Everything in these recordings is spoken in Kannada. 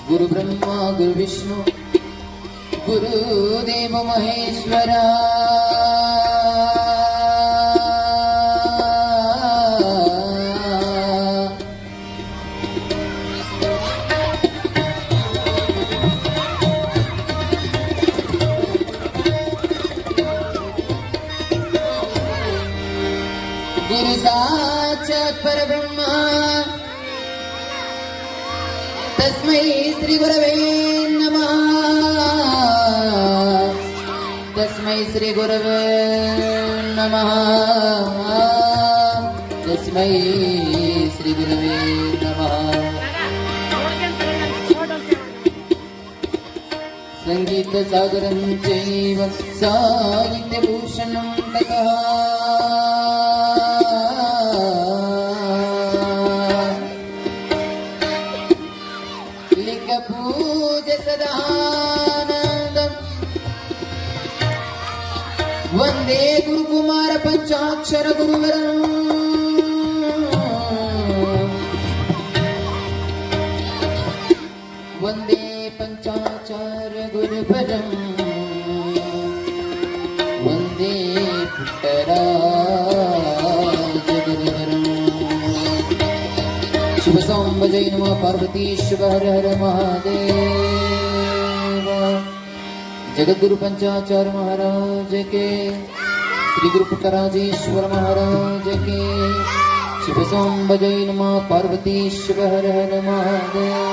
ಗುರು ಬ್ರಹ್ಮ ಗುರು ವಿಷ್ಣು ಗುರುದೇವ ಮಹೇಶ್ವರ. ಗುರು ಸಾಕ್ಷಾತ್ ಪರಬ್ರಹ್ಮ ತಸ್ಮೈ ಶ್ರೀ ಗುರವೇ ನಮಃ. ತಸ್ಮೈ ಶ್ರೀ ಗುರವೇ ನಮಃ. ತಸ್ಮೈ ಶ್ರೀ ಗುರವೇ ನಮಃ. ಸಂಗೀತ ಸಾಗರಂ ಚೈವ ಸಾಹಿತ್ಯ ಭೂಷಣಂ ತತಃ ಲಿಂಗ ಪೂಜೆ ಸದಾನಂದಂ ವಂದೇ ಗುರುಕುಮಾರ ಪಂಚಾಕ್ಷರ ಗುರುವರಂ. ವಂದೇ ಪಂಚಾಚಾರ್ಯ ಗುರುಪರಂ. ವಂದೇ ಪುಟ್ಟರಾಜ ಗುರುವರಂ. ಶಿವ ಸಾಂಬ ಜೈ ನಮಃ. ಪಾರ್ವತಿ ಶಿವ ಹರ ಹರ ಮಹಾದೇವ. ಜಗದ್ಗುರು पंचाचार्य महाराज के, श्री गुरु पुट्टराजेश्वर महाराज के. शिव साम्ब जय नमः. पार्वती शिव हर हर महादेव.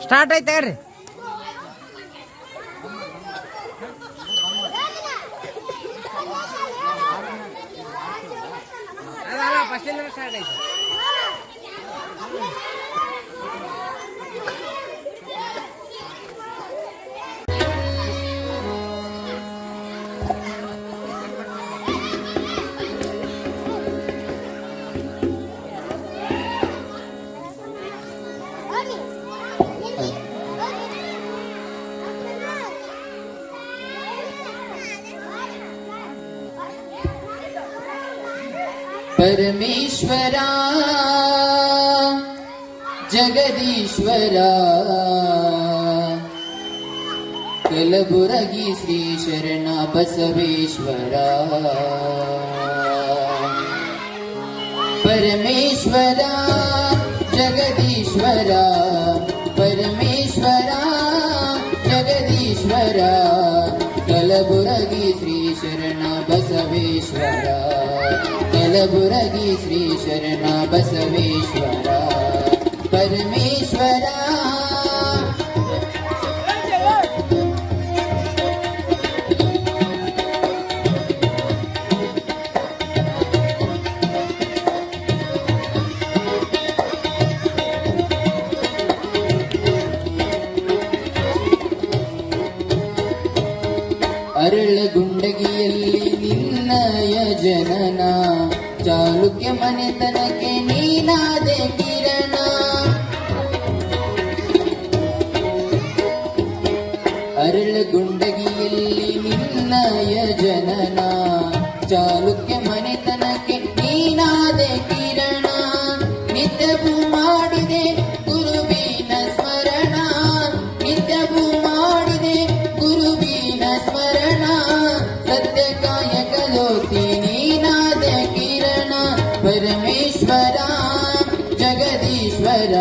ಸ್ಟಾರ್ಟ್ ಆಯ್ತಾ ಹೇಳ್ರಿ. ಫಸ್ಟ್ ಸ್ಟಾರ್ಟ್ ಆಯ್ತು. परमेश्वरा जगदीश्वरा कलबुरगी श्री शरण बसवेश्वरा. परमेश्वरा जगदीश्वरा परमेश्वरा जगदीश्वरा कलबुरगी श्री शरण बसवेश्वरा. कलबुरगी श्री शरण बसवेश्वरा. परमेश्वरा ಅರಳಗುಂಡಗಿಯಲ್ಲಿ ನಿನ್ನಯ ಜನನ. ಚಾಲುಕ್ಯ ಮನೆತನಕ್ಕೆ ನೀನಾದೆ ಕಿರಣ. ಅರಳಗುಂಡಗಿಯಲ್ಲಿ ನಿನ್ನಯ ಜನನ. ಚಾಲುಕ್ಯ ಮನೆತನಕ್ಕೆ ನೀನಾದೆ ಕಿರಣ. ನಿತ್ಯವೂ ಮಾಡಿದೆ ಗುರುವಿನ ಸ್ಮರಣ. ನಿತ್ಯವೂ ಮಾಡಿದೆ ಗುರುವಿನ ಸ್ಮರಣ. ಸತ್ಯ ಕಾಯಕ ಜ್ಯೋತಿ ನೀನಾದ ಕಿರಣ. ಪರಮೇಶ್ವರ ಜಗದೀಶ್ವರ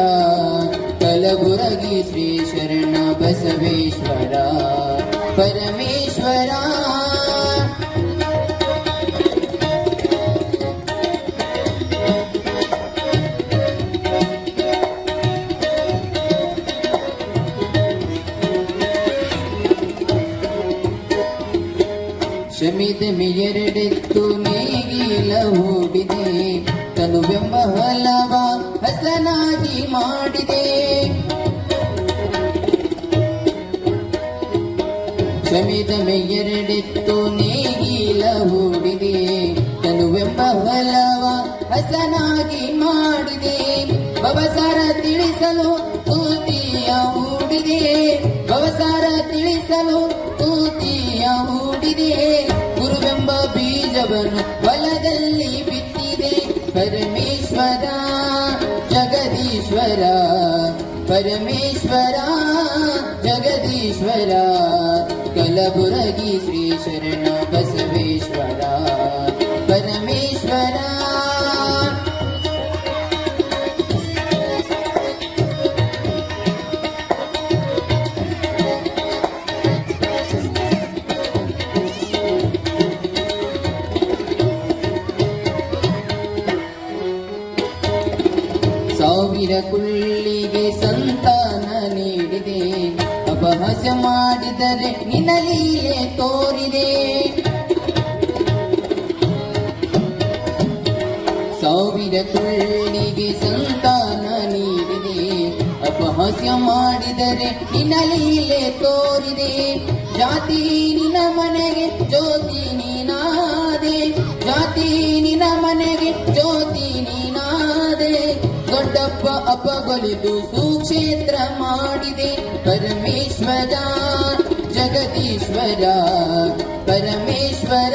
ಕಲಬುರಗಿ ಶ್ರೀ ಶರಣ ಬಸವೇಶ್ವರ. ಪರಮೇಶ್ವರ ಶಮಿತ ಮೆಯರೆಡೆತ್ತು ನೇಗಿಲ ಹೂಡಿದೆ. ತನುವೆಂಬ ಹಲವ ಹಸನಾಗಿ ಮಾಡಿದೆ. ಶಮಿತ ಮೆಯರೆಡೆತ್ತು ನೇಗಿಲ ಹೂಡಿದೆ. ತನುವೆಂಬ ಹಲವ ಹಸನಾಗಿ ಮಾಡಿದೆ. ಭವಸಾರ ತಿಳಿಸಲು ತೂತಿಯ ಹೂಡಿದೆ. ಸಾರ ತಿಳಿಸಲು ತೂತಿಯ ಹೂಡಿದೆ. ಗುರುವೆಂಬ ಬೀಜವನ್ನು ಹೊಲದಲ್ಲಿ ಬಿತ್ತಿದೆ. ಪರಮೇಶ್ವರ ಜಗದೀಶ್ವರ, ಪರಮೇಶ್ವರ ಜಗದೀಶ್ವರ, ಕಲಬುರಗಿ ಶ್ರೀ ಶರಣ ಬಸವೇಶ್ವರ ಪರಮೇಶ್ವರ. ಸಾವಿರ ಕುಳ್ಳಿಗೆ ಸಂತಾನ ನೀಡಿದೆ. ಅಪಹಾಸ್ಯ ಮಾಡಿದರೆ ನಿನ್ನ ಲೀಲೆ ತೋರಿದೆ. ಸಾವಿರ ಕುಳ್ಳಿಗೆ ಸಂತಾನ ನೀಡಿದೆ. ಅಪಹಾಸ್ಯ ಮಾಡಿದರೆ ನಿನ್ನ ಲೀಲೆ ತೋರಿದೆ. ಜಾತಿ ನಿನ್ನ ಮನೆಗೆ ಜ್ಯೋತಿ ನೀನಾದೆ. ಜಾತಿ ನಿನ್ನ ಮನೆಗೆ ಜ್ಯೋತಿ ನೀನಾದೆ. ದೊಡ್ಡಪ್ಪ ಅಪಗೊಲಿದು ಸುಕ್ಷೇತ್ರ ಮಾಡಿದೆ. ಪರಮೇಶ್ವರ ಜಗದೀಶ್ವರ, ಪರಮೇಶ್ವರ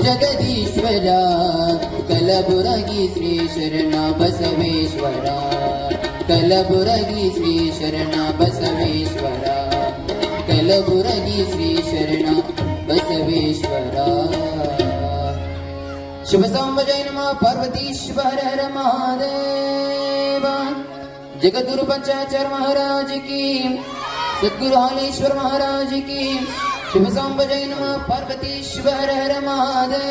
ಜಗದೀಶ್ವರ, ಕಲಬುರಗಿ ಶ್ರೀ ಶರಣ ಬಸವೇಶ್ವರ, ಕಲಬುರಗಿ ಶ್ರೀ ಶರಣ ಬಸವೇಶ್ವರ, ಕಲಬುರಗಿ ಶ್ರೀ ಶರಣ ಬಸವೇಶ್ವರ. शुभ सांब जय नमः पार्वतीश्वर हर महादेव. जगद्गुरु पंचाचार्य महाराज की, सद्गुरु हालेश्वर महाराज की. शुभ सांब जय नमः पार्वतीश्वर हर महादेव.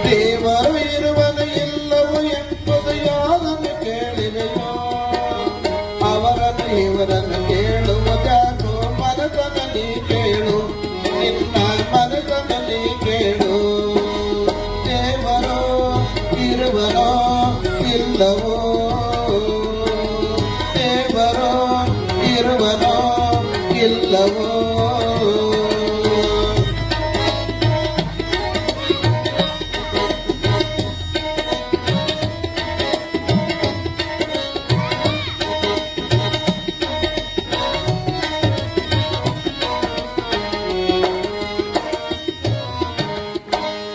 ದೇವರು ಇರುವನು ಎಲ್ಲವೂ ಎಂಬುದು ಯಾರನ್ನು ಕೇಳಿವೆಯೋ. ಅವರನ್ನು ಇವರನ್ನು ಕೇಳುವುದಾಗೋ ಮನದಲ್ಲಿ ಕೇಳು, ನಿನ್ನ ಮನದಲ್ಲಿ ಕೇಳು. ದೇವರು ಇರುವನೋ ಇಲ್ಲವೋ, ದೇವರು ಇರುವನೋ ಇಲ್ಲವೋ.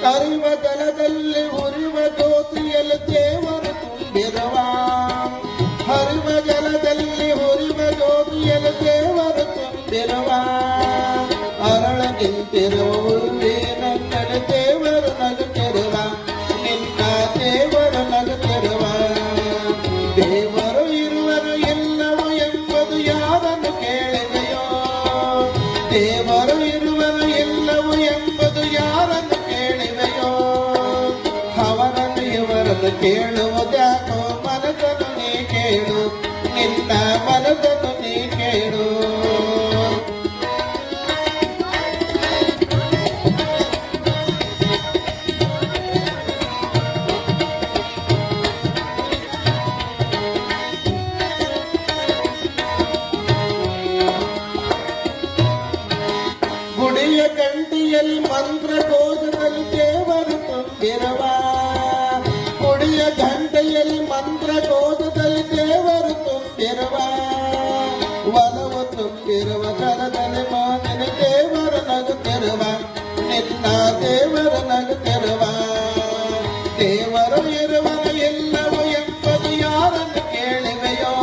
ಹರಿವ ಜಲದಲ್ಲಿ ಉರಿವ ಜ್ಯೋತಿಯಲ್ಲಿ ದೇವರು ತುಂಬಿರುವ. ಹರಿವ ಜಲದಲ್ಲಿ ಉರಿವ ಜ್ಯೋತಿಯಲ್ಲಿ ದೇವರು ತುಂಬಿರುವ. ಅರಳ ನಿಂತಿರುವ ಉರುಳಿ ನನ್ನನ್ನು ದೇವರು ನಗುತ್ತಿರುವ. ನಿನ್ನ ದೇವರು ನಗುತ್ತಿರುವ. ದೇವರು ಇರುವರು ಎಲ್ಲವೂ ಎಂಬುದು ಯಾರನ್ನು ಕೇಳಿದೆಯೋ. ದೇವರು ಇರುವರು ಎಲ್ಲವೂ ಎಂಬುದು ಯಾರನ್ನು ಕೇಳಿವೆಯೋ. ಅವರನ್ನು ಇವರನ್ನು ಕೇಳುವುದ್ಯಾಕೋ ಮನಸ್ಸನ್ನು ನೀ ಕೇಳು, ನಿನ್ನ ಮನಸ್ಸನ್ನು ನೀ ಕೇಳು. ಗುಡಿಯ ಗಂಟಿಯಲ್ಲಿ ಮಂತ್ರ ಘೋಷದಲ್ಲಿ ದೇವರು ತುಂಬಿರುವ. ಗುಡಿಯ ಗಂಟೆಯಲ್ಲಿ ಮಂತ್ರ ಘೋಷದಲ್ಲಿ ದೇವರು ತುಂಬಿರುವ. ಒಲವು ತುಂಬಿರುವ ಕರದಲ್ಲಿ ಮಾತಿನ ದೇವರು ನಗುತ್ತಿರುವ. ನಿನ್ನ ದೇವರು ನಗುತ್ತಿರುವ. ದೇವರು ಇರುವನು ಎಲ್ಲವೂ ಎಂಬುದು ಯಾರನ್ನು ಕೇಳಿವೆಯೋ.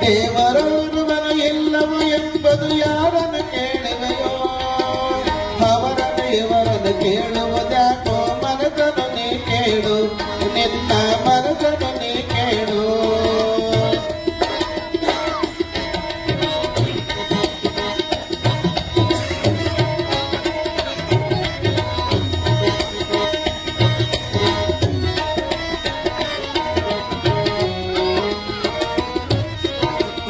ದೇವರು ಇರುವನು ಎಲ್ಲವೂ ಎಂಬುದು ಯಾರನ್ನು ಕೇಳಿವೆಯೋ. ಅವರನ್ನು ಇವರನ್ನು ಕೇಳುವುದ್ಯಾಕೋ ಮನಸ್ಸನ್ನು ನೀ ಕೇಳು, ನಿನ್ನ ಮನಸ್ಸನ್ನು ನೀ ಕೇಳು.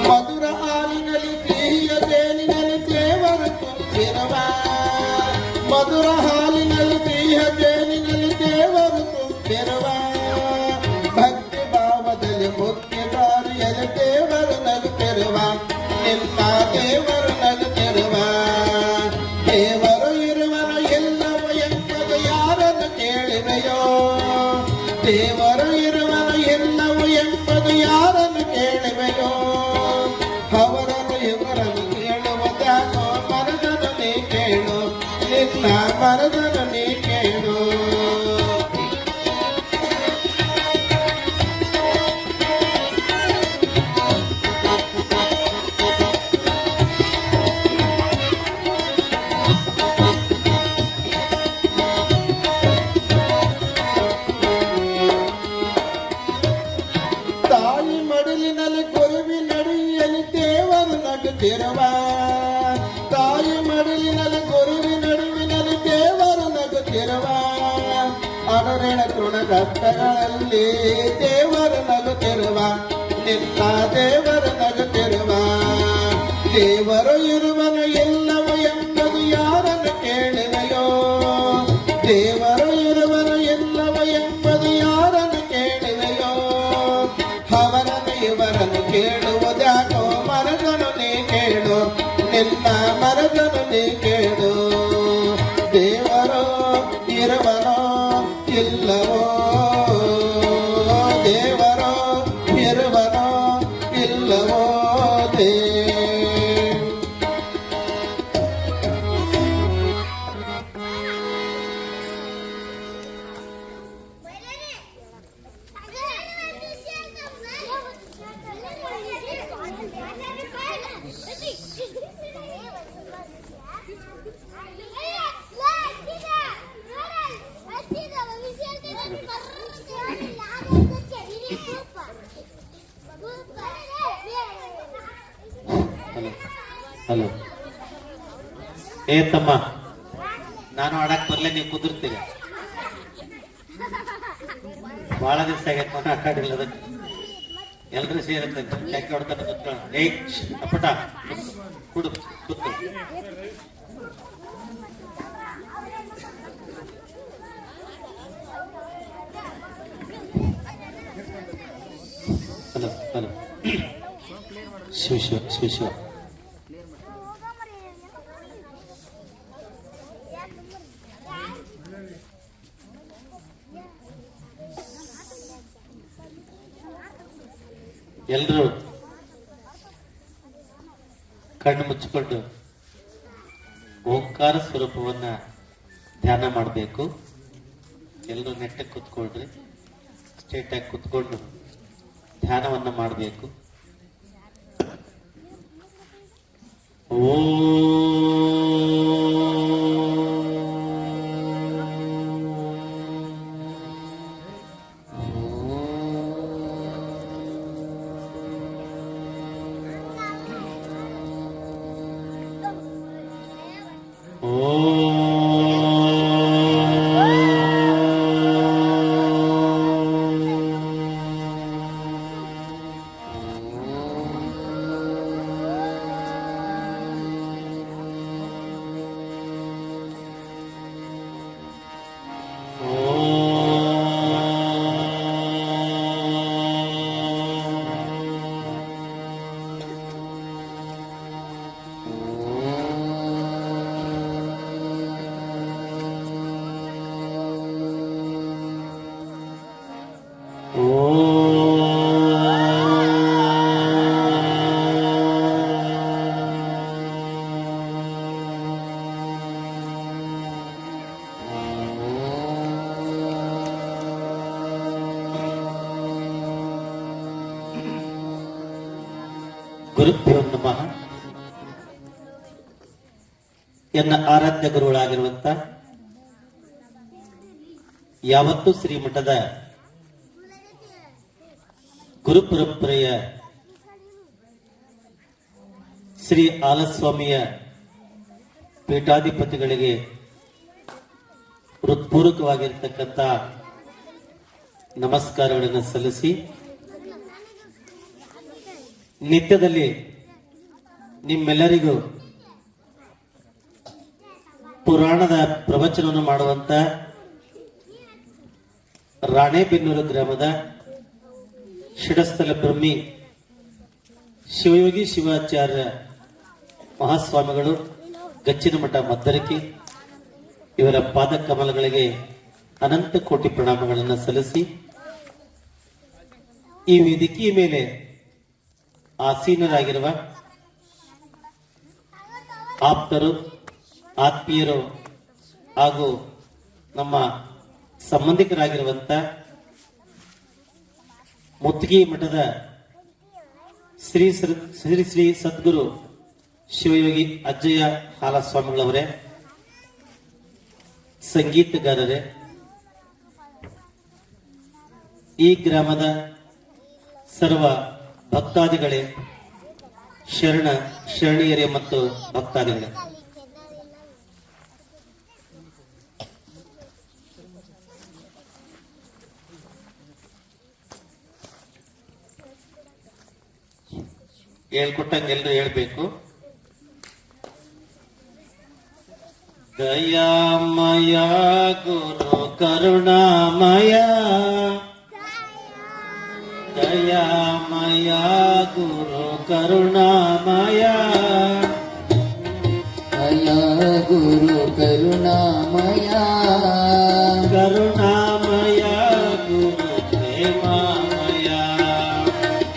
ಮಧುರ ಹಾಲಿನಲ್ಲಿ ಸಿಹಿಯ ಜೇನಿನಲ್ಲಿ ದೇವರು ತುಂಬಿರುವ. ಮಧುರ ಹಾಲಿನಲ್ಲಿ ಸಿಹಿಯ ಜೇನಿನಲ್ಲಿ ದೇವರು ತುಂಬಿರುವ. ಭಕ್ತಿ ಭಾವದಲ್ಲಿ ಮುಖ್ಯ ದಾರಿಯಲ್ಲಿ ದೇವರು ನಗುತ್ತಿರುವ. ನಗುತ್ತಿರುವ ನಿನ್ನ ದೇವರು ನಗುತ್ತಿರುವ ದೇವರು ಇರುವನು ಎಲ್ಲವೂ ಎಂಬುದು ಯಾರನ್ನು ಕೇಳಿವೆಯೋ ದೇವರು ಇರುವನು ಎಲ್ಲವೂ ಎಂಬುದು ಯಾರನ್ನು ಕೇಳಿವೆಯೋ ಅವರನ್ನು ಇವರನ್ನು ಕೇಳುವುದಾಗೋ ಮನದನ್ನು ನೀ ಕೇಳು ನಿನ್ನ ಮನದನ್ನು ನೀ ಕೇಳು ತಾಯಿ ಮಡಿಲಿನಲ್ಲಿ ಕೊರುವಿ ನಡುವಿಯಲ್ಲಿ ದೇವರು ನಗುತ್ತಿರುವ ತಾಯಿ ಮಡಿಲಿನಲ್ಲಿ ಕೊರುವಿ ನಡುವಿನಲ್ಲಿ ದೇವರು ನಗುತ್ತಿರುವ ಅಣುರಿನ ತೃಣಗಟ್ಟಗಳಲ್ಲಿ ದೇವರು ನಗುತ್ತಿರುವ ನಿನ್ನ ದೇವರು ನಗುತ್ತಿರುವ ದೇವರು ಇರುವನು ಎಲ್ಲವೂ ಎಂಬುದು ಯಾರನ್ನು ಕೇಳಿವೆಯೋ ದೇವರು ಇರುವನು ಎಲ್ಲವೂ ಎಂಬುದು ಯಾರನ್ನು ಕೇಳಿವೆಯೋ ಅವರನ್ನು ಇವರನ್ನು ಕೇಳುವುದ್ಯಾಕೋ ಮನದನು ನೀ ಕೇಳು ನಿನ್ನ ಮನದನು ನೀ ಕೇಳು ದೇವರೋ ಇರುವನೋ ಇಲ್ಲವೋ ದೇವರೋ ಇರುವನೋ ಇಲ್ಲವೋ ಹಲೋ ಏ ತಮ್ಮ ನಾನು ಆಡಕ್ ಬರ್ಲೆ ನೀವು ಕುದುರ್ತೀರ ಬಹಳ ದಿವಸ ಆಗೈತೆ ನಾನು ಆಟ ಆಡಿಲ್ಲ ಅದಕ್ಕೆ ಎಲ್ರು ಸೇರುತ್ತೆ ಚಾಕಿ ಹೊಡ್ತಾನೆ ಕುತ್ಕೊಳ್ಳ ಏ ಅಪ್ಪಟ ಕುಡು ಕೂತ್ಕೊ ಹಲೋ ಹಲೋ ಶಿವ ಶಿವ ಶಿವ ಶಿವ ಎಲ್ಲರೂ ಕಣ್ಣು ಮುಚ್ಚಿಕೊಂಡು ಓಂಕಾರ ಸ್ವರೂಪವನ್ನ ಧ್ಯಾನ ಮಾಡಬೇಕು. ಎಲ್ಲರೂ ನೆಟ್ಟಗೆ ಕುತ್ಕೊಳ್ರಿ, ಸ್ಟ್ರೇಟ್ ಆಗಿ ಕುತ್ಕೊಂಡು ಧ್ಯಾನವನ್ನ ಮಾಡಬೇಕು. ಗುರುಭ್ಯೋ ನಮಃ. ಎನ್ನ ಆರಾಧ್ಯ ಗುರುಗಳಾಗಿರುವಂತ ಯಾವತ್ತು ಶ್ರೀಮಠದ ಗುರುಪರಂಪರೆಯ ಶ್ರೀ ಆಲಸ್ವಾಮಿಯ ಪೀಠಾಧಿಪತಿಗಳಿಗೆ ಹೃತ್ಪೂರ್ವಕವಾಗಿರ್ತಕ್ಕಂಥ ನಮಸ್ಕಾರಗಳನ್ನು ಸಲ್ಲಿಸಿ, ನಿತ್ಯದಲ್ಲಿ ನಿಮ್ಮೆಲ್ಲರಿಗೂ ಪುರಾಣದ ಪ್ರವಚನವನ್ನು ಮಾಡುವಂತ ರಾಣೆಬೆನ್ನೂರು ಗ್ರಾಮದ ಶಿಡಸ್ಥಲ ಬ್ರಹ್ಮಿ ಶಿವಯೋಗಿ ಶಿವಾಚಾರ್ಯ ಮಹಾಸ್ವಾಮಿಗಳು ಗಚ್ಚಿನ ಮಠ ಮದ್ದರಕಿ ಇವರ ಪಾದ ಕಮಲಗಳಿಗೆ ಅನಂತ ಕೋಟಿ ಪ್ರಣಾಮಗಳನ್ನು ಸಲ್ಲಿಸಿ ಈ ವೇದಿಕೆಯ ಮೇಲೆ ಆಸೀನರಾಗಿರುವ ಆಪ್ತರು ಆತ್ಮೀಯರು ಹಾಗೂ ನಮ್ಮ ಸಂಬಂಧಿಕರಾಗಿರುವಂತ ಮುತ್ತಿಗೆ ಮಠದ ಶ್ರೀ ಶ್ರೀ ಸದ್ಗುರು ಶಿವಯೋಗಿ ಅಜ್ಜಯ್ಯ ಹಾಲಸ್ವಾಮಿಗಳವರೇ, ಸಂಗೀತಗಾರರೇ, ಈ ಗ್ರಾಮದ ಸರ್ವ ಭಕ್ತಾದಿಗಳೇ, ಶರಣೀಯರೇ ಮತ್ತು ಭಕ್ತಾದಿಗಳೇ, ಹೇಳ್ಕೊಟ್ಟಂಗೆ ಎಲ್ರು ಹೇಳ್ಬೇಕು. ದಯಾಮಯ ಗುರು ಕರುಣಾಮಯ, ದಯಾಮಯ ಗುರು ಕರುಣಾಮಯ, ದಯಾ ಗುರು ಕರುಣಾಮಯ, ಕರುಣಾಮಯ ಗುರು ಪ್ರೇಮಾಮಯ,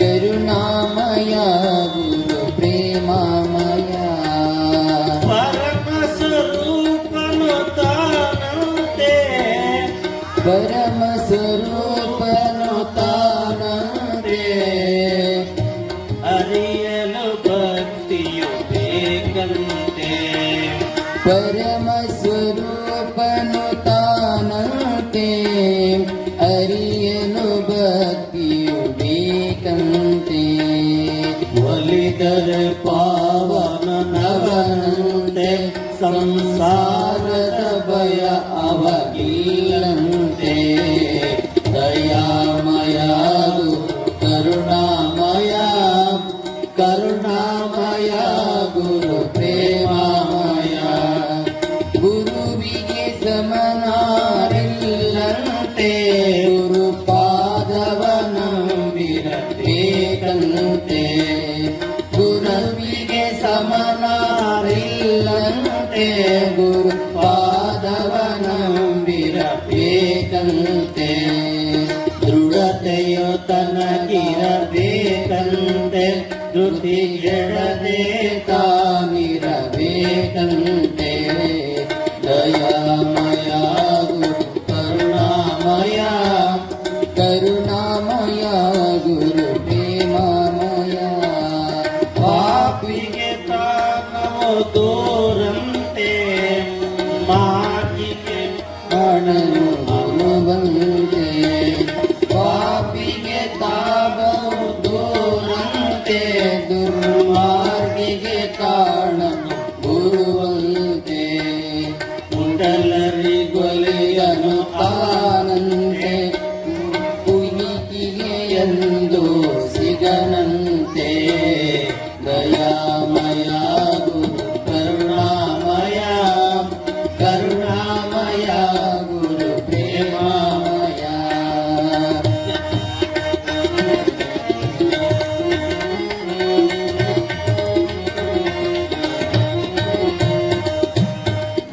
ಕರುಣಾಮಯ ಗುರು ಪ್ರೇಮಾಮಯ, ಪರಮ ಸ್ವರೂಪನು ತಾನಂತೆ, ಪರಮ ಸ್ವರೂಪನು ತಾನಂತೆ, ಅರಿಯಲು ಭಕ್ತಿಯು ಬೇಕಂತೆ, ಪರಮ ಸ್ವರೂಪನು ತಾನಂತೆ, ಅರಿಯಲು ಭಕ್ತಿಯು ಬೇಕಂತೆ, ಒಲಿದರೆ ಪಾವನ ನವನಂತೆ, ಸಂಸಾರದ ಭಯ ಅವಗಿಲ್ಲಂತೆ, ದಯಾಮಯ ಕರುಣಾಮಯ, ಕರುಣಾಮಯ ಗುರು ಪ್ರೇಮಾಮಯ, ಗುರುವಿಗೆ ಸಮನಾರಿಲ್ಲಂತೆ, ಗುರು ಪಾದವನಂಬಿರಬೇಕಂತೆ, ಗುರುವಿಗೆ ಸಮನಾರಿಲ್ಲಂತೆ, ಗುರು ಪಾದವನಂಬಿರಬೇಕಂತೆ, ದೃಢತೆಯು ತನಗಿರಬೇಕಂತೆ, ಧೃತಿಗೆಡದೆ ತಾನಿರಬೇಕಂತೆ, ದಯಾಮಯ ಗುರು ಕರುಣಾಮಯ, ಕರುಣಾಮಯ ಗುರು ಪ್ರೇಮಾಮಯ, ಪಾಪಿಗೆ ತಾನವು ದೂರಂತೆ, ಮಾಗಿಗೆ ಮಣನು ಗುರುವಂತೆ, ಪಾಪಿಗೆ ತಾಬವು ದೂರಂತೆ, ದುರ್ಮಾರ್ಗಿಗೆ ಕಾಣನು ಗುರುವಂತೆ, ಕುಂಡಲರಿಗೊಲೆಯನು ತಾನಂತೆ, ಕುಯಿಕಿಗೆ ಎಂದು ಸಿಗನಂತೆ, ದಯಾಮಯ ಗುರು ಕರುಣಾಮಯ, ಕರುಣಾಮಯ ಗುರು ಪ್ರೇಮಾಮಯ,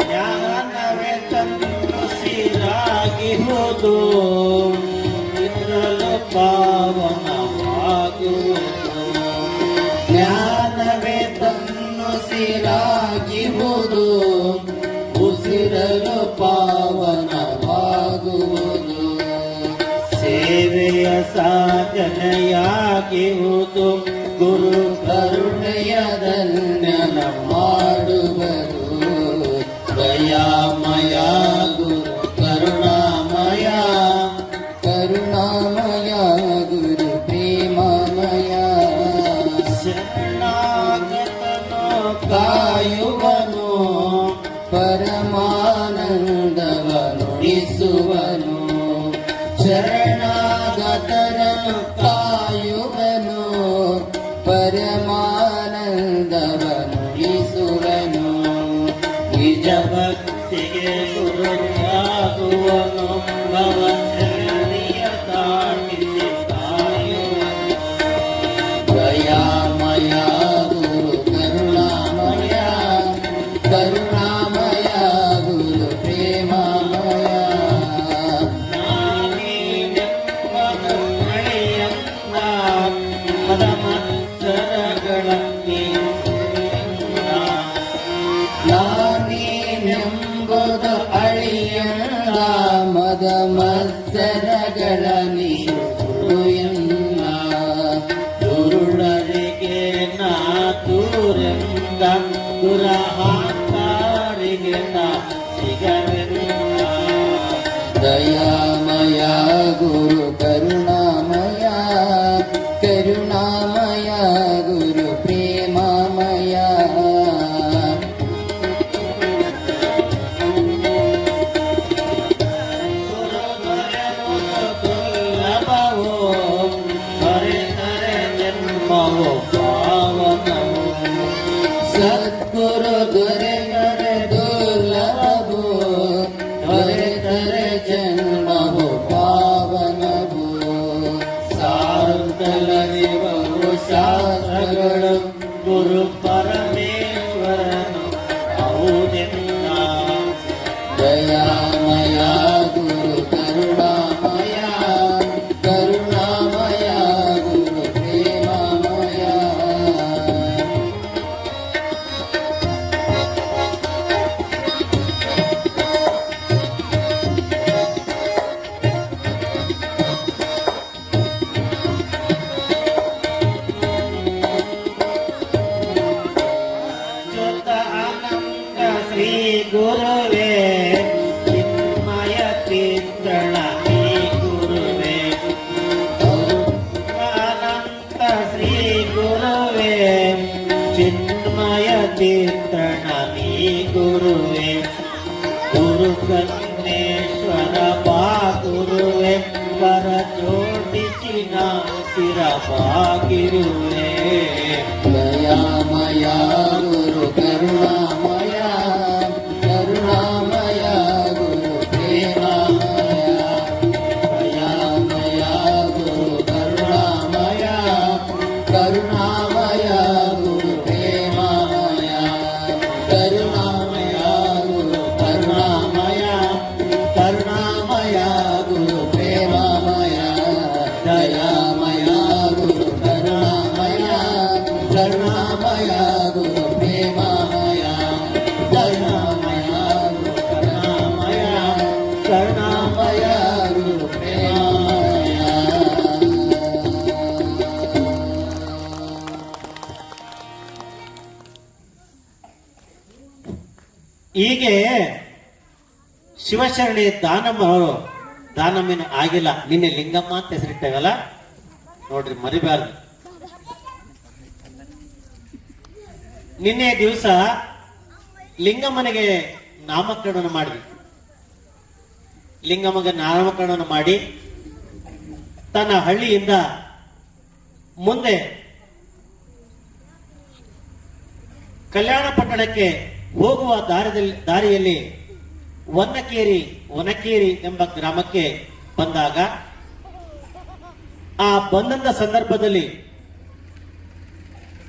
ಜ್ಞಾನವೇ ತನ್ನು ಸಿರಾಗಿಹುದು, ಇದ್ರಲು ಪಾವನವಾಗುವುದು, ಜ್ಞಾನವೇ ತನ್ನು ಸಿರಾಗಿಹುದು, ಉಸಿರಲು ಪಾವನವಾಗುವುದು, ಸೇವೆಯ ಸಾಧನೆಯಾಗಿಹುದು, ಗುರು ಕರುಣೆಯ ಧನ್ಯನ ಮಾಡುವರು, ದಯಾಮಯ ಗುರು ಕರುಣಾಮಯ, ಕರುಣಾಮಯ ಗುರು ಪ್ರೇಮಾಮಯ, ಶರಣಾಗತನು ಕಾಯುವನು ಪರಮಾನಂದವನುಳಿಸುವನು, ಶರಣಾಗತರನು ಕಾಯುವನು ಪರಮಾನಂದವನುಳಿಸುವನು, ನಿಜ ಭಕ್ತಿಗೆ ದುರಹಾಕಾರಿಗೆ ಸಿಗವೆಲ್ಲ ದಯಾಮಯ ಗುರು ಕರುಣಾಮಯ ಕರುಣಾಮಯ ಗುರು ಪ್ರೇಮಮಯ ದುರ್ಲಭವೋ ಹರಿದರೆ ಜನ್ಮವೋ ಪಾವನವೋ ಸದ್ಗುರು ದೊರೆಯರೆ ದುರ್ಲಭವು ದೊರೆತರೆ ಜನ್ಮವು ಪಾವನವು ಸಾರುತ್ತಲರಿವವು ಶಾಸ್ತ್ರಗಳು ಗುರು ಪರಮೇಶ್ವರನು ಹೌದೆನ್ನ ದಯಾಮಯ ಗುರು ಕರುಣಾಮಯ ಕರುಣಾಮಯ ಗುರು ಪ್ರೇಮಮಯ ಅಚ್ಯುತ ಅನಂತ ಶ್ರೀ ಗುರುವೇ ಚಿನ್ಮಯ ಚಿತ್ರಣ ನೀ ಗುರುವೇ ಅನಂತ ಶ್ರೀ ಗುರುವೇ ಚಿನ್ಮಯ ಚಿತ್ರಣ ನೀ ಗುರುವೇ ಗುರು ಕನ್ನೇಶ್ವರ ಬಾ ಗುರುವೇ ಕರ ಜೋಡಿಸಿನ ಸಿರ ಬಾಗಿರುವೆ ದಯಾಮಯ ಗುರು ಕರುಣಾಮಯ ಕರುಣಾಮಯ ಗುರು ಪ್ರೇಮಮಯ ದಯಾಮಯ ಗುರು ಕರುಣಾಮಯ ಕರುಣಾಮಯ ಗುರು ಪ್ರೇಮಮಯ ಕರುಣಾಮಯ ಗುರು ಕರುಣಾಮಯ ಕರುಣಾಮಯ ಗುರು ಪ್ರೇಮಮಯ ದಯಾಮಯ ಗುರು ಕರುಣಾಮಯ ಕರುಣಾಮಯ ಗುರು ಪ್ರೇಮಮಯ ದಯಾಮಯ ಗುರು ಕರುಣಾಮಯ ಕರುಣಾಮಯ ಗುರು ಪ್ರೇಮಮಯ. ಹೀಗೆ ಶಿವಶರಣಿ ದಾನಮ್ಮ ಅವರು ದಾನಮ್ಮೇನು ಆಗಿಲ್ಲ, ನಿನ್ನೆ ಲಿಂಗಮ್ಮ ಅಂತ ಹೆಸರಿಟ್ಟವಲ್ಲ ನೋಡ್ರಿ, ಮರಿಬಾರ್ದು. ನಿನ್ನೆ ದಿವಸ ಲಿಂಗಮ್ಮನಿಗೆ ನಾಮಕರಣ ಮಾಡಿದ್ವಿ. ಲಿಂಗಮ್ಮಗೆ ನಾಮಕರಣ ಮಾಡಿ ತನ್ನ ಹಳ್ಳಿಯಿಂದ ಮುಂದೆ ಕಲ್ಯಾಣ ಪಟ್ಟಣಕ್ಕೆ ಹೋಗುವ ದಾರಿಯಲ್ಲಿ ವನಕೇರಿ ಎಂಬ ಗ್ರಾಮಕ್ಕೆ ಬಂದಾಗ ಆ ಬಂದಂತ ಸಂದರ್ಭದಲ್ಲಿ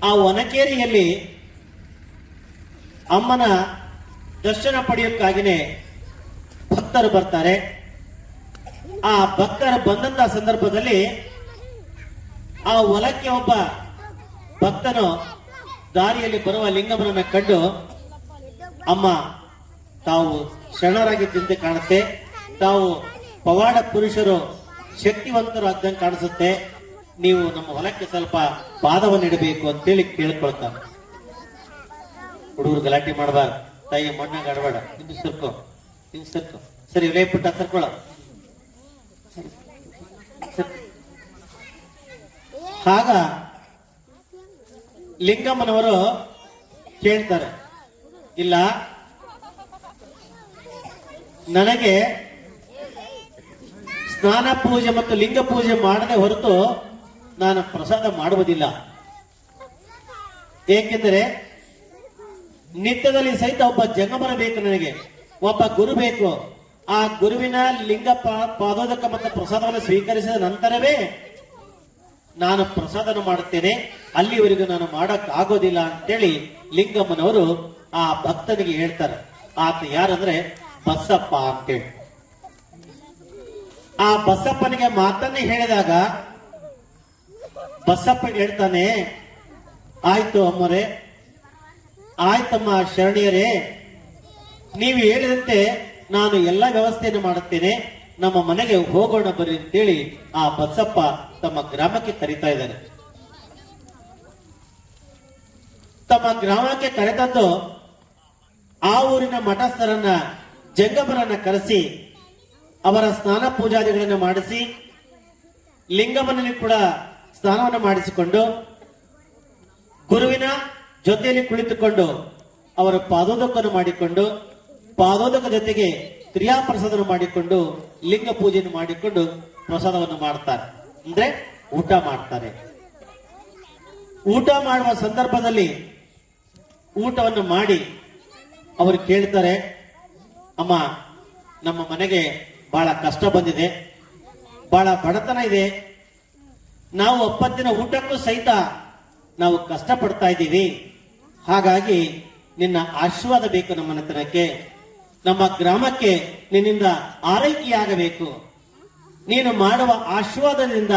ಆ ವನಕೇರಿಯಲ್ಲಿ ಅಮ್ಮನ ದರ್ಶನ ಪಡೆಯೋಕ್ಕಾಗಿನೇ ಭಕ್ತರು ಬರ್ತಾರೆ. ಆ ಭಕ್ತರು ಬಂದಂತ ಸಂದರ್ಭದಲ್ಲಿ ಆ ಹೊಲಕ್ಕೆ ಒಬ್ಬ ಭಕ್ತನು ದಾರಿಯಲ್ಲಿ ಬರುವ ಲಿಂಗಮ್ಮನನ್ನ ಕಂಡು, ಅಮ್ಮ ತಾವು ಶರಣರಾಗಿದ್ದಂತೆ ಕಾಣುತ್ತೆ, ತಾವು ಪವಾಡ ಪುರುಷರು ಶಕ್ತಿವಂತರು ಆದಂಗೆ ಕಾಣಿಸುತ್ತೆ, ನೀವು ನಮ್ಮ ಹೊಲಕ್ಕೆ ಸ್ವಲ್ಪ ಪಾದವನ್ನು ಇಡಬೇಕು ಅಂತೇಳಿ ಕೇಳ್ಕೊಳ್ತಾನೆ. ಹುಡುಗರು ಗಲಾಟೆ ಮಾಡಬಾರ್ದು, ತಾಯಿಯ ಮಣ್ಣಾಗ ಆಡಬೇಡ, ಹಿಂದೆ ಸರ್ಕೋ ಸರಿ, ಇಲ್ಲೇ ಪುಟ್ಟ ಸರ್ಕೊಳ. ಆಗ ಲಿಂಗಮ್ಮನವರು ಕೇಳ್ತಾರೆ, ಇಲ್ಲ ನನಗೆ ಸ್ನಾನ ಪೂಜೆ ಮತ್ತು ಲಿಂಗ ಪೂಜೆ ಮಾಡದೆ ಹೊರತು ನಾನು ಪ್ರಸಾದ ಮಾಡುವುದಿಲ್ಲ. ಏಕೆಂದರೆ ನಿತ್ಯದಲ್ಲಿ ಸಹಿತ ಒಬ್ಬ ಜಂಗಮನ ಬೇಕು, ನನಗೆ ಒಬ್ಬ ಗುರು ಬೇಕು. ಆ ಗುರುವಿನ ಲಿಂಗ ಪಾದೋದಕ ಮತ್ತು ಪ್ರಸಾದವನ್ನು ಸ್ವೀಕರಿಸಿದ ನಂತರವೇ ನಾನು ಪ್ರಸಾದನ ಮಾಡುತ್ತೇನೆ, ಅಲ್ಲಿವರೆಗೂ ನಾನು ಮಾಡಕ್ ಆಗೋದಿಲ್ಲ ಅಂತೇಳಿ ಲಿಂಗಮ್ಮನವರು ಆ ಭಕ್ತನಿಗೆ ಹೇಳ್ತಾರೆ. ಆತ ಯಾರಂದ್ರೆ ಬಸಪ್ಪ ಅಂತೇಳಿ. ಆ ಬಸಪ್ಪನಿಗೆ ಮಾತನ್ನೇ ಹೇಳಿದಾಗ ಬಸಪ್ಪ ಹೇಳ್ತಾನೆ, ಆಯ್ತು ಅಮ್ಮರೇ, ಆಯ್ತಮ್ಮ ಶರಣಿಯರೇ, ನೀವು ಹೇಳಿದಂತೆ ನಾನು ಎಲ್ಲ ವ್ಯವಸ್ಥೆಯನ್ನು ಮಾಡುತ್ತೇನೆ, ನಮ್ಮ ಮನೆಗೆ ಹೋಗೋಣ ಬರ್ರಿ ಅಂತೇಳಿ ಆ ಬಸಪ್ಪ ತಮ್ಮ ಗ್ರಾಮಕ್ಕೆ ಕರೀತಾ ಇದ್ದಾರೆ. ತಮ್ಮ ತಮ್ಮ ಗ್ರಾಮಕ್ಕೆ ಕರೆತಂದು ಆ ಊರಿನ ಮಠಸ್ಥರನ್ನ ಜಂಗಮರನ್ನ ಕರೆಸಿ ಅವರ ಸ್ನಾನ ಪೂಜಾದಿಗಳನ್ನು ಮಾಡಿಸಿ ಲಿಂಗಮ್ಮನಲ್ಲಿ ಕೂಡ ಸ್ನಾನವನ್ನು ಮಾಡಿಸಿಕೊಂಡು ಗುರುವಿನ ಜೊತೆಯಲ್ಲಿ ಕುಳಿತುಕೊಂಡು ಅವರ ಪಾದೋದಕವನ್ನು ಮಾಡಿಕೊಂಡು ಪಾದೋದಕ ಜೊತೆಗೆ ಕ್ರಿಯಾಪ್ರಸಾದವನ್ನು ಮಾಡಿಕೊಂಡು ಲಿಂಗ ಪೂಜೆಯನ್ನು ಮಾಡಿಕೊಂಡು ಪ್ರಸಾದವನ್ನು ಮಾಡ್ತಾರೆ, ಅಂದ್ರೆ ಊಟ ಮಾಡ್ತಾರೆ. ಊಟ ಮಾಡುವ ಸಂದರ್ಭದಲ್ಲಿ ಊಟವನ್ನು ಮಾಡಿ ಅವರು ಕೇಳ್ತಾರೆ, ಅಮ್ಮ ನಮ್ಮ ಮನೆಗೆ ಬಹಳ ಕಷ್ಟ ಬಂದಿದೆ, ಬಹಳ ಬಡತನ ಇದೆ, ನಾವು ಒಪ್ಪತ್ತಿನ ಊಟಕ್ಕೂ ಸಹಿತ ನಾವು ಕಷ್ಟಪಡ್ತಾ ಇದ್ದೀವಿ. ಹಾಗಾಗಿ ನಿನ್ನ ಆಶೀರ್ವಾದ ಬೇಕು ನಮ್ಮ ಮನೆತನಕ್ಕೆ, ನಮ್ಮ ಗ್ರಾಮಕ್ಕೆ ನಿನ್ನಿಂದ ಆರೈಕೆಯಾಗಬೇಕು. ನೀನು ಮಾಡುವ ಆಶೀರ್ವಾದದಿಂದ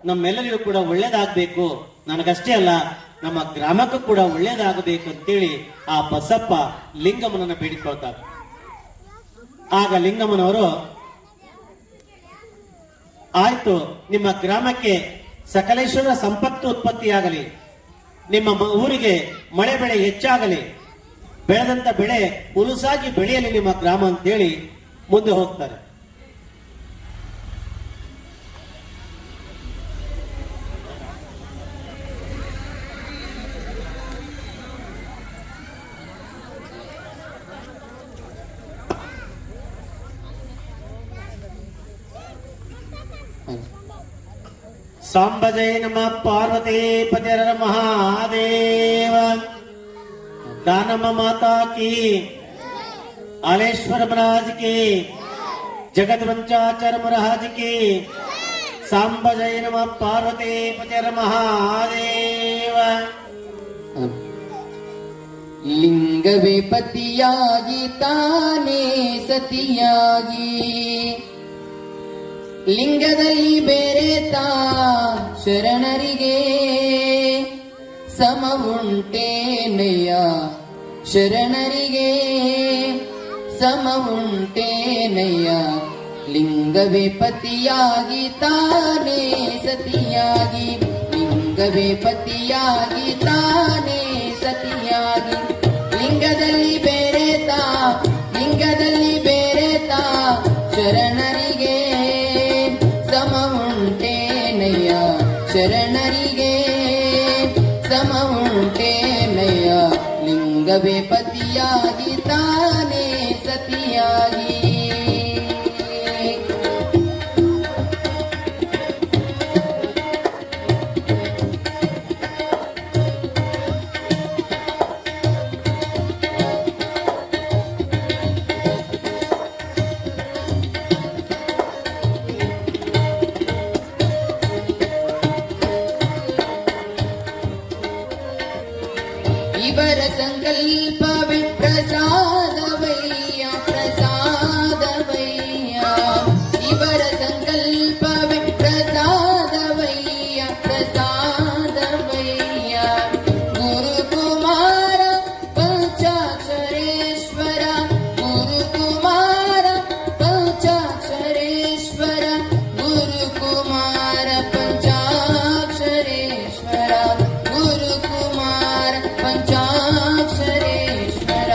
ನಮ್ಮೆಲ್ಲರಿಗೂ ಕೂಡ ಒಳ್ಳೇದಾಗಬೇಕು, ನನಗಷ್ಟೇ ಅಲ್ಲ ನಮ್ಮ ಗ್ರಾಮಕ್ಕೂ ಕೂಡ ಒಳ್ಳೇದಾಗಬೇಕು ಅಂತೇಳಿ ಆ ಬಸಪ್ಪ ಲಿಂಗಮ್ಮನನ್ನ ಬೇಡಿಕೊಳ್ತಾರೆ. ಆಗ ಲಿಂಗಮ್ಮನವರು, ಆಯ್ತು, ನಿಮ್ಮ ಗ್ರಾಮಕ್ಕೆ ಸಕಲೇಶ್ವರ ಸಂಪತ್ತು ಉತ್ಪತ್ತಿಯಾಗಲಿ, ನಿಮ್ಮ ಊರಿಗೆ ಮಳೆ ಬೆಳೆ ಹೆಚ್ಚಾಗಲಿ, ಬೆಳೆದಂತ ಬೆಳೆ ಹುಲುಸಾಗಿ ಬೆಳೆಯಲಿ ನಿಮ್ಮ ಗ್ರಾಮ ಅಂತೇಳಿ ಮುಂದೆ ಹೋಗ್ತಾರೆ. सांब जय नमः पार्वती पतिर महादेव। दानम माता की, आलेश्वर महाराज की, जगत वंचाचर महाराज की। सांब जय नमः पार्वती पतिर महादेव। ಲಿಂಗವೇ ಪತಿಯಾಗಿ ತಾನೇ ಸತಿಯಾಗಿ, ಲಿಂಗದಲ್ಲಿ ಬೇರೆತ ಶರಣರಿಗೆ ಸಮವುಂಟೇನಯ್ಯ, ಶರಣರಿಗೆ ಸಮವುಂಟೇನಯ್ಯ. ಲಿಂಗವೇ ಪತಿಯಾಗಿ ತಾನೇ ಸತಿಯಾಗಿ, ಲಿಂಗವೇ ಪತಿಯಾಗಿ ತಾನೇ ಸತಿಯಾಗಿ, ಲಿಂಗದಲ್ಲಿ ಬೇರೆತ, ಲಿಂಗದಲ್ಲಿ ಬೇರೆತ ಶರಣರಿಗೆ ಸಮವುಂಟೇನಯ್ಯ, ಶರಣರಿಗೆ ಸಮವುಂಟೇನಯ್ಯ. ಲಿಂಗವೇ ಪತಿಯಾಗಿ ತಾನೇ ಸತಿಯಾಗಿ. ಇವರ ಸಂಕಲ್ಪವೇ ಪ್ರಸಾದವಯ್ಯ, ಪ್ರಸಾದವಯ್ಯ. ಇವರ ಸಂಕಲ್ಪವೇ ಪ್ರಸಾದವಯ್ಯ, ಪ್ರಸಾದವಯ್ಯ. ಗುರುಕುಮಾರ ಪಂಚಾಕ್ಷರೇಶ್ವರ, ಗುರುಕುಮಾರ ಪಂಚಾಕ್ಷರೇಶ್ವರ, ಗುರುಕುಮಾರ ಪಂಚಾಕ್ಷರೇಶ್ವರ, ಗುರುಕುಮಾರ ಪಂಚಾಕ್ಷರೇಶ್ವರ.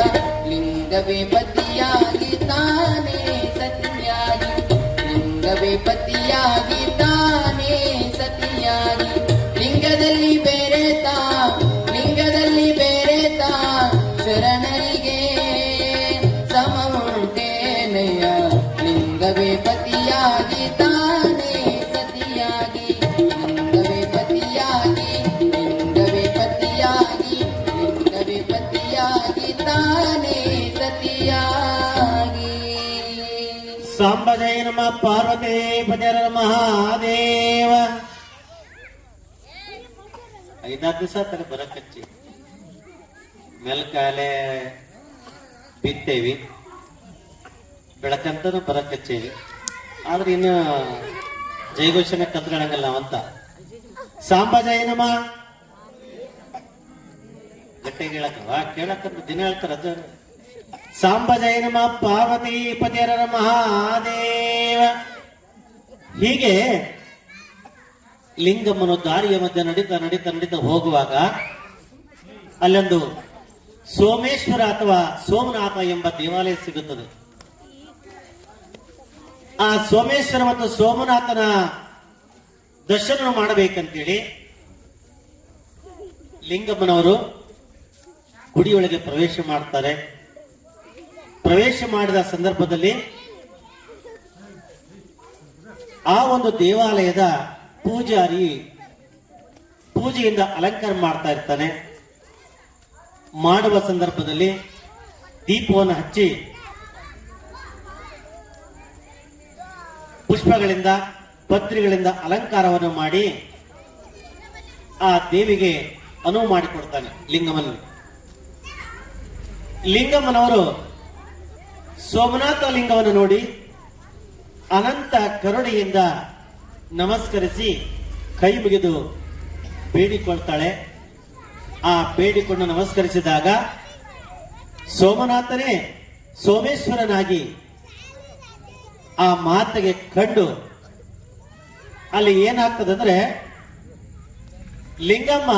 ಲಿಂಗವೇ ಪತಿಯಾಗಿ ತಾನೇ ಸತಿಯಾಗಿ, ಲಿಂಗವೇ ಪತಿಯಾಗಿ ತಾನೇ ಸತಿಯಾಗಿ. ಲಿಂಗದಲ್ಲಿ ಬೇರೆತ, ಲಿಂಗದಲ್ಲಿ ಬೇರೆತ ಶರಣರಿಗೆ ಸಮವುಂಟೇನಯ್ಯ. ಲಿಂಗವೇ ಪತಿಯಾಗಿ ತಾನೇ ಸತಿಯಾಗಿ, ಲಿಂಗವೇ ಪತಿಯಾಗಿ, ಲಿಂಗವೇ ಪತಿಯಾಗಿ, ಲಿಂಗವೇ ಪತಿಯಾಗಿ ತಾನೇ ಸತಿಯಾಗಿ. सांब जय नमः पार्वती पतिर महादेव. 5 ದಿವಸ ತನಕ ಬರಕಚ್ಚಿ ಮೆಲ್ಕಾಲೆ ಬಿತ್ತೇವಿ, ಬೆಳಕಂತನೂ ಬರಕಚ್ಚೇವಿ. ಆದ್ರೆ ಇನ್ನು ಜಯಘೋಷಣೆ ಕತ್ಕೊಳ್ಳಂಗಲ್ಲ ಅಂತ. सांब जय नमः ಗಟ್ಟಿಗೆ ಹೇಳಕ್ಕವ, ಕೇಳಕ್ಕಂತ ದಿನ ಹೇಳ್ತಾರ ಅಜ್ಜ. सांब जय नमः पार्वती पतिर महादेव. ಹೀಗೆ ಲಿಂಗಮ್ಮನು ದಾರಿಯ ಮಧ್ಯೆ ನಡೀತಾ ನಡೀತಾ ನಡೀತಾ ಹೋಗುವಾಗ ಅಲ್ಲೊಂದು ಸೋಮೇಶ್ವರ ಅಥವಾ ಸೋಮನಾಥ ಎಂಬ ದೇವಾಲಯ ಸಿಗುತ್ತದೆ. ಆ ಸೋಮೇಶ್ವರ ಮತ್ತು ಸೋಮನಾಥನ ದರ್ಶನ ಮಾಡಬೇಕಂತೇಳಿ ಲಿಂಗಮ್ಮನವರು ಗುಡಿಯೊಳಗೆ ಪ್ರವೇಶ ಮಾಡ್ತಾರೆ. ಪ್ರವೇಶ ಮಾಡಿದ ಸಂದರ್ಭದಲ್ಲಿ ಆ ಒಂದು ದೇವಾಲಯದ ಪೂಜಾರಿ ಪೂಜೆಯಿಂದ ಅಲಂಕಾರ ಮಾಡ್ತಾ ಇರ್ತಾನೆ. ಮಾಡುವ ಸಂದರ್ಭದಲ್ಲಿ ದೀಪವನ್ನು ಹಚ್ಚಿ ಪುಷ್ಪಗಳಿಂದ ಪತ್ರಿಗಳಿಂದ ಅಲಂಕಾರವನ್ನು ಮಾಡಿ ಆ ದೇವಿಗೆ ಅನುವು ಮಾಡಿಕೊಡ್ತಾನೆ ಲಿಂಗಮ್ಮನವರು ಸೋಮನಾಥ ಲಿಂಗವನ್ನು ನೋಡಿ ಅನಂತ ಕರುಣೆಯಿಂದ ನಮಸ್ಕರಿಸಿ ಕೈ ಮುಗಿದು ಬೇಡಿಕೊಳ್ತಾಳೆ. ಆ ಬೇಡಿಕೊಂಡು ನಮಸ್ಕರಿಸಿದಾಗ ಸೋಮನಾಥನೇ ಸೋಮೇಶ್ವರನಾಗಿ ಆ ಮಾತೆಗೆ ಕಂಡು ಅಲ್ಲಿ ಏನಾಗ್ತದಂದ್ರೆ ಲಿಂಗಮ್ಮ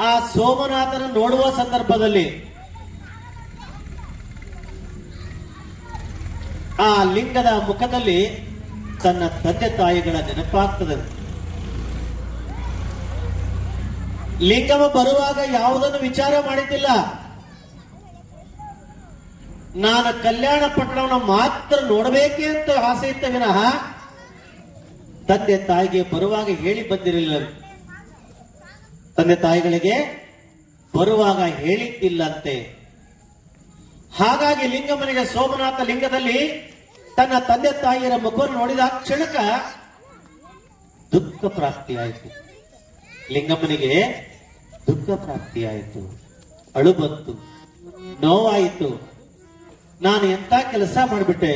ಆ ಸೋಮನಾಥನ ನೋಡುವ ಸಂದರ್ಭದಲ್ಲಿ ಆ ಲಿಂಗದ ಮುಖದಲ್ಲಿ ತನ್ನ ತಂದೆ ತಾಯಿಗಳ ನೆನಪಾಗ್ತದೆ. ಲಿಂಗಮ್ಮ ಬರುವಾಗ ಯಾವುದನ್ನು ವಿಚಾರ ಮಾಡಿದ್ದಿಲ್ಲ. ನಾನು ಕಲ್ಯಾಣ ಪಟ್ಟಣವನ್ನು ಮಾತ್ರ ನೋಡಬೇಕೆ ಅಂತ ಆಸೆ ಇತ್ತ ವಿನಃ ತಂದೆ ತಾಯಿಗೆ ಬರುವಾಗ ಹೇಳಿ ಬಂದಿರಲಿಲ್ಲ. ತಂದೆ ತಾಯಿಗಳಿಗೆ ಬರುವಾಗ ಹೇಳಿದ್ದಿಲ್ಲಂತೆ. ಹಾಗಾಗಿ ಲಿಂಗಮ್ಮನಿಗೆ ಸೋಮನಾಥ ಲಿಂಗದಲ್ಲಿ ತನ್ನ ತಂದೆ ತಾಯಿಯರ ಮುಖವನ್ನು ನೋಡಿದ ಕ್ಷಣಕ ದುಃಖ ಪ್ರಾಪ್ತಿಯಾಯಿತು. ಲಿಂಗಮ್ಮನಿಗೆ ದುಃಖ ಪ್ರಾಪ್ತಿಯಾಯಿತು, ಅಳು ಬಂತು, ನೋವಾಯಿತು. ನಾನು ಎಂತ ಕೆಲಸ ಮಾಡಿಬಿಟ್ಟೆ,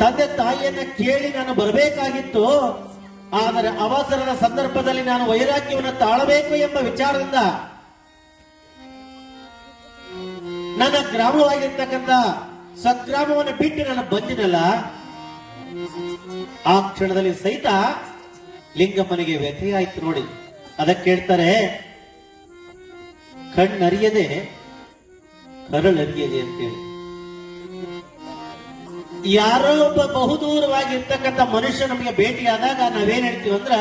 ತಂದೆ ತಾಯಿಯನ್ನ ಕೇಳಿ ನಾನು ಬರಬೇಕಾಗಿತ್ತು. ಆದರೆ ಅವಸರದ ಸಂದರ್ಭದಲ್ಲಿ ನಾನು ವೈರಾಗ್ಯವನ್ನು ತಾಳಬೇಕು ಎಂಬ ವಿಚಾರದಿಂದ ನನ್ನ ಗ್ರಾಮವಾಗಿರ್ತಕ್ಕಂಥ ಸಗ್ರಾಮವನ್ನು ಬಿಟ್ಟು ನಾನು ಬಂದಿನಲ್ಲ. ಆ ಕ್ಷಣದಲ್ಲಿ ಸಹಿತ ಲಿಂಗಮ್ಮನಿಗೆ ವ್ಯಥೆಯಾಯ್ತು ನೋಡಿ. ಅದಕ್ಕೆ ಹೇಳ್ತಾರೆ, ಕಣ್ಣರಿಯದೆ ಕರಳರಿಯದೆ ಅಂತೇಳಿ. ಯಾರೋ ಒಬ್ಬ ಬಹುದೂರವಾಗಿರ್ತಕ್ಕಂಥ ಮನುಷ್ಯ ನಮಗೆ ಭೇಟಿಯಾದಾಗ ನಾವೇನ್ ಹೇಳ್ತೀವಿ ಅಂದ್ರ,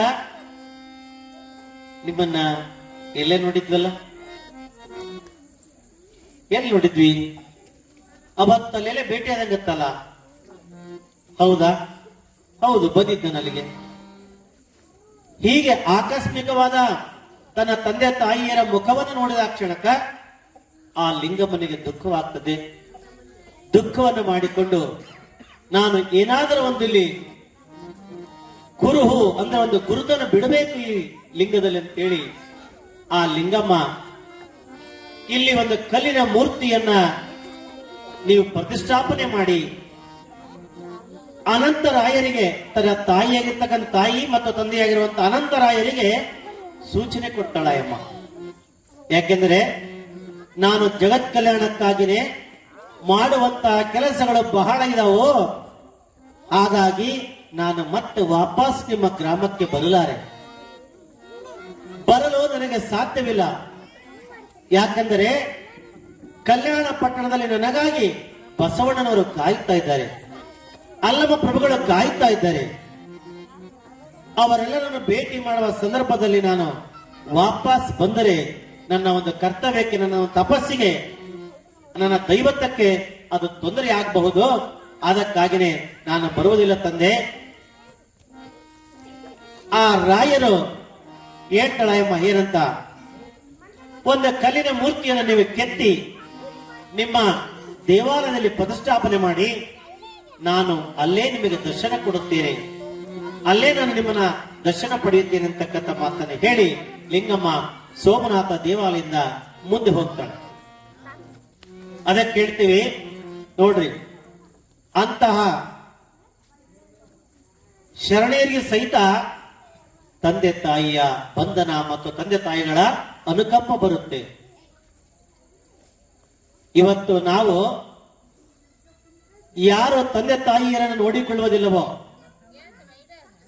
ನಿಮ್ಮನ್ನ ಎಲ್ಲೇ ನೋಡಿದ್ವಲ್ಲ, ಎಲ್ಲಿ ನೋಡಿದ್ವಿ, ಅವತ್ತಲ್ಲೆಲ್ಲ ಭೇಟಿ ಆದಂಗತ್ತಲ್ಲ, ಹೌದಾ, ಹೌದು ಬಂದಿದ್ದ ಅಲ್ಲಿಗೆ. ಹೀಗೆ ಆಕಸ್ಮಿಕವಾದ ತನ್ನ ತಂದೆ ತಾಯಿಯರ ಮುಖವನ್ನು ನೋಡಿದ ಕ್ಷಣಕ್ಕ ಆ ಲಿಂಗಮ್ಮನಿಗೆ ದುಃಖವಾಗ್ತದೆ. ದುಃಖವನ್ನು ಮಾಡಿಕೊಂಡು ನಾನು ಏನಾದರೂ ಒಂದು ಇಲ್ಲಿ ಕುರುಹು ಅಂದ್ರೆ ಒಂದು ಗುರುತನ್ನು ಬಿಡಬೇಕು ಈ ಲಿಂಗದಲ್ಲಿ ಅಂತೇಳಿ ಆ ಲಿಂಗಮ್ಮ ಇಲ್ಲಿ ಒಂದು ಕಲ್ಲಿನ ಮೂರ್ತಿಯನ್ನ ನೀವು ಪ್ರತಿಷ್ಠಾಪನೆ ಮಾಡಿ ಅನಂತರಾಯರಿಗೆ, ತನ್ನ ತಾಯಿಯಾಗಿರ್ತಕ್ಕಂಥ ತಾಯಿ ಮತ್ತು ತಂದೆಯಾಗಿರುವಂತಹ ಅನಂತರಾಯರಿಗೆ ಸೂಚನೆ ಕೊಡ್ತಾಳ ಅಮ್ಮ. ಯಾಕೆಂದ್ರೆ ನಾನು ಜಗತ್ ಕಲ್ಯಾಣಕ್ಕಾಗಿನೇ ಮಾಡುವಂತಹ ಕೆಲಸಗಳು ಬಹಳ ಇದಾವು. ಹಾಗಾಗಿ ನಾನು ಮತ್ತೆ ವಾಪಸ್ ನಿಮ್ಮ ಗ್ರಾಮಕ್ಕೆ ಬರಲು ನನಗೆ ಸಾಧ್ಯವಿಲ್ಲ. ಯಾಕಂದರೆ ಕಲ್ಯಾಣ ಪಟ್ಟಣದಲ್ಲಿ ನನಗಾಗಿ ಬಸವಣ್ಣನವರು ಕಾಯ್ತಾ ಇದ್ದಾರೆ, ಅಲ್ಲಮ ಪ್ರಭುಗಳು ಕಾಯ್ತಾ ಇದ್ದಾರೆ. ಅವರೆಲ್ಲರನ್ನು ಭೇಟಿ ಮಾಡುವ ಸಂದರ್ಭದಲ್ಲಿ ನಾನು ವಾಪಸ್ ಬಂದರೆ ನನ್ನ ಒಂದು ಕರ್ತವ್ಯಕ್ಕೆ, ನನ್ನ ಒಂದು ತಪಸ್ಸಿಗೆ, ನನ್ನ ದೈವತ್ವಕ್ಕೆ ಅದು ತೊಂದರೆ ಆಗಬಹುದು. ಅದಕ್ಕಾಗಿನೇ ನಾನು ಬರುವುದಿಲ್ಲ ತಂದೆ. ಆ ರಾಯರು ಏಟಳಯಮ್ಮ ಏನಂತ, ಒಂದು ಕಲ್ಲಿನ ಮೂರ್ತಿಯನ್ನು ನೀವು ಕೆತ್ತಿ ನಿಮ್ಮ ದೇವಾಲಯದಲ್ಲಿ ಪ್ರತಿಷ್ಠಾಪನೆ ಮಾಡಿ, ನಾನು ಅಲ್ಲೇ ನಿಮಗೆ ದರ್ಶನ ಕೊಡುತ್ತೇನೆ, ಅಲ್ಲೇ ನಾನು ನಿಮ್ಮನ್ನ ದರ್ಶನ ಪಡೆಯುತ್ತೇನೆ ಅಂತಕ್ಕಂಥ ಮಾತನ್ನು ಹೇಳಿ ಲಿಂಗಮ್ಮ ಸೋಮನಾಥ ದೇವಾಲಯದಿಂದ ಮುಂದೆ ಹೋಗ್ತಾಳೆ. ಅದಕ್ಕೆ ಕೇಳ್ತೀವಿ ನೋಡ್ರಿ, ಅಂತಹ ಶರಣೆಯರಿಗೆ ಸಹಿತ ತಂದೆ ತಾಯಿಯ ಬಂಧನ ಮತ್ತು ತಂದೆ ತಾಯಿಗಳ ಅನುಕಂಪ ಬರುತ್ತೆ. ಇವತ್ತು ನಾವು ಯಾರು ತಂದೆ ತಾಯಿಯರನ್ನು ನೋಡಿಕೊಳ್ಳುವುದಿಲ್ಲವೋ,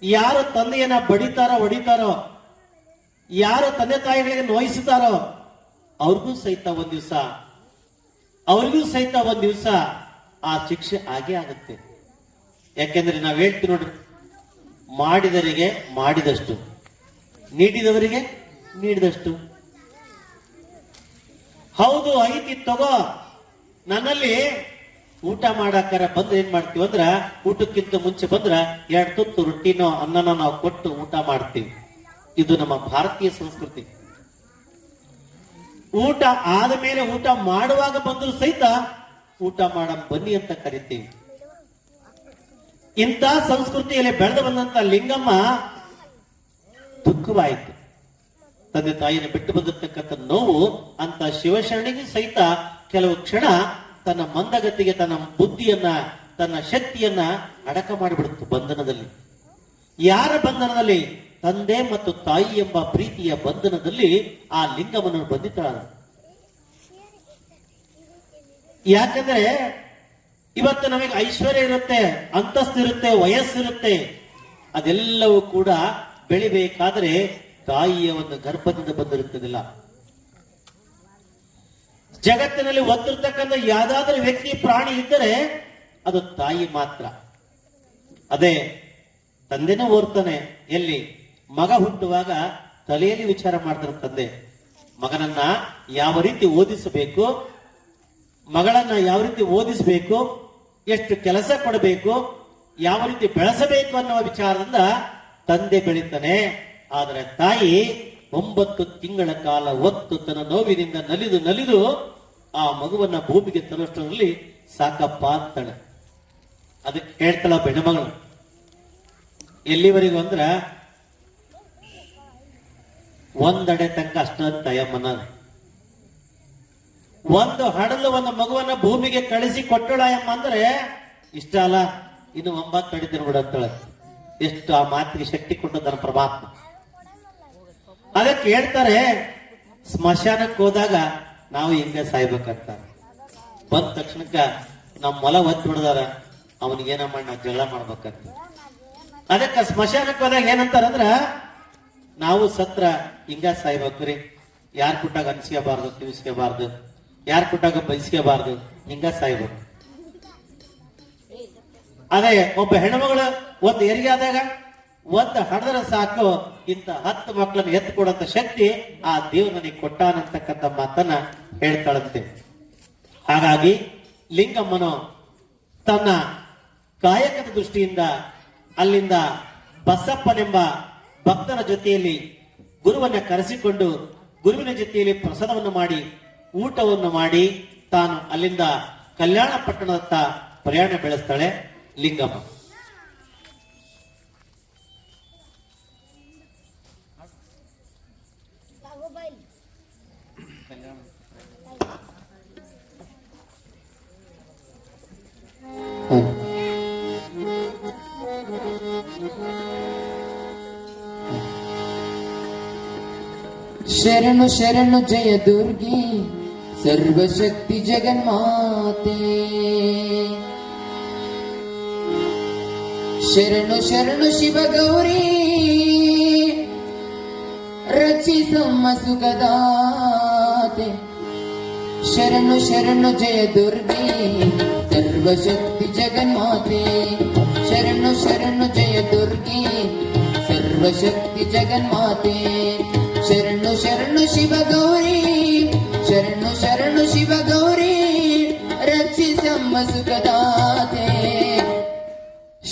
ಯಾರು ತಂದೆಯನ್ನ ಬಡಿತಾರೋ ಹೊಡಿತಾರೋ, ಯಾರು ತಂದೆ ತಾಯಿಗಳಿಗೆ ನೋಯಿಸುತ್ತಾರೋ ಅವ್ರಿಗೂ ಸಹಿತ ಒಂದ್ ದಿವಸ ಆ ಶಿಕ್ಷೆ ಆಗೇ ಆಗುತ್ತೆ. ಯಾಕೆಂದ್ರೆ ನಾವ್ ಹೇಳ್ತೀವಿ ನೋಡ್ರಿ, ಮಾಡಿದವರಿಗೆ ಮಾಡಿದಷ್ಟು, ನೀಡಿದವರಿಗೆ ನೀಡಿದಷ್ಟು. ಹೌದು ಐತಿ ತಗೋ, ನನ್ನಲ್ಲಿ ಊಟ ಮಾಡಾಕಾರ ಬಂದ್ರೆ ಏನ್ ಮಾಡ್ತೀವಿ ಅಂದ್ರ, ಊಟಕ್ಕಿಂತ ಮುಂಚೆ ಬಂದ್ರ 2 ತುತ್ತು ರೊಟ್ಟಿನೋ ಅನ್ನನೋ ನಾವು ಕೊಟ್ಟು ಊಟ ಮಾಡ್ತೀವಿ. ಇದು ನಮ್ಮ ಭಾರತೀಯ ಸಂಸ್ಕೃತಿ. ಊಟ ಆದ ಮೇಲೆ ಊಟ ಮಾಡುವಾಗ ಬಂದ್ರು ಸಹಿತ ಊಟ ಮಾಡ ಬನ್ನಿ ಅಂತ ಕರಿತೀವಿ. ಇಂಥ ಸಂಸ್ಕೃತಿಯಲ್ಲಿ ಬೆಳೆದು ಬಂದಂತ ಲಿಂಗಮ್ಮ ದುಃಖವಾಯಿತು. ತಂದೆ ತಾಯಿನ ಬಿಟ್ಟು ಬಂದಿರ್ತಕ್ಕಂಥ ನೋವು ಅಂತ ಶಿವಶರಣಿಗೆ ಸಹಿತ ಕೆಲವು ಕ್ಷಣ ತನ್ನ ಮಂದಗತಿಗೆ, ತನ್ನ ಬುದ್ಧಿಯನ್ನ, ತನ್ನ ಶಕ್ತಿಯನ್ನ ಅಡಕ ಮಾಡಿಬಿಡುತ್ತು ಬಂಧನದಲ್ಲಿ. ಯಾರ ಬಂಧನದಲ್ಲಿ? ತಂದೆ ಮತ್ತು ತಾಯಿ ಎಂಬ ಪ್ರೀತಿಯ ಬಂಧನದಲ್ಲಿ ಆ ಲಿಂಗಮ್ಮನನ್ನು ಬಂಧಿತಳಾದ. ಯಾಕಂದ್ರೆ ಇವತ್ತು ನಮಗೆ ಐಶ್ವರ್ಯ ಇರುತ್ತೆ, ಅಂತಸ್ತು ಇರುತ್ತೆ, ವಯಸ್ಸಿರುತ್ತೆ, ಅದೆಲ್ಲವೂ ಕೂಡ ಬೆಳಿಬೇಕಾದ್ರೆ ತಾಯಿಯ ಒಂದು ಗರ್ಭದಿಂದ ಬಂದಿರುತ್ತದಿಲ್ಲ. ಜಗತ್ತಿನಲ್ಲಿ ಒತ್ತಿರ್ತಕ್ಕಂಥ ಯಾವ್ದಾದ್ರೂ ವ್ಯಕ್ತಿ, ಪ್ರಾಣಿ ಇದ್ದರೆ ಅದು ತಾಯಿ ಮಾತ್ರ. ಅದೇ ತಂದೆನೂ ಓರ್ತಾನೆ. ಎಲ್ಲಿ? ಮಗ ಹುಟ್ಟುವಾಗ ತಲೆಯಲ್ಲಿ ವಿಚಾರ ಮಾಡ್ತಾರೆ ತಂದೆ, ಮಗನನ್ನ ಯಾವ ರೀತಿ ಓದಿಸಬೇಕು, ಮಗಳನ್ನ ಯಾವ ರೀತಿ ಓದಿಸಬೇಕು, ಎಷ್ಟು ಕೆಲಸ ಕೊಡಬೇಕು, ಯಾವ ರೀತಿ ಬೆಳೆಸಬೇಕು ಅನ್ನುವ ವಿಚಾರದಿಂದ ತಂದೆ ಬೆಳೀತಾನೆ. ಆದರೆ ತಾಯಿ 9 ತಿಂಗಳ ಕಾಲ ಒತ್ತು ತನ್ನ ನೋವಿನಿಂದ ನಲಿದು ಆ ಮಗುವನ್ನ ಭೂಮಿಗೆ ತರುವಷ್ಟರಲ್ಲಿ ಸಾಕಪ್ಪ ಅಂತಾಳೆ. ಅದಕ್ಕೆ ಹೇಳ್ತಾಳ ಬೆಣ್ಣಮಗಳು, ಎಲ್ಲಿವರೆಗೂ ಅಂದ್ರ ಒಂದಡೆ ತನಕ ಅಷ್ಟ ಅಂತ ಅಯ್ಯಮ್ಮನ. ಒಂದು ಹಡಲು ಒಂದು ಮಗುವನ್ನ ಭೂಮಿಗೆ ಕಳಿಸಿ ಕೊಟ್ಟಳಯಮ್ಮ ಅಂದ್ರೆ ಇಷ್ಟ ಅಲ್ಲ, ಇನ್ನು 9 ಅಡಿದ್ರು ಬಿಡಂತಾಳೆ. ಎಷ್ಟು ಆ ಮಾತಿಗೆ ಶಕ್ತಿ ಕೊಟ್ಟದನ್ನ ಪರಮಾತ್ಮ. ಅದಕ್ಕೆ ಹೇಳ್ತಾರೆ, ಸ್ಮಶಾನಕ್ಕೆ ಹೋದಾಗ ನಾವು ಹಿಂಗ ಸಾಯ್ಬೇಕಂತ. ಬಂದ ತಕ್ಷಣಕ್ಕ ನಮ್ಮ ಮೊಲ ಒತ್ತಿ ಬಿಡದಾರ, ಅವನಿಗೇನ ಮಾಡಿ ನಾವು ಜಗಳ ಮಾಡ್ಬೇಕಂತ. ಅದಕ್ಕೆ ಸ್ಮಶಾನಕ್ಕೆ ಹೋದಾಗ ಏನಂತಾರಂದ್ರ, ನಾವು ಸತ್ರ ಹಿಂಗ ಸಾಯ್ಬೇಕ್ರಿ, ಯಾರ್ ಕೊಟ್ಟಾಗ ಅನ್ಸ್ಕೋಬಾರ್ದು, ತಿನ್ಸ್ಕೋಬಾರ್ದು, ಯಾರ್ ಕೊಟ್ಟಾಗ ಬಯಸ್ಕೋಬಾರ್ದು, ಹಿಂಗ ಸಾಯ್ಬೇಕು. ಅದೇ ಒಬ್ಬ ಹೆಣ್ಮಗಳು ಒಂದು ಹೆರಿಗೆ ಆದಾಗ ಒಂದು ಹಡದ್ರ ಸಾಕು, ಇಂತ 10 ಮಕ್ಕಳನ್ನು ಎತ್ತು ಕೊಡಂತ ಶಕ್ತಿ ಆ ದೇವ್ರು ನನಗೆ ಕೊಟ್ಟಾನಂತಕ್ಕಂಥ ಮಾತನ್ನ ಹೇಳ್ತಾಳಂತೆ. ಹಾಗಾಗಿ ಲಿಂಗಮ್ಮನು ತನ್ನ ಕಾಯಕದ ದೃಷ್ಟಿಯಿಂದ ಅಲ್ಲಿಂದ ಬಸಪ್ಪನೆಂಬ ಭಕ್ತನ ಜೊತೆಯಲ್ಲಿ ಗುರುವನ್ನ ಕರೆಸಿಕೊಂಡು ಗುರುವಿನ ಜೊತೆಯಲ್ಲಿ ಪ್ರಸಾದವನ್ನು ಮಾಡಿ ಊಟವನ್ನು ಮಾಡಿ ತಾನು ಅಲ್ಲಿಂದ ಕಲ್ಯಾಣ ಪಟ್ಟಣದತ್ತ ಪ್ರಯಾಣ ಬೆಳೆಸ್ತಾಳೆ ಲಿಂಗಮ್ಮ. ಶರಣು ಶರಣು ಜಯ ದುರ್ಗಿ ಸರ್ವಶಕ್ತಿ ಜಗನ್ಮಾತೆ. ಶರಣು ಶರಣು ಶಿವ ಗೌರಿ ರಕ್ಷಿಸಮ್ಮ ಸುಖದಾತೆ. ಶರಣು ಶರಣು ಜಯ ದುರ್ಗಿ ಸರ್ವಶಕ್ತಿ ಜಗನ್ಮಾತೆ. ಶರಣು ಶರಣು ಜಯ ದುರ್ಗಿ ಸರ್ವಶಕ್ತಿ ಜಗನ್ಮಾತೆ. ಶರಣು ಶರಣು ಶಿವ ಗೌರಿ, ಶರಣು ಶರಣು ಶಿವ ಗೌರಿ ರಕ್ಷಿಸಮ್ಮ ಸುಖದಾತೆ.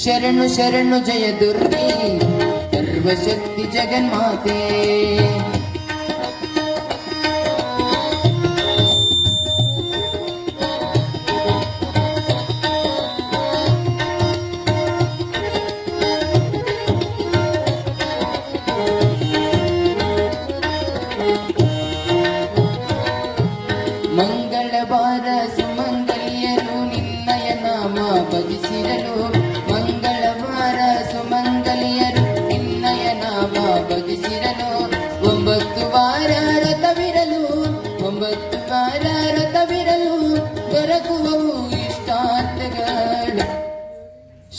ಶರಣು ಶರಣು ಜಯ ದುರ್ಗಿ ಸರ್ವಶಕ್ತಿ ಜಗನ್ಮಾತೆ. ಮಂಗಳವಾರ ಸುಮಂಗಲಿಯರು ನಿನ್ನಯ ನಾಮ ಭಜಿಸಿರಲು. ಮಂಗಳವಾರ ಸುಮಂಗಲಿಯರು ನಿನ್ನಯ ನಾಮ ಭಜಿಸಿರಲು. 9 ವಾರ ರಥವಿರಲು, 9 ವಾರ ರಥವಿರಲು ದೊರಕುವವು ಇಷ್ಟಾರ್ಥಗಳು.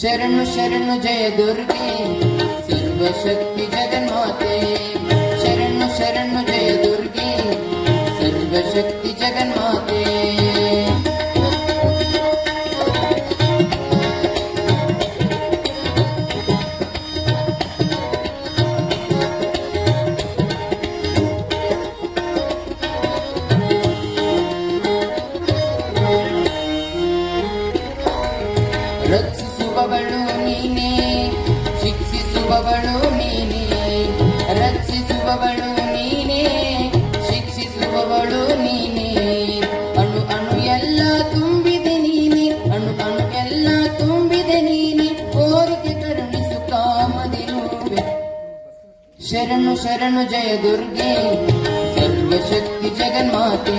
ಶರಣು ಶರಣು ಜಯ ದುರ್ಗೆ ಸರ್ವಶಕ್ತಿ ಜಗನ್ಮಾತೆ. ಶರಣು ಕೊಡುವವಳು ನೀನೇ, ಶಿಕ್ಷಿಸುವವಳು ನೀನೇ. ಅಣು ಅಣು ಎಲ್ಲ ತುಂಬಿದೆ ನೀನೆ, ಅಣು ಅಣು ಎಲ್ಲ ತುಂಬಿದೆ ನೀನೆ. ಕೋರಿಕೆ ಕರುಣಿಸು ಕಾಮಧೇನುವೆ. ಶರಣು ಶರಣು ಜಯ ದುರ್ಗೆ, ಸರ್ವಶಕ್ತಿ ಜಗನ್ಮಾತೆ.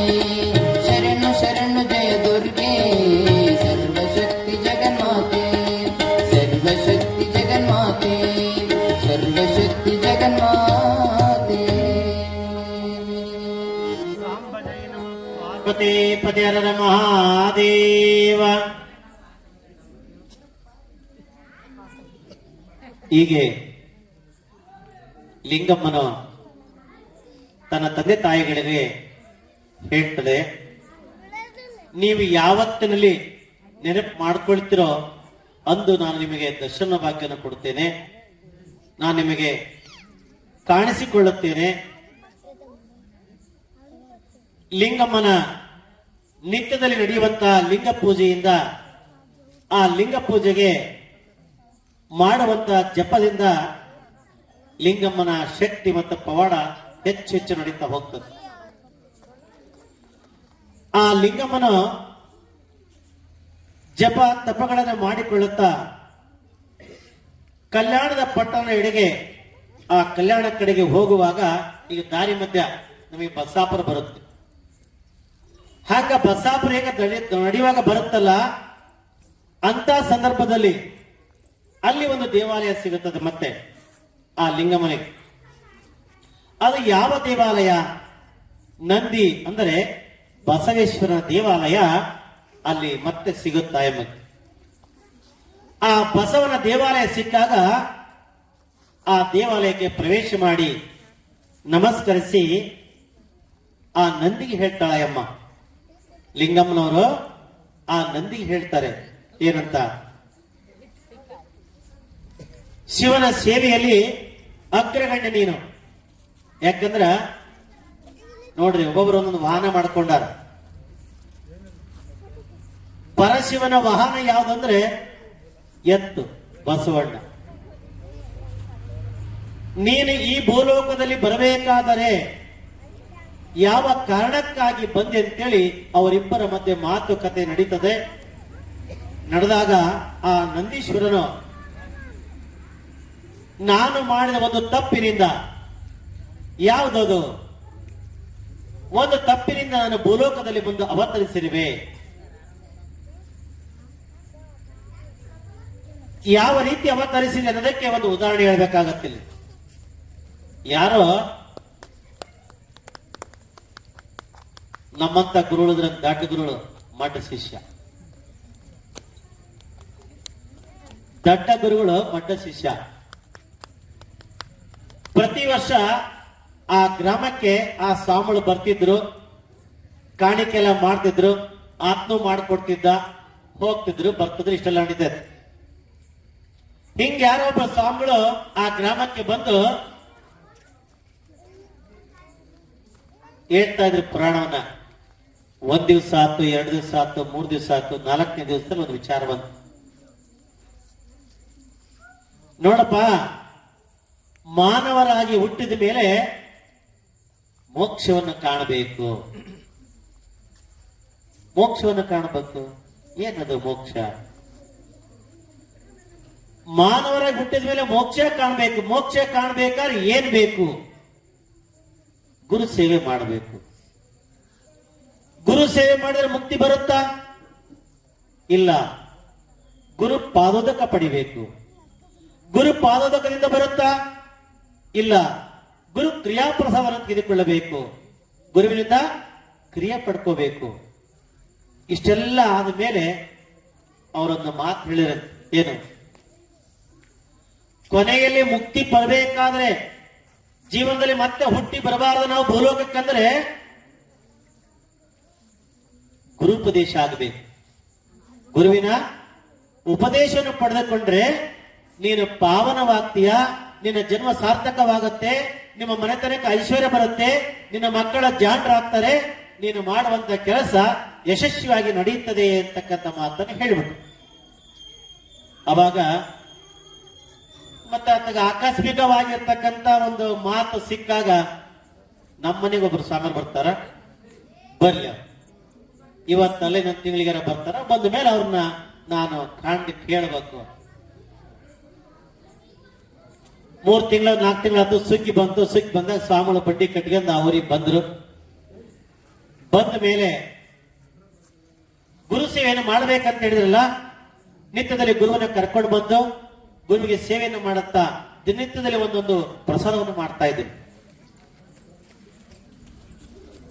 ಶರಣು ಶರಣು ಜಯ ದುರ್ಗೆ, ಸರ್ವಶಕ್ತಿ ಜಗನ್ಮಾತೆ. ಸರ್ವಶಕ್ತಿ ಜಗನ್ಮಾತೆ, ಸರ್ವಶಕ್ತಿ ಜಗನ್ಮಾತೆ. ಪಾರ್ವತಿ ಪತಿ ಹರ ಮಹಾದೇವ. ಹೀಗೆ ಲಿಂಗಮ್ಮನ ತನ್ನ ತಂದೆ ತಾಯಿಗಳಿಗೆ ಹೇಳ್ತದೆ, ನೀವು ಯಾವತ್ತಿನಲ್ಲಿ ನೆನಪು ಮಾಡ್ಕೊಳ್ತಿರೋ ಅಂದು ನಾನು ನಿಮಗೆ ದರ್ಶನ ಭಾಗ್ಯನ ಕೊಡ್ತೇನೆ, ನಾನು ನಿಮಗೆ ಕಾಣಿಸಿಕೊಳ್ಳುತ್ತೇನೆ. ಲಿಂಗಮ್ಮನ ನಿತ್ಯದಲ್ಲಿ ನಡೆಯುವಂತಹ ಲಿಂಗ ಪೂಜೆಯಿಂದ, ಆ ಲಿಂಗ ಪೂಜೆಗೆ ಮಾಡುವಂತಹ ಜಪದಿಂದ ಲಿಂಗಮ್ಮನ ಶಕ್ತಿ ಮತ್ತು ಪವಾಡ ಹೆಚ್ಚು ಹೆಚ್ಚು ನಡೀತಾ ಹೋಗ್ತದೆ. ಆ ಲಿಂಗಮ್ಮನ ಜಪ ತಪಗಳನ್ನು ಮಾಡಿಕೊಳ್ಳುತ್ತಾ ಕಲ್ಯಾಣದ ಪಟ್ಟಣ ಎಡೆಗೆ, ಆ ಕಲ್ಯಾಣ ಕಡೆಗೆ ಹೋಗುವಾಗ ಈಗ ದಾರಿ ಮಧ್ಯ ನಮಗೆ ಬಸ್ಸಾಪುರ ಬರುತ್ತೆ. ಹಾಗ ಬಸ್ಸಾಪುರ ಹೇಗೆ ನಡೆಯುವಾಗ ಬರುತ್ತಲ್ಲ, ಅಂತ ಸಂದರ್ಭದಲ್ಲಿ ಅಲ್ಲಿ ಒಂದು ದೇವಾಲಯ ಸಿಗುತ್ತದೆ ಮತ್ತೆ ಆ ಲಿಂಗಮ್ಮನಿಗೆ. ಅದು ಯಾವ ದೇವಾಲಯ? ನಂದಿ ಅಂದರೆ ಬಸವೇಶ್ವರನ ದೇವಾಲಯ ಅಲ್ಲಿ ಮತ್ತೆ ಸಿಗುತ್ತಾ ಎಂಬುದು. ಆ ಬಸವನ ದೇವಾಲಯ ಸಿಕ್ಕಾಗ ಆ ದೇವಾಲಯಕ್ಕೆ ಪ್ರವೇಶ ಮಾಡಿ ನಮಸ್ಕರಿಸಿ ಆ ನಂದಿಗೆ ಹೇಳ್ತಾಳೆ ಅಮ್ಮ. ಲಿಂಗಮ್ಮನವರು ಆ ನಂದಿಗೆ ಹೇಳ್ತಾರೆ ಏನಂತ, ಶಿವನ ಸೇವೆಯಲ್ಲಿ ಅಗ್ರಗಣ್ಯ ನೀನು. ಯಾಕಂದ್ರ ನೋಡ್ರಿ, ಒಬ್ಬೊಬ್ರು ಒಂದೊಂದು ವಾಹನ ಮಾಡ್ಕೊಂಡಾರ. ಪರಶಿವನ ವಾಹನ ಯಾವುದಂದ್ರೆ ಎತ್ತು, ಬಸವಣ್ಣ. ನೀನು ಈ ಭೂಲೋಕದಲ್ಲಿ ಬರಬೇಕಾದರೆ ಯಾವ ಕಾರಣಕ್ಕಾಗಿ ಬಂದೆ ಅಂತೇಳಿ ಅವರಿಬ್ಬರ ಮಧ್ಯೆ ಮಾತುಕತೆ ನಡೀತದೆ. ನಡೆದಾಗ ಆ ನಂದೀಶ್ವರನು, ನಾನು ಮಾಡಿದ ಒಂದು ತಪ್ಪಿನಿಂದ, ಯಾವುದದು ಒಂದು ತಪ್ಪಿನಿಂದ ನಾನು ಭೂಲೋಕದಲ್ಲಿ ಬಂದು ಅವತರಿಸಿರುವೆ. ಯಾವ ರೀತಿ ಅವತರಿಸಿದೆ ಅನ್ನೋದಕ್ಕೆ ಒಂದು ಉದಾಹರಣೆ ಹೇಳ್ಬೇಕಾಗತ್ತಿಲ್ಲ. ಯಾರೋ ನಮ್ಮಂತ ಗುರುಳು, ದಡ್ಡ ಗುರುಳು, ಮಠ ಶಿಷ್ಯ, ದಡ್ಡ ಗುರುಗಳು ಮಠ ಶಿಷ್ಯ. ಪ್ರತಿ ವರ್ಷ ಆ ಗ್ರಾಮಕ್ಕೆ ಆ ಸ್ವಾಮಿಗಳು ಬರ್ತಿದ್ರು, ಕಾಣಿಕೆಲ್ಲ ಮಾಡ್ತಿದ್ರು, ಆತ್ನು ಮಾಡ್ಕೊಡ್ತಿದ್ದ, ಹೋಗ್ತಿದ್ರು, ಬರ್ತಿದ್ರು, ಇಷ್ಟೆಲ್ಲ ನಡೀತದೆ. ಹಿಂಗ ಯಾರೋ ಒಬ್ಬ ಸ್ವಾಮಿಗಳು ಆ ಗ್ರಾಮಕ್ಕೆ ಬಂದು ಹೇಳ್ತಾ ಇದ್ರು ಪುರಾಣವನ್ನ. ಒಂದ್ ದಿವ್ಸ ಆಯ್ತು, 2 ದಿವಸ ಆಯ್ತು, 3 ದಿವಸ ಆಯ್ತು, 4ನೇ ದಿವಸದಲ್ಲಿ ಒಂದು ವಿಚಾರ ಬಂತು. ನೋಡಪ್ಪ, ಮಾನವರಾಗಿ ಹುಟ್ಟಿದ ಮೇಲೆ ಮೋಕ್ಷವನ್ನು ಕಾಣಬೇಕು. ಮೋಕ್ಷವನ್ನು ಕಾಣಬೇಕು. ಏನದು ಮೋಕ್ಷ? ಮಾನವರಾಗಿ ಹುಟ್ಟಿದ ಮೇಲೆ ಮೋಕ್ಷ ಕಾಣಬೇಕು. ಮೋಕ್ಷ ಕಾಣಬೇಕಾದ್ರೆ ಏನ್ ಬೇಕು? ಗುರು ಸೇವೆ ಮಾಡಬೇಕು. ಗುರು ಸೇವೆ ಮಾಡಿದ್ರೆ ಮುಕ್ತಿ ಬರುತ್ತಾ? ಇಲ್ಲ. ಗುರು ಪಾದೋದಕ ಪಡಿಬೇಕು. ಗುರು ಪಾದೋದಕದಿಂದ ಬರುತ್ತಾ? ಇಲ್ಲ. ಗುರು ಕ್ರಿಯಾಪ್ರಸಾದವನ್ನು ತೆಗೆದುಕೊಳ್ಳಬೇಕು. ಗುರುವಿನಿಂದ ಕ್ರಿಯೆ ಪಡ್ಕೋಬೇಕು. ಇಷ್ಟೆಲ್ಲ ಆದ ಮೇಲೆ ಅವರೊಂದು ಮಾತು ಹೇಳಿರ, ಏನು? ಕೊನೆಯಲ್ಲಿ ಮುಕ್ತಿ ಪಡಬೇಕಾದ್ರೆ, ಜೀವನದಲ್ಲಿ ಮತ್ತೆ ಹುಟ್ಟಿ ಬರಬಾರದು ನಾವು ಭೂಲೋಕಕ್ಕಂದ್ರೆ ಗುರುಪದೇಶ ಆಗಬೇಕು. ಗುರುವಿನ ಉಪದೇಶವನ್ನು ಪಡೆದುಕೊಂಡ್ರೆ ನೀನು ಪಾವನವಾಗ್ತೀಯ, ನಿನ್ನ ಜನ್ಮ ಸಾರ್ಥಕವಾಗುತ್ತೆ, ನಿಮ್ಮ ಮನೆತನಕ್ಕೆ ಐಶ್ವರ್ಯ ಬರುತ್ತೆ, ನಿನ್ನ ಮಕ್ಕಳ ಜಾಣರಾಗ್ತಾರೆ, ನೀನು ಮಾಡುವಂತ ಕೆಲಸ ಯಶಸ್ವಿಯಾಗಿ ನಡೆಯುತ್ತದೆ ಅಂತಕ್ಕಂಥ ಮಾತನ್ನು ಹೇಳಿಬಿಟ್ಟು, ಅವಾಗ ಮತ್ತೆ ಆತಗ ಆಕಸ್ಮಿಕವಾಗಿರ್ತಕ್ಕಂತ ಒಂದು ಮಾತು ಸಿಕ್ಕಾಗ ನಮ್ಮನೆಗೆ ಒಬ್ರು ಸ್ವಾಮಿ ಬರ್ತಾರ, ಬರ್ಲಿ ಅವ್ರು. ಇವತ್ತಲ್ಲೇ ನನ್ನ ತಿಂಗಳಿಗಾರ ಬರ್ತಾರ, ಬಂದ ಮೇಲೆ ಅವ್ರನ್ನ ನಾನು ಕಾಣ್ಲಿ ಕೇಳಬೇಕು. 3 ತಿಂಗಳ 4 ತಿಂಗಳಾಯ್ತು, ಸುಗ್ಗಿ ಬಂತು. ಸುಗ್ಗಿ ಬಂದಾಗ ಸ್ವಾಮಿಗಳು ಬಡ್ಡಿ ಕಟ್ಕೊಂಡು ಆ ಊರಿಗೆ ಬಂದ್ರು. ಬಂದ ಮೇಲೆ ಗುರು ಸೇವೆಯನ್ನು ಮಾಡ್ಬೇಕಂತ ಹೇಳಿದ್ರಲ್ಲ, ನಿತ್ಯದಲ್ಲಿ ಗುರುವನ್ನ ಕರ್ಕೊಂಡು ಬಂದು ಗುರುವಿಗೆ ಸೇವೆಯನ್ನು ಮಾಡುತ್ತಾ ದಿನನಿತ್ಯದಲ್ಲಿ ಒಂದೊಂದು ಪ್ರಸಾದವನ್ನು ಮಾಡ್ತಾ ಇದ್ರು.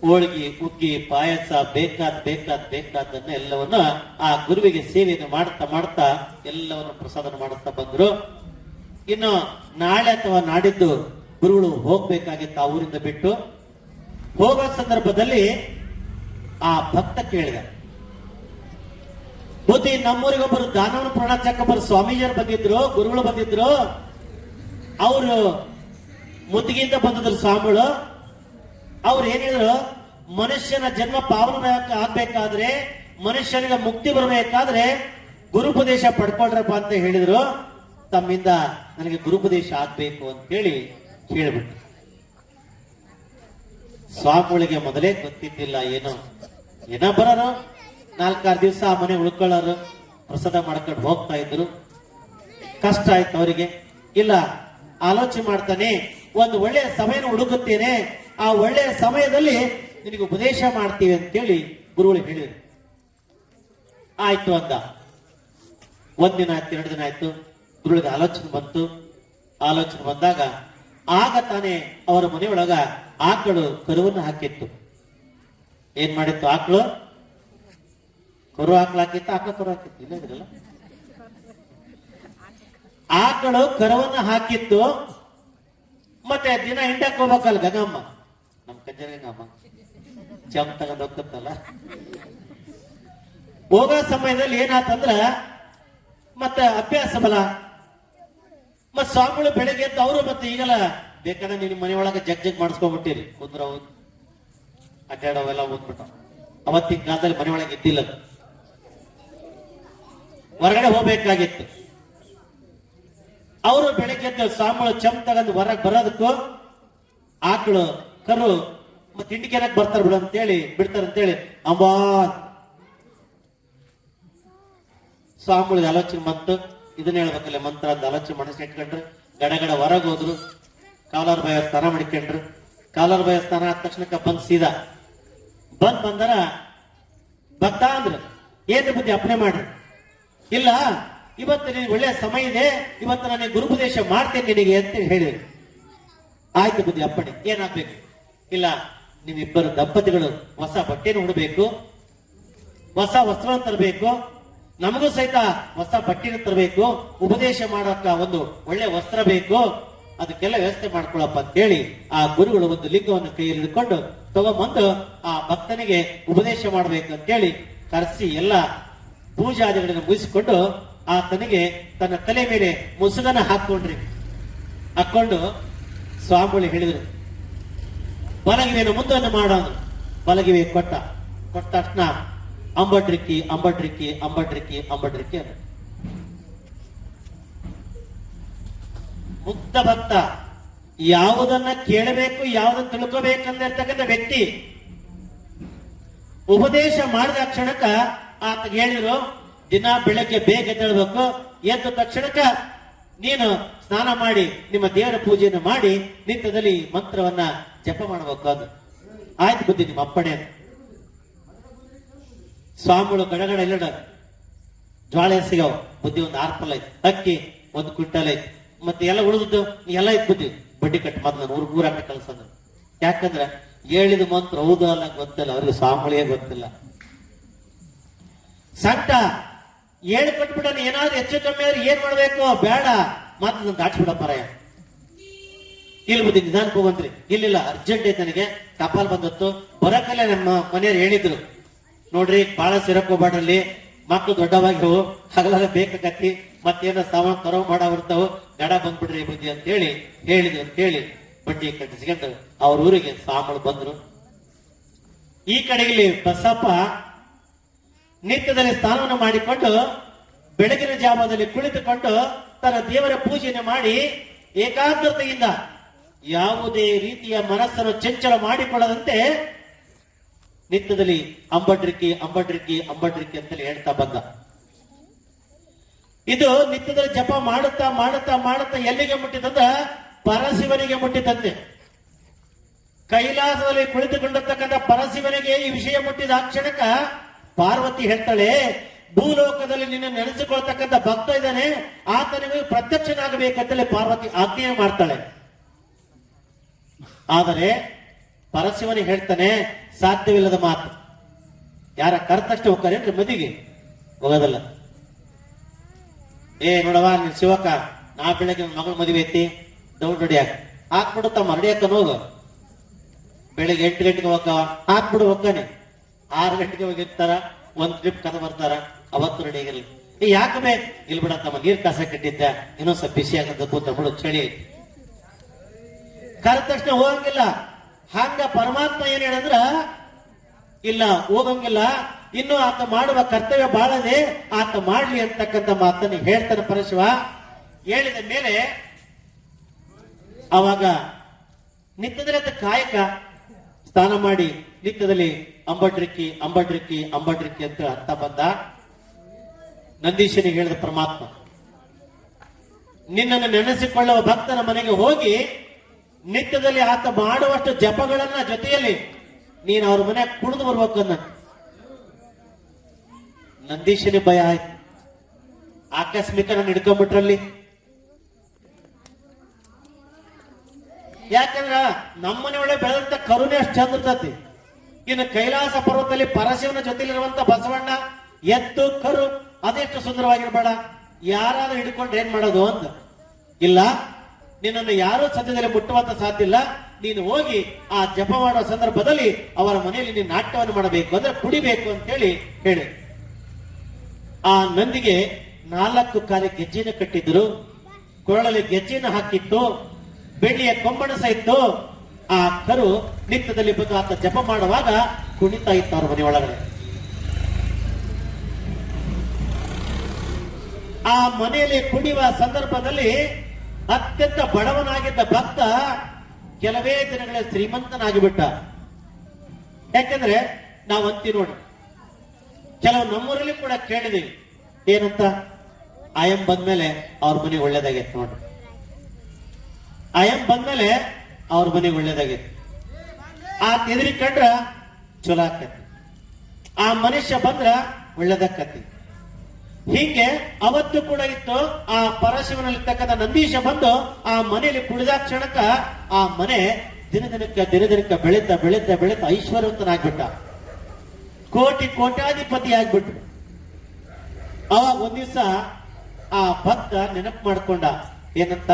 ಹೋಳಿಗೆ, ಹುಗ್ಗಿ, ಪಾಯಸ, ಬೇಕಾದನ್ನ ಎಲ್ಲವನ್ನ ಆ ಗುರುವಿಗೆ ಸೇವೆಯನ್ನು ಮಾಡ್ತಾ ಮಾಡ್ತಾ ಎಲ್ಲವನ್ನು ಪ್ರಸಾದನ ಮಾಡುತ್ತಾ ಬಂದ್ರು. ಇನ್ನು ನಾಳೆ ಅಥವಾ ನಾಡಿದ್ದು ಗುರುಗಳು ಹೋಗ್ಬೇಕಾಗಿತ್ತು ಆ ಊರಿಂದ ಬಿಟ್ಟು. ಹೋಗೋ ಸಂದರ್ಭದಲ್ಲಿ ಆ ಭಕ್ತ ಕೇಳಿದ, ಬುದ್ಧಿ ನಮ್ಮೂರಿಗೊಬ್ಬರು ದಾನವನ ಪ್ರಣಾಚಕಬ್ಬರು ಸ್ವಾಮೀಜಿಯವರು ಬಂದಿದ್ರು, ಗುರುಗಳು ಬಂದಿದ್ರು. ಅವರು ಮುತ್ತಿಗೆಯಿಂದ ಬಂದಿದ್ರು ಸ್ವಾಮಿಗಳು. ಅವ್ರು ಏನ್ ಹೇಳಿದ್ರು, ಮನುಷ್ಯನ ಜನ್ಮ ಪಾವನ ಆಗ್ಬೇಕಾದ್ರೆ, ಮನುಷ್ಯನಿಗೆ ಮುಕ್ತಿ ಬರಬೇಕಾದ್ರೆ ಗುರುಪದೇಶ ಪಡ್ಕೊಳ್ರಪ್ಪ ಅಂತ ಹೇಳಿದ್ರು. ತಮ್ಮಿಂದ ನನಗೆ ಗುರುಪದೇಶ ಆಗ್ಬೇಕು ಅಂತ ಹೇಳಿ ಕೇಳ್ಬಿಟ್ಟು. ಸ್ವಾಮಿಗಳಿಗೆ ಮೊದಲೇ ಗೊತ್ತಿದ್ದಿಲ್ಲ, ಏನೋ ಬರೋರು 4-6 ದಿವಸ ಆ ಮನೆ ಉಳ್ಕೊಳ್ಳೋರು, ಪ್ರಸಾದ ಮಾಡ್ಕೊಂಡು ಹೋಗ್ತಾ ಇದ್ರು. ಕಷ್ಟ ಆಯ್ತು ಅವರಿಗೆ. ಇಲ್ಲ, ಆಲೋಚನೆ ಮಾಡ್ತಾನೆ, ಒಂದು ಒಳ್ಳೆಯ ಸಮಯನ ಹುಡುಕುತ್ತೇನೆ, ಆ ಒಳ್ಳೆಯ ಸಮಯದಲ್ಲಿ ನಿನಗೆ ಉಪದೇಶ ಮಾಡ್ತೀವಿ ಅಂತೇಳಿ ಗುರುಗಳು ಹೇಳಿದ್ರು. ಆಯ್ತು ಅಂದ. 1 ದಿನ ಆಯ್ತು, 2 ದಿನ ಆಯ್ತು, ಗುರುಗಳಿಗೆ ಆಲೋಚನೆ ಬಂತು. ಆಲೋಚನೆ ಬಂದಾಗ ಆಗ ತಾನೇ ಅವರ ಮನೆಯೊಳಗ ಆಕಳು ಕರುವನ್ನು ಹಾಕಿತ್ತು. ಏನ್ ಮಾಡಿತ್ತು ಆಕಳು? ಕರು ಹಾಕಿತ್ತು, ಆಕಳು ಕರು ಹಾಕಿತ್ತು. ಇಲ್ಲ ಇದ್ರಲ್ಲ, ಆಕಳು ಕರುವನ್ನ ಹಾಕಿತ್ತು. ಮತ್ತೆ ದಿನ ಹಿಂಡಕ್ ಹೋಗ್ಬೇಕಲ್ಲ ಗಂಗಮ್ಮ, ನಮ್ ಕಂಜರ ಗಂಗಮ್ಮ ಜಂಪ್ ತಗೊಂಡ್ ಹೋಗ್ತಲ್ಲ. ಹೋಗೋ ಸಮಯದಲ್ಲಿ ಏನಾತಂದ್ರ ಮತ್ತೆ ಅಭ್ಯಾಸ ಬಲ. ಮತ್ ಸ್ವಾಮಿಗಳು ಬೆಳಗ್ಗೆ ಎದ್ದು ಅವರು ಮತ್ತೆ ಈಗಲ್ಲ ಬೇಕಾದ್ರೆ ನಿನ್ ಮನೆಯೊಳಗೆ ಜಗ್ ಮಾಡಿಸ್ಕೊಂಡ್ಬಿಟ್ಟಿರಿ, ಕುಂದ್ರ ಅಡ್ಡಾಡವೆಲ್ಲ ಓದ್ಬಿಟ್ಟ. ಅವತ್ತಿನ ಕಾಲದಲ್ಲಿ ಮನೆಯೊಳಗೆ ಇದ್ದಿಲ್ಲ, ಹೊರಗಡೆ ಹೋಗ್ಬೇಕಾಗಿತ್ತು. ಅವರು ಬೆಳಗ್ಗೆ ಸ್ವಾಮಿಗಳು ಚಂಪ್ ತಗೊಂಡು ಹೊರಗೆ ಬರೋದಕ್ಕೂ ಆಕಳು ಕರು ಮತ್ತೆ ಹಿಂಡಿಕೆನಕ್ ಬರ್ತಾರ ಬಿಡು ಅಂತೇಳಿ ಬಿಡ್ತಾರಂತೇಳಿ ಅಂಬಾ ಸ್ವಾಮಿಗಳಿಗೆ ಆಲೋಚನೆ ಬಂತು. ಇದನ್ನ ಹೇಳ್ಬೇಕಲ್ಲ ಮಂತ್ರ ಅಂತ ಆಲೋಚನೆ ಮನಸ್ಸು ಇಟ್ಕೊಂಡ್ರು. ಗಡಗಡ ಹೊರಗೆ ಹೋದ್ರು. ಕಾಲಾರ ಬಾಯ ಸ್ನಾನ ಮಾಡಿಕೊಂಡ್ರು. ಕಾಲಾರ ಬಾಯ ಸ್ನಾನ ಆದ ತಕ್ಷಣಕ್ಕೆ ಬಂದ್ ಸೀದಾ ಬಂದಾರ ಭಕ್ತ ಅಂದ್ರು, ಏನ್ ಬುದ್ಧಿ ಅಪ್ಪಣೆ ಮಾಡ್ರಿ. ಇಲ್ಲ, ಇವತ್ತು ನಿನಗೆ ಒಳ್ಳೆಯ ಸಮಯ ಇದೆ, ಇವತ್ತು ನನಗೆ ಗುರುಪದೇಶ ಮಾಡ್ತೇನೆ ನಿನಗೆ ಅಂತ ಹೇಳಿದ್ರು. ಆಯ್ತು ಬುದ್ಧಿ ಅಪ್ಪಣೆ, ಏನಾಗ್ಬೇಕು? ಇಲ್ಲ, ನಿಮ್ಮಿಬ್ಬರು ದಂಪತಿಗಳು ಹೊಸ ಬಟ್ಟೆನ ಉಡಬೇಕು, ಹೊಸ ವಸ್ತ್ರ ತರಬೇಕು, ನಮಗೂ ಸಹಿತ ಹೊಸ ಬಟ್ಟೆನ ತರಬೇಕು, ಉಪದೇಶ ಮಾಡಕ್ಕ ಒಂದು ಒಳ್ಳೆ ವಸ್ತ್ರ ಬೇಕು, ಅದಕ್ಕೆಲ್ಲ ವ್ಯವಸ್ಥೆ ಮಾಡ್ಕೊಳಪ್ಪ ಅಂತೇಳಿ ಆ ಗುರುಗಳು ಒಂದು ಲಿಂಗವನ್ನು ಕೈಯಲ್ಲಿ ಹಿಡ್ಕೊಂಡು ತಗೊಂಬಂದು ಆ ಭಕ್ತನಿಗೆ ಉಪದೇಶ ಮಾಡ್ಬೇಕು ಅಂತೇಳಿ ಕರೆಸಿ ಎಲ್ಲ ಪೂಜಾದಿಗಳನ್ನು ಮುಗಿಸಿಕೊಂಡು ಆತನಿಗೆ ತನ್ನ ತಲೆ ಮೇಲೆ ಮುಸುಗನ ಹಾಕೊಂಡು ಸ್ವಾಮಿಗಳು ಹೇಳಿದರು, ಬಲಗಿವೆಯನ್ನು ಮುಂದೊಂದು ಮಾಡೋಣ. ಬಲಗಿವೆ ಕೊಟ್ಟ ತಕ್ಷಣ ಅಂಬಡ್ರಿಕ್ಕಿ ಅದ. ಮುಕ್ತ ಭಕ್ತ ಯಾವುದನ್ನ ಕೇಳಬೇಕು, ಯಾವುದನ್ನ ತಿಳ್ಕೋಬೇಕಂದಿರ್ತಕ್ಕಂಥ ವ್ಯಕ್ತಿ ಉಪದೇಶ ಮಾಡಿದ ಕ್ಷಣಕ್ಕ ಆತ ಹೇಳಿದ್ರು, ದಿನ ಬೆಳಗ್ಗೆ ಬೇಗ ಎದ್ದೇಳಬೇಕು, ಎದ್ದ ತಕ್ಷಣಕ್ಕ ನೀನು ಸ್ನಾನ ಮಾಡಿ ನಿಮ್ಮ ದೇವರ ಪೂಜೆಯನ್ನು ಮಾಡಿ ನಿತ್ಯದಲ್ಲಿ ಮಂತ್ರವನ್ನ ಜಪ ಮಾಡಬೇಕು. ಅದು ಆಯ್ತು ಬುದ್ಧಿ, ನಿಮ್ಮ ಅಪ್ಪಣೆ. ಸ್ವಾಮಿಗಳು ಗಡಗಡ ಇಲ್ಲ ಜ್ವಾಳ ಸಿಗವ ಬುದ್ಧಿ, ಒಂದು 6 ಪಲ್ ಐತಿ, ಅಕ್ಕಿ 1 ಕ್ವಿಂಟಲ್ ಐತಿ, ಮತ್ತೆ ಎಲ್ಲ ಉಳಿದದ್ದು ಎಲ್ಲ ಐತ್ ಬುದ್ಧಿ. ಬಡ್ಡಿ ಕಟ್ಟಿ ಮೊದ್ಲು ನಾನು ಊರಾಕ ಕಳ್ಸಂದ್ರ. ಯಾಕಂದ್ರ ಹೇಳಿದ ಮಂತ್ರ ಹೌದು ಅಲ್ಲ ಗೊತ್ತಿಲ್ಲ ಅವ್ರಿಗೆ, ಸ್ವಾಮಿಗಳಿಗೆ ಗೊತ್ತಿಲ್ಲ. ಸಂಟ ಹೇಳಿ ಕೊಟ್ಬಿಟ್ಟ, ಏನಾದ್ರು ಹೆಚ್ಚು ಕಮ್ಮಿ ಆದ್ರೆ ಏನ್ ಮಾಡ್ಬೇಕು, ಬೇಡ ಮಾತ್ರ ದಾಟ್ಸ್ಬಿಡ ಪರಾಯ. ಇಲ್ಲಿ ಬುದ್ಧಿ ನಿಧಾನಕ್ಕೆ ಹೋಗಂತ್ರಿ. ಇಲ್ಲ ಅರ್ಜೆಂಟ್ ಐತೆ, ನನಗೆ ಟಪಾಲ್ ಬಂದತ್ತು ಬರಕಲ್ಲ. ನಮ್ಮ ಮನೆಯವ್ರು ಹೇಳಿದ್ರು, ನೋಡ್ರಿ ಬಹಳ ಸಿರಕ್ ಹೋಗ್ಬಾಡ್ರಲ್ಲಿ, ಮಕ್ಳು ದೊಡ್ಡವಾಗಿ ಹಗಲಾಗ ಬೇಕಾಗತ್ತಿ, ಮತ್ತೇನ ಸಾಮಾನು ತರೋ ಮಾಡಾಬಿಡ್ತಾವು, ಗಡ ಬಂದ್ಬಿಡ್ರಿ ಬುದ್ಧಿ ಅಂತ ಹೇಳಿದ್ರು ಅಂತೇಳಿ ಬಡ್ಡಿ ಕಟ್ಟಿಸ್ಕೊಂಡು ಅವ್ರ ಊರಿಗೆ ಸ್ವಾಮಿಗಳು ಬಂದ್ರು. ಈ ಕಡೆಗೆ ಬಸಪ್ಪ ನಿತ್ಯದಲ್ಲಿ ಸ್ನಾನವನ್ನು ಮಾಡಿಕೊಂಡು ಬೆಳಗಿನ ಜಾವದಲ್ಲಿ ಕುಳಿತುಕೊಂಡು ತನ್ನ ದೇವರ ಪೂಜೆಯನ್ನು ಮಾಡಿ ಏಕಾಗ್ರತೆಯಿಂದ ಯಾವುದೇ ರೀತಿಯ ಮನಸ್ಸನ್ನು ಚಂಚಲ ಮಾಡಿಕೊಳ್ಳದಂತೆ ನಿತ್ಯದಲ್ಲಿ ಅಂಬಡ್ರಿಕ್ಕಿ ಅಂಬಡ್ರಿಕ್ಕಿ ಅಂಬಡ್ರಿಕ್ಕಿ ಅಂತೇಳಿ ಹೇಳ್ತಾ ಬಂದ. ಇದು ನಿತ್ಯದಲ್ಲಿ ಜಪ ಮಾಡುತ್ತಾ ಮಾಡುತ್ತಾ ಮಾಡುತ್ತಾ ಎಲ್ಲಿಗೆ ಮುಟ್ಟಿತಂದ್ರ ಪರಶಿವನಿಗೆ ಮುಟ್ಟಿತಂತೆ. ಕೈಲಾಸದಲ್ಲಿ ಕುಳಿತುಕೊಂಡಿರ್ತಕ್ಕಂಥ ಪರಶಿವನಿಗೆ ಈ ವಿಷಯ ಮುಟ್ಟಿದ ಆ ಕ್ಷಣಕ್ಕ ಪಾರ್ವತಿ ಹೇಳ್ತಾಳೆ, ಭೂಲೋಕದಲ್ಲಿ ನಿನ್ನ ನೆನೆಸಿಕೊಳ್ತಕ್ಕಂಥ ಭಕ್ತ ಇದ್ದಾನೆ, ಆತನಿಗೆ ಪ್ರತ್ಯಕ್ಷನಾಗಬೇಕಂತೇಳಿ ಪಾರ್ವತಿ ಆಜ್ಞೆ ಮಾಡ್ತಾಳೆ. ಆದರೆ ಪರಶಿವನಿಗೆ ಹೇಳ್ತಾನೆ, ಸಾಧ್ಯವಿಲ್ಲದ ಮಾತು. ಯಾರ ಕರ್ತಷ್ಟು ಹೋಗ್ತಾರೇನ್ರಿ ಮದಿಗೆ ಹೋಗೋದಲ್ಲ. ನೋಡವ ನೀನ್ ಶಿವಕ್ಕ, ನಾ ಬೆಳಗ್ಗೆ ಮಗಳ ಮದುವೆ ಐತಿ, ದೌಡ್ ರೆಡಿಯಾಗ ಹಾಕ್ಬಿಡುತ್ತಮ್ಮ, ರೆಡಿಯಾಕ ಹೋಗು. ಬೆಳಿಗ್ಗೆ 8 ಗಂಟೆಗೆ ಹೋಗ ಹಾಕ್ಬಿಡು, ಹೋಗ್ತಾನೆ 6 ಗಂಟೆಗೆ ಹೋಗಿರ್ತಾರ, ಒಂದ್ ಟ್ರಿಪ್ ಕದ ಬರ್ತಾರ, ಅವತ್ತು ರೆಡಿ ಆಗಿರ್ಲಿ. ಯಾಕೆ ಬೇಕು ಇಲ್ಲಿ ಬಿಡತ್ತಮ್ಮ, ನೀರ್ ಕಾಸ ಕಟ್ಟಿದ್ದ, ಇನ್ನೊಂದ್ ಸ್ವಲ್ಪ ಬಿಸಿ ಆಗದ ಕೂತ ಬಿಡು, ಚಳಿ ಕರೆದ ತಕ್ಷಣ ಹೋಗಂಗಿಲ್ಲ. ಹಂಗ ಪರಮಾತ್ಮ ಏನ್ ಹೇಳಂದ್ರ, ಇಲ್ಲ ಹೋಗಂಗಿಲ್ಲ, ಇನ್ನು ಆತ ಮಾಡುವ ಕರ್ತವ್ಯ ಬಾಳದೆ, ಆತ ಮಾಡ್ಲಿ ಅಂತಕ್ಕಂಥ ಮಾತನ್ನ ಹೇಳ್ತಾನೆ ಪರಶಿವ. ಹೇಳಿದ ಮೇಲೆ ಅವಾಗ ನಿತ್ಯದಲ್ಲಿ ಅಂತ ಕಾಯಕ ಸ್ನಾನ ಮಾಡಿ ನಿತ್ಯದಲ್ಲಿ ಅಂಬಡ್ರಿಕ್ಕಿ ಅಂಬಡ್ರಿಕ್ಕಿ ಅಂಬಡ್ರಿಕ್ಕಿ ಅಂತ ಅರ್ಥ ಬಂದ. ನಂದೀಶನಿಗೆ ಹೇಳಿದ ಪರಮಾತ್ಮ, ನಿನ್ನನ್ನು ನೆನೆಸಿಕೊಳ್ಳುವ ಭಕ್ತನ ಮನೆಗೆ ಹೋಗಿ ನಿತ್ಯದಲ್ಲಿ ಆತ ಮಾಡುವಷ್ಟು ಜಪಗಳನ್ನ ಜೊತೆಯಲ್ಲಿ ನೀನು ಅವ್ರ ಮನೆಯಾಗ ಕುಡಿದು ಬರ್ಬೇಕು ಅನ್ನ. ನಂದೀಶನಿಗೆ ಭಯ ಆಯ್ತು. ಆಕಸ್ಮಿಕ ನಾನು ಹಿಡ್ಕೊಂಡ್ಬಿಟ್ರಲ್ಲಿ. ಯಾಕಂದ್ರ ನಮ್ಮನೆ ಒಳ್ಳೆ ಬೆಳೆದಂತ ಕರುಣೆ ಅಷ್ಟು ಚಂದ ಇರ್ತತಿ. ಇನ್ನು ಕೈಲಾಸ ಪರ್ವತದಲ್ಲಿ ಪರಶಿವನ ಜೊತೆಲಿರುವಂತ ಬಸವಣ್ಣ ಎತ್ತು ಕರು ಅದೆಷ್ಟು ಸುಂದರವಾಗಿರ್ಬೇಡ, ಯಾರಾದ್ರೂ ಹಿಡ್ಕೊಂಡ್ರೆ ಏನ್ ಮಾಡೋದು ಅಂತ. ಇಲ್ಲ, ನಿನ್ನನ್ನು ಯಾರೂ ಸದ್ಯದಲ್ಲಿ ಮುಟ್ಟುವಂತ ಸಾಧ್ಯ ಇಲ್ಲ. ನೀನು ಹೋಗಿ ಆ ಜಪ ಮಾಡುವ ಸಂದರ್ಭದಲ್ಲಿ ಅವರ ಮನೆಯಲ್ಲಿ ನೀನು ನಾಟ್ಯವನ್ನು ಮಾಡಬೇಕು, ಅಂದ್ರೆ ಕುಡಿಬೇಕು ಅಂತೇಳಿ ಹೇಳಿ. ಆ ನಂದಿಗೆ 4 ಕಾಲಿ ಗೆಜ್ಜೆನ ಕಟ್ಟಿದ್ರು, ಕೊರಳಲ್ಲಿ ಗೆಜ್ಜೆನ ಹಾಕಿತ್ತು, ಬೆಳ್ಳಿಯ ಕೊಂಬಣಸ ಇತ್ತು. ಆ ಕರು ನಿತ್ಯದಲ್ಲಿ ಬಂದು ಆತ ಜಪ ಮಾಡುವಾಗ ಕುಣಿತಾ ಇತ್ತು ಅವ್ರ ಮನೆ ಒಳಗಡೆ. ಆ ಮನೆಯಲ್ಲಿ ಕುಡಿಯುವ ಸಂದರ್ಭದಲ್ಲಿ ಅತ್ಯಂತ ಬಡವನಾಗಿದ್ದ ಭಕ್ತ ಕೆಲವೇ ದಿನಗಳ ಶ್ರೀಮಂತನಾಗಿಬಿಟ್ಟ. ಯಾಕಂದ್ರೆ ನಾವು ಅಂತೀವಿ ನೋಡಿ, ಕೆಲವು ನಮ್ಮೂರಲ್ಲಿ ಕೂಡ ಕೇಳಿದೀವಿ ಏನಂತ, ಆಯಂ ಬಂದ್ಮೇಲೆ ಅವ್ರ ಮನೆ ಒಳ್ಳೇದಾಗೈತೆ ನೋಡ್ರಿ, ಆಯಂ ಬಂದ್ಮೇಲೆ ಅವ್ರ ಮನೆ ಒಳ್ಳೇದಾಗೈತೆ, ಆ ಎದುರಿ ಕಂಡ್ರ ಚಲೋ ಆಕತಿ, ಆ ಮನುಷ್ಯ ಬಂದ್ರ ಒಳ್ಳೇದಾಕತಿ. ಹೀಗೆ ಅವತ್ತು ಕೂಡ ಇತ್ತು. ಆ ಪರಶಿವನಲ್ಲಿರ್ತಕ್ಕಂಥ ನಂದೀಶ ಬಂದು ಆ ಮನೆಯಲ್ಲಿ ಕುಳಿದ ಕ್ಷಣಕ್ಕ ಆ ಮನೆ ದಿನದಿನಕ್ಕೆ ಬೆಳೀತಾ ಬೆಳೀತಾ ಬೆಳೀತಾ ಐಶ್ವರ್ಯವಂತನಾಗ್ಬಿಟ್ಟ, ಕೋಟ್ಯಾಧಿಪತಿ ಆಗ್ಬಿಟ್ರು. ಅವಾಗ ಒಂದ್ ದಿವಸ ಆ ಭಕ್ತ ನೆನಪು ಮಾಡ್ಕೊಂಡ, ಏನಂತ,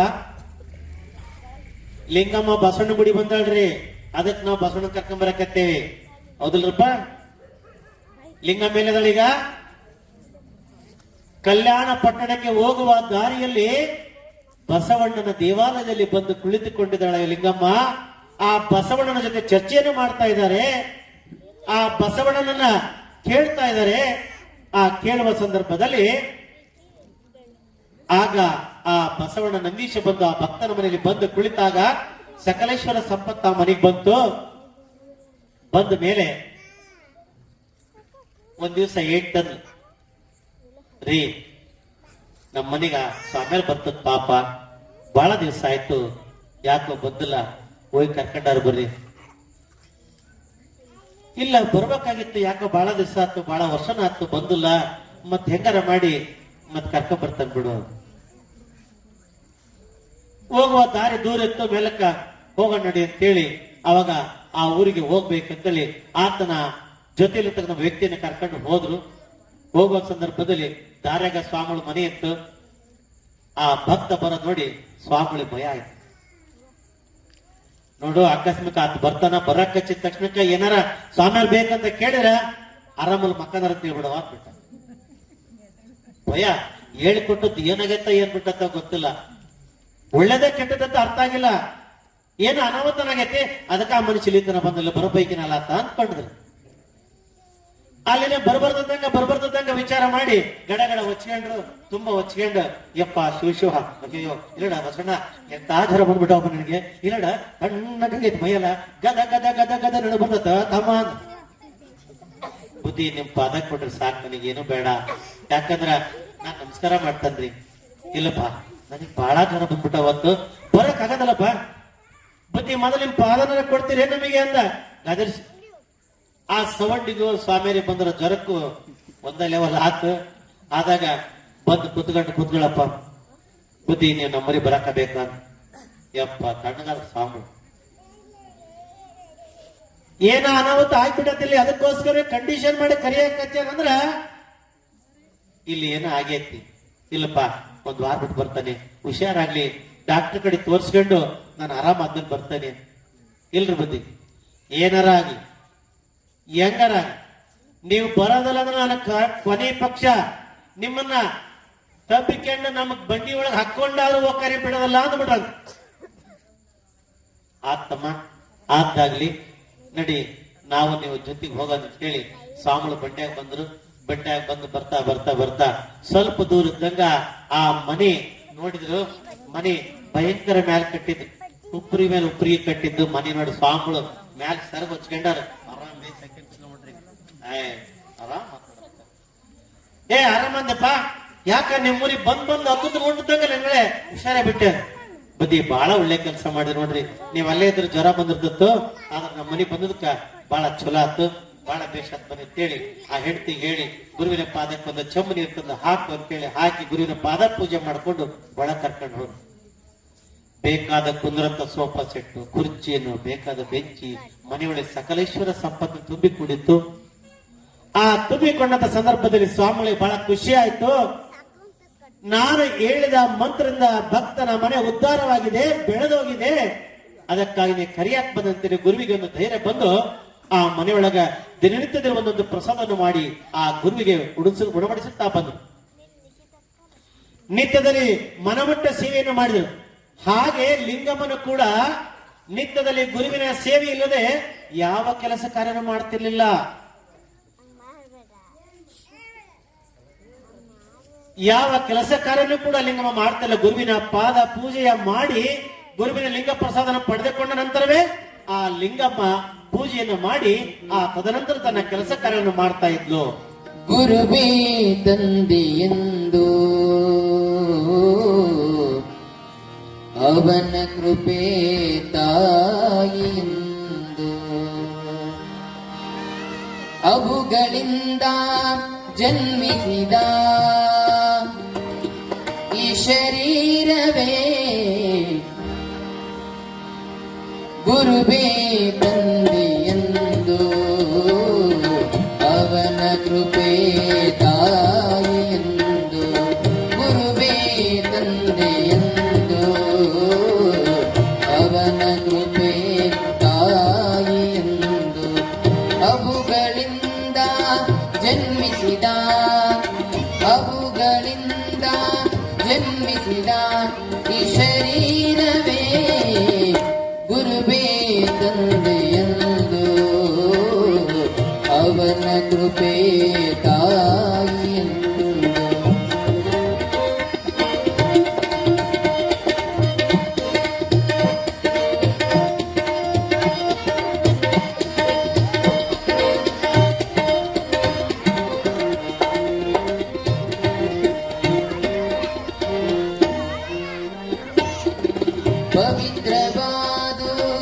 ಲಿಂಗಮ್ಮ ಬಸವಣ್ಣ ಗುಡಿ ಬಂದಾಳ್ರಿ, ಅದಕ್ಕೆ ನಾವು ಬಸವಣ್ಣ ಕರ್ಕೊಂಡ್ ಬರಕತ್ತೇವಿ, ಹೌದಲ್ರಪ್ಪ. ಲಿಂಗಮ್ಮ ಮೇಲೆದಳೀಗ ಕಲ್ಯಾಣ ಪಟ್ಟಣಕ್ಕೆ ಹೋಗುವ ದಾರಿಯಲ್ಲಿ ಬಸವಣ್ಣನ ದೇವಾಲಯದಲ್ಲಿ ಬಂದು ಕುಳಿತುಕೊಂಡಿದ್ದಾಳೆ ಲಿಂಗಮ್ಮ. ಆ ಬಸವಣ್ಣನ ಜೊತೆ ಚರ್ಚೆಯನ್ನು ಮಾಡ್ತಾ ಇದ್ದಾರೆ, ಆ ಬಸವಣ್ಣನನ್ನ ಕೇಳ್ತಾ ಇದ್ದಾರೆ. ಆ ಕೇಳುವ ಸಂದರ್ಭದಲ್ಲಿ ಆಗ ಆ ಬಸವಣ್ಣ ನಂದೀಶ ಬಂದು ಆ ಭಕ್ತನ ಮನೆಯಲ್ಲಿ ಬಂದು ಕುಳಿತಾಗ ಸಕಲೇಶ್ವರ ಸಂಪತ್ತ ಮನೆಗೆ ಬಂತು. ಬಂದ ಮೇಲೆ ಒಂದ್ ದಿವಸ ಹೇಳ್ತಂದ್, ರೀ ನಮ್ಮ ಮನೆಗ ಸ್ವಾಮ್ಯಾಲ್ ಬರ್ತದ ಪಾಪ, ಬಹಳ ದಿವಸ ಆಯ್ತು, ಯಾಕೋ ಬಂದಿಲ್ಲ, ಹೋಗಿ ಕರ್ಕೊಂಡಾರ ಬರ್ರಿ. ಇಲ್ಲ ಬರ್ಬೇಕಾಗಿತ್ತು, ಯಾಕೋ ಬಹಳ ದಿವಸ ಆಯ್ತು, ಬಹಳ ವರ್ಷನ ಆಯ್ತು, ಬಂದಿಲ್ಲ, ಮತ್ ಹೆಂಗಾರ ಮಾಡಿ ಮತ್ ಕರ್ಕೊಂಡ್ ಬರ್ತಾನ ಬಿಡು. ಹೋಗುವ ದಾರಿ ದೂರ ಇತ್ತು, ಮೇಲಕ್ಕ ಹೋಗೋಣ ನಡಿ ಅಂತೇಳಿ ಅವಾಗ ಆ ಊರಿಗೆ ಹೋಗ್ಬೇಕಂತೇಳಿ ಆತನ ಜೊತೆಲಿರ್ತಕ್ಕಂಥ ವ್ಯಕ್ತಿಯನ್ನು ಕರ್ಕೊಂಡು ಹೋದ್ರು. ಹೋಗುವ ಸಂದರ್ಭದಲ್ಲಿ ದಾರ್ಯಾಗ ಸ್ವಾಮಿಗಳ ಮನೆ ಇತ್ತು. ಆ ಭಕ್ತ ಬರೋದ್ ನೋಡಿ ಸ್ವಾಮಿಗಳಿಗೆ ಭಯ ಆಯ್ತು. ನೋಡು ಆಕಸ್ಮಿಕ ಆತ ಬರ್ತಾನ, ಬರಕ್ ಹಚ್ಚಿದ ತಕ್ಷಣಕ್ಕೆ ಏನಾರ ಸ್ವಾಮಿಯವ್ರು ಬೇಕಂತ ಕೇಳಿದ್ರ ಆರಾಮಲ್ಲಿ ಮಕ್ಕಂದಾರ ತಿಳ್ಬಿಡವ ಅಂದ್ಬಿಟ್ಟ. ಭಯ, ಹೇಳಿಕೊಟ್ಟದ್ದು ಏನಾಗೈತ ಏನ್ ಬಿಟ್ಟತ್ತ ಗೊತ್ತಿಲ್ಲ, ಒಳ್ಳೇದೇ ಕೆಟ್ಟದಂತ ಅರ್ಥ ಆಗಿಲ್ಲ, ಏನು ಅನಾಹುತನಾಗೈತಿ, ಅದಕ್ಕೆ ಆ ಮನುಷ್ಯ ಇಲ್ಲಿತನ ಬಂದಿಲ್ಲ, ಬರೋಬೈಕಿನಲ್ಲ ಅಂತ ಅಂದ್ಕೊಂಡ್ರು. ಅಲ್ಲಿನೇ ಬರ್ಬರ್ದಂಗ ವಿಚಾರ ಮಾಡಿ ಗಡಗಡ ಹೊಚ್ಕೊಂಡ್ರು, ತುಂಬಾ ಹೊಚ್ಕೊಂಡು ಯಪ್ಪ ಶಿವ ಅಯ್ಯೋ ಇಲ್ಲಡ ಬಸಣ್ಣ ಎಂತ ಜ್ವರ ಬಂದ್ಬಿಟ್ಟವಪ್ಪ ನನಗೆ, ಇಲ್ಲಡ ತಣ್ಣಗೈತ್ ಮೈಯಲ್ಲ, ಗದ ಗದ ಗದ ಗದ ನಡು ಬರ್ತದ ತಮ್ಮ. ಬುದ್ಧಿ ನಿಮ್ ಪಾದಕ್ ಕೊಟ್ರೆ ಸಾಕು, ನನಗೇನು ಬೇಡ, ಯಾಕಂದ್ರ ನಾನ್ ನಮಸ್ಕಾರ ಮಾಡ್ತನ್ರಿ. ಇಲ್ಲಪ್ಪ ನನಗ್ ಬಾಳ ಜ್ವರ ಬಂದ್ಬಿಟ್ಟವತ್ತು, ಬರಕ್ ಆಗದಲ್ಲಪ್ಪ. ಬುದ್ಧಿ ಮೊದಲು ನಿಮ್ ಪಾದನ ಕೊಡ್ತೀರಿ ನಮಗೆ ಅಂದ. ಗದರ್ಸಿ ಆ ಸವಂಡಿಗೂ ಸ್ವಾಮಿಯರಿ ಬಂದ್ರ ಜ್ವರಕ್ಕೂ ಒಂದ ಲೆವೆಲ್ ಆದಾಗ ಬಂದು ಕುತ್ಗಳಪ್ಪ, ಬುದ್ಧಿ ನೀವು ನಮ್ಮರಿ ಬರಕಬೇಕ. ಯಪ್ಪ ತಣ್ಣಗಾದ ಸ್ವಾಮಿ ಏನ ಅನಾಹುತ ಆಗ್ಬಿಟ್ಟತಿಲ್ಲಿ, ಅದಕ್ಕೋಸ್ಕರ ಕಂಡೀಷನ್ ಮಾಡಿ ಕರಿಯಕಂದ್ರ ಇಲ್ಲಿ ಏನೋ ಆಗೈತಿ. ಇಲ್ಲಪ್ಪ ಒಂದ್ ವಾರ ಬಿಟ್ಟು ಬರ್ತಾನೆ, ಹುಷಾರಾಗ್ಲಿ, ಡಾಕ್ಟರ್ ಕಡೆ ತೋರ್ಸ್ಕೊಂಡು ನಾನು ಆರಾಮ ಆದ್ಮೇಲೆ ಬರ್ತಾನೆ. ಇಲ್ರಿ ಬುದ್ಧಿ ಏನಾರ ಆಗ್ಲಿ ಹೆಂಗಾರ ನೀವು ಬರೋದಲ್ಲ ಅಂದ್ರೆ ನಾನು ಕೊನೆ ಪಕ್ಷ ನಿಮ್ಮನ್ನ ತಬ್ಬಿಕೊಂಡು ನಮಗ್ ಬಂಡಿ ಒಳಗೆ ಹಾಕೊಂಡಾದ್ರೂ ಹೋಗ್ಕರಿ ಬಿಡೋದಲ್ಲ ಅಂದ್ಬಿಟ್ಟ. ಆತಮ್ಮ ಆದ್ದಾಗ್ಲಿ ನಡಿ, ನಾವು ನೀವು ಜೊತೆಗೆ ಹೋಗೋದು ಹೇಳಿ ಸ್ವಾಮಿಗಳು ಬಂಡ್ಯಾಗ ಬಂದ್ರು. ಬಂಡ್ಯಾಗ ಬಂದು ಬರ್ತಾ ಬರ್ತಾ ಬರ್ತಾ ಸ್ವಲ್ಪ ದೂರ ಇದ್ದಂಗ ಆ ಮನೆ ನೋಡಿದ್ರು. ಮನೆ ಭಯಂಕರ ಮ್ಯಾಲ ಕಟ್ಟಿದ್ದು, ಉಪ್ರಿ ಮೇಲೆ ಉಪ್ರಿಗೆ ಕಟ್ಟಿದ್ದು ಮನೆ ನೋಡಿ ಸ್ವಾಮಿಗಳು ಮ್ಯಾಲ ಸರಗ್ ಹಚ್ಕೊಂಡಾರ. ಆರಾಮಂದಪ್ಪ, ಯಾಕ ನಿಮ್ಮೂರಿಗೆ ಬಂದ್ ಹತ್ತದ ನೋಡಿದಂಗ ನನ್ಗಳೇ ಹುಷಾರೇ ಬಿಟ್ಟೆ. ಬುದ್ಧಿ ಬಾಳ ಒಳ್ಳೆ ಕೆಲಸ ಮಾಡಿದ್ರಿ ನೋಡ್ರಿ. ನೀವ್ ಅಲ್ಲೇ ಇದ್ರೆ ಜ್ವರ ಬಂದಿರ್ತಿತ್ತು, ಆದ್ರ ನಮ್ಮ ಮನೆ ಬಂದದಕ್ಕ ಬಾಳ ಚಲೋ ಆತು, ಬಾಳ ಬೇಷತ್ ಬಂದಿತ್ತೇಳಿ ಆ ಹೆಂಡತಿಗೆ ಹೇಳಿ ಗುರುವಿನ ಪಾದಕ್ಕೆ ಬಂದ ಚಮ್ಮ ನೀರು ತಂದು ಹಾಕು ಅಂತೇಳಿ ಹಾಕಿ ಗುರುವಿನ ಪಾದ ಪೂಜೆ ಮಾಡ್ಕೊಂಡು ಒಳಗ್ ಕರ್ಕೊಂಡು ಹೋದ್ರು. ಬೇಕಾದ ಕುಂದ್ರತ ಸೋಫಾ ಸೆಟ್ಟು, ಕುರ್ಚಿಯನ್ನು, ಬೇಕಾದ ಬೆಂಚಿ, ಮನೆಯೊಳಗೆ ಸಕಲೇಶ್ವರ ಸಂಪತ್ತು ತುಂಬಿ ಕೂಡಿತ್ತು. ಆ ತುಂಬಿಕೊಂಡಂತ ಸಂದರ್ಭದಲ್ಲಿ ಸ್ವಾಮಿಗಳಿಗೆ ಬಹಳ ಖುಷಿ ಆಯ್ತು. ನಾನು ಹೇಳಿದ ಮಂತ್ರದಿಂದ ಭಕ್ತನ ಮನೆ ಉದ್ಧಾರವಾಗಿದೆ, ಬೆಳೆದೋಗಿದೆ, ಅದಕ್ಕಾಗಿ ನೀವು ಕರಿಯಾಕ್ ಬಂದಂತೇಳಿ ಗುರುವಿಗೆ ಒಂದು ಧೈರ್ಯ ಬಂದು ಆ ಮನೆಯೊಳಗ ದಿನನಿತ್ಯದಲ್ಲಿ ಒಂದೊಂದು ಪ್ರಸಾದವನ್ನು ಮಾಡಿ ಆ ಗುರುವಿಗೆ ಗುಣಪಡಿಸುತ್ತಾ ಬಂದರು. ನಿತ್ಯದಲ್ಲಿ ಮನಮುಟ್ಟ ಸೇವೆಯನ್ನು ಮಾಡಿದರು. ಹಾಗೆ ಲಿಂಗಮ್ಮನು ಕೂಡ ನಿತ್ಯದಲ್ಲಿ ಗುರುವಿನ ಸೇವೆ ಇಲ್ಲದೆ ಯಾವ ಕೆಲಸ ಕಾರ್ಯ ಮಾಡ್ತಿರ್ಲಿಲ್ಲ. ಯಾವ ಕೆಲಸ ಕಾರ್ಯನೂ ಕೂಡ ಲಿಂಗಮ್ಮ ಮಾಡ್ತಿಲ್ಲ. ಗುರುವಿನ ಪಾದ ಪೂಜೆಯ ಮಾಡಿ ಗುರುವಿನ ಲಿಂಗ ಪ್ರಸಾದನ ಪಡೆದುಕೊಂಡ ನಂತರವೇ ಆ ಲಿಂಗಮ್ಮ ಪೂಜೆಯನ್ನು ಮಾಡಿ ಆ ತದನಂತರ ತನ್ನ ಕೆಲಸ ಕಾರ್ಯವನ್ನು ಮಾಡ್ತಾ ಇದ್ಲು. ಗುರುವೇ ತಂದೆಯೆಂದು ಅವನ ಕೃಪೆ ತಾಯಿಯೆಂದು ಅವುಗಳಿಂದ ಜನ್ಮಿಸಿದ ಈ ಶರೀರವೇ ಗುರುವೇ ತಂದೆಯೆಂದು ಅವನ ಕೃಪೆ ತಾಯಿಯೆಂದು ಗುರುವೇ ತಂದೆಯೆಂದು ಅವನ ಕೃಪೆ ತಾಯಿಯೆಂದು ಅವುಗಳಿಂದ ಜನ್ಮಿಸಿದ ಅವುಗಳಿಂದ ಜನ್ಮಿಸಿದ ಈ ಶರೀರವೇ ಗುರುವೇ ತಂದೆಯೆಂದು ಅವನ ಕೃಪೆ ತಾಯಿಯೆಂದು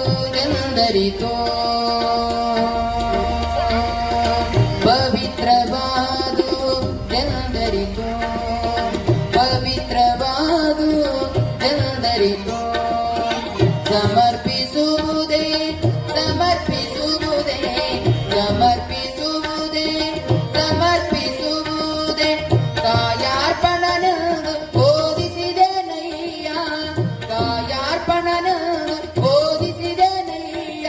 ಪವಿತ್ರವಾದುದೆಂದರಿತೋ ಪವಿತ್ರವಾದುದೆಂದರಿತೋ ಪವಿತ್ರವಾದುದೆಂದರಿತೋ ಸಮರ್ಪಿಸುವುದೇ ಸಮರ್ಪಿಸುವುದೇ ಸಮರ್ಪಿಸುವುದೇ ಸಮರ್ಪಿಸುವುದೇ ಕಾಯಾರ್ಪಣನೆಂದು ಬೋಧಿಸಿದೆ ನಯ್ಯ ಕಾಯಾರ್ಪಣನೆಂದು ಬೋಧಿಸಿದೆ ನಯ್ಯ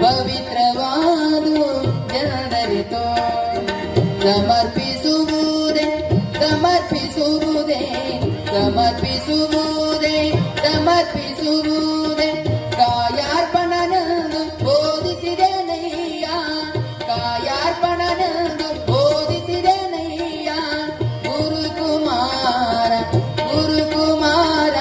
ಪವಿತ್ರವಾದು ಜನರಿತು ಸಮರ್ಪಿಸುವುದೇ ಸಮರ್ಪಿಸುವುದೇ ಸಮರ್ಪಿಸುವುದೇ ಸಮರ್ಪಿಸುವುದೇ ಕಾಯಾರ್ಪಣನೆಂದು ಬೋಧಿಸಿದೆನಯ್ಯ ಕಾಯಾರ್ಪಣನೆಂದು ಬೋಧಿಸಿದೆನಯ್ಯ ಗುರುಕುಮಾರ ಗುರುಕುಮಾರ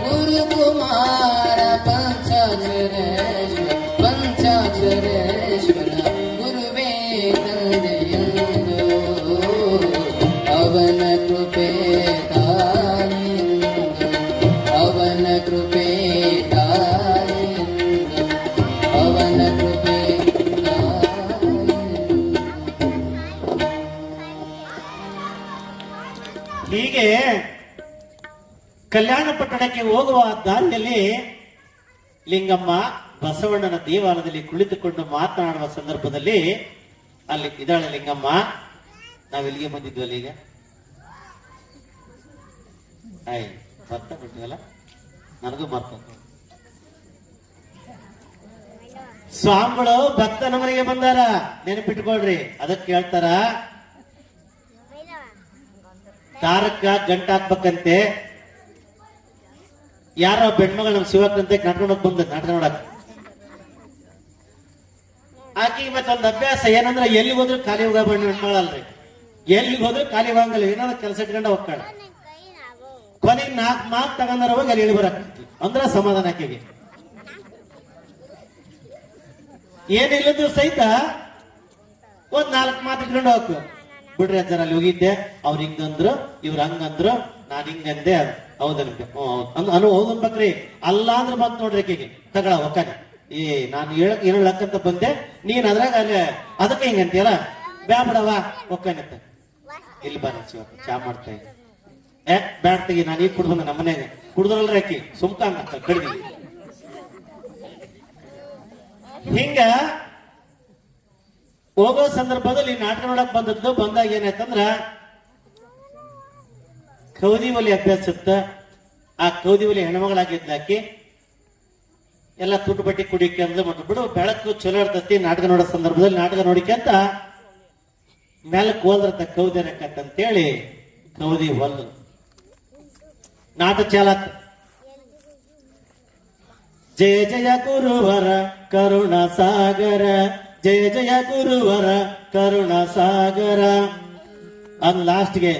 ಗುರುಕುಮಾರ ಪಂಚಾಕ್ಷರೇಶ್ವರ ಪಂಚಾಕ್ಷರೇಶ್ವರ ಗುರುವೇ ತಂದೆಯೆಂದು ಅವನ ಕೃಪೆ ತಾನೆಂದು ಅವನ ಕೃಪೆ ತಾನೆಂದು ಅವನ ಕೃಪೆ ತಾನೆಂದು. ಹೀಗೆ ಕಲ್ಯಾಣ ಪಟ್ಟಣಕ್ಕೆ ಹೋಗುವ ದಾರಿಯಲ್ಲಿ ಲಿಂಗಮ್ಮ ಬಸವಣ್ಣನ ದೇವಾಲಯದಲ್ಲಿ ಕುಳಿತುಕೊಂಡು ಮಾತನಾಡುವ ಸಂದರ್ಭದಲ್ಲಿ ಅಲ್ಲಿ ಇದ್ದಾಳೆ ಲಿಂಗಮ್ಮ. ನಾವ್ ಇಲ್ಲಿಗೆ ಬಂದಿದ್ವಲ್ಲ ಈಗ ಮರ್ತ ಬಿಟ್ಟಿವಲ್ಲ, ನನಗೂ ಮರ್ತ. ಸ್ವಾಮಿಗಳು ಭಕ್ತನ ಮನೆಗೆ ಬಂದಾರ, ನೆನಪಿಟ್ಕೊಳ್ರಿ. ಅದಕ್ಕೆ ಹೇಳ್ತಾರ ದಾರಕ್ಕ ಗಂಟ ಹಾಕ್ಬೇಕಂತೆ. ಯಾರೋ ಬೆಣ್ಮಗಳು ನಮ್ ಶಿವಕ್ಕಂತೆ ನಡ್ಕೊಂಡೋಗ್ ಬಂದ ನಾಟಕ ನೋಡಕ್. ಆಕಿ ಮತ್ತೊಂದು ಅಭ್ಯಾಸ ಏನಂದ್ರೆ ಎಲ್ಲಿಗೆ ಹೋದ್ರು ಖಾಲಿ ಹೋಗ ಹೆಣ್ಮಗಳಲ್ರಿ, ಎಲ್ಲಿಗೆ ಹೋದ್ರು ಖಾಲಿ ಹೋಗಂಗಿಲ್ಲ, ಏನಾದ್ರು ಕೆಲಸ ಇಟ್ಕೊಂಡ ಹೋಗ್ತಾಳ. ಕೊನೆಗೆ 4 ಮಾತು ತಗೊಂಡಾರ ಹೋಗಿ ಅಲ್ಲಿ ಹೇಳಿ ಬರಕ್ ಅಂದ್ರ ಸಮಾಧಾನ ಆಕೆಗೆ. ಏನಿಲ್ಲದ್ರು ಸಹಿತ ಒಂದ್ 4 ಮಾತು ಇಟ್ಕೊಂಡು ಹೋಗ್ತು. ಬಿಡ್ರಿ ಅಜ್ಜರ ಅಲ್ಲಿ ಹೋಗಿದ್ದೆ, ಅವ್ರು ಹಿಂಗಂದ್ರು ಇವ್ರು ಹಂಗಂದ್ರು ನಾನ್ ಹಿಂಗಂದೆ, ಹೌದನ್ಬೇಕು ಹೌದನ್ಬೇಕ್ರಿ. ಅಲ್ಲ ಅಂದ್ರೆ ಬಂದ್ ನೋಡ್ರಿ ಆಕೆಗೆ ತಗಳ ಒಕ್ಕಾನೆ. ನಾನು ಹೇಳಕ್ಕಂತ ಬಂದೆ, ನೀನ್ ಅದ್ರಾಗ ಅಲ್ಲಿ ಅದಕ್ಕೆ ಹಿಂಗಂತೀಯಲ್ಲ, ಬ್ಯಾಬಿಡವ ಒಕ್ಕಾನಂತ. ಇಲ್ಲಿ ಬರ ಶಿವ ಚಾ ಮಾಡ್ತಾ ಬ್ಯಾಡ್ ತೆಗಿ, ನಾನು ಈಗ ಕುಡ್ದು ನಮ್ಮ ಮನೆಗೆ ಕುಡ್ದ್ರಲ್ರಿ ಆಕಿ ಸುಮ್ಕಂತ ಕಡ್ದಿ. ಹಿಂಗ ಹೋಗೋ ಸಂದರ್ಭದಲ್ಲಿ ನಾಟಕ ನೋಡಕ್ ಬಂದಾಗ ಏನಾಯ್ತಂದ್ರ ಕೌದಿ ಒಲಿ ಅಭ್ಯಾಸ ಇತ್ತ. ಆ ಕೌದಿ ಒಲಿ ಹೆಣ್ಮಗಳಾಗಿದ್ದಾಕಿ ಎಲ್ಲ ತುಟ್ಟು ಬಟ್ಟಿ ಕುಡಿಕೆ ಅಂದ್ರೆ ಮತ್ತು ಬಿಡು ಬೆಳಕು ಚಲೋ ಇರ್ತತಿ. ನಾಟಕ ನೋಡೋ ಸಂದರ್ಭದಲ್ಲಿ ನಾಟಕ ನೋಡಿಕೆ ಅಂತ ಮೇಲಕ್ಕೆ ಹೋದ್ರತ ಕೌದಿ ಅಂತೇಳಿ ಕೌದಿ ಹೊಲ್ಲು ನಾಟಕ ಚಾಲತ್. ಜಯ ಜಯ ಗುರುವರ ಕರುಣ ಸಾಗರ, ಜಯ ಜಯ ಗುರುವರ ಕರುಣ ಸಾಗರ ಅಂದ್ ಲಾಸ್ಟ್ಗೆ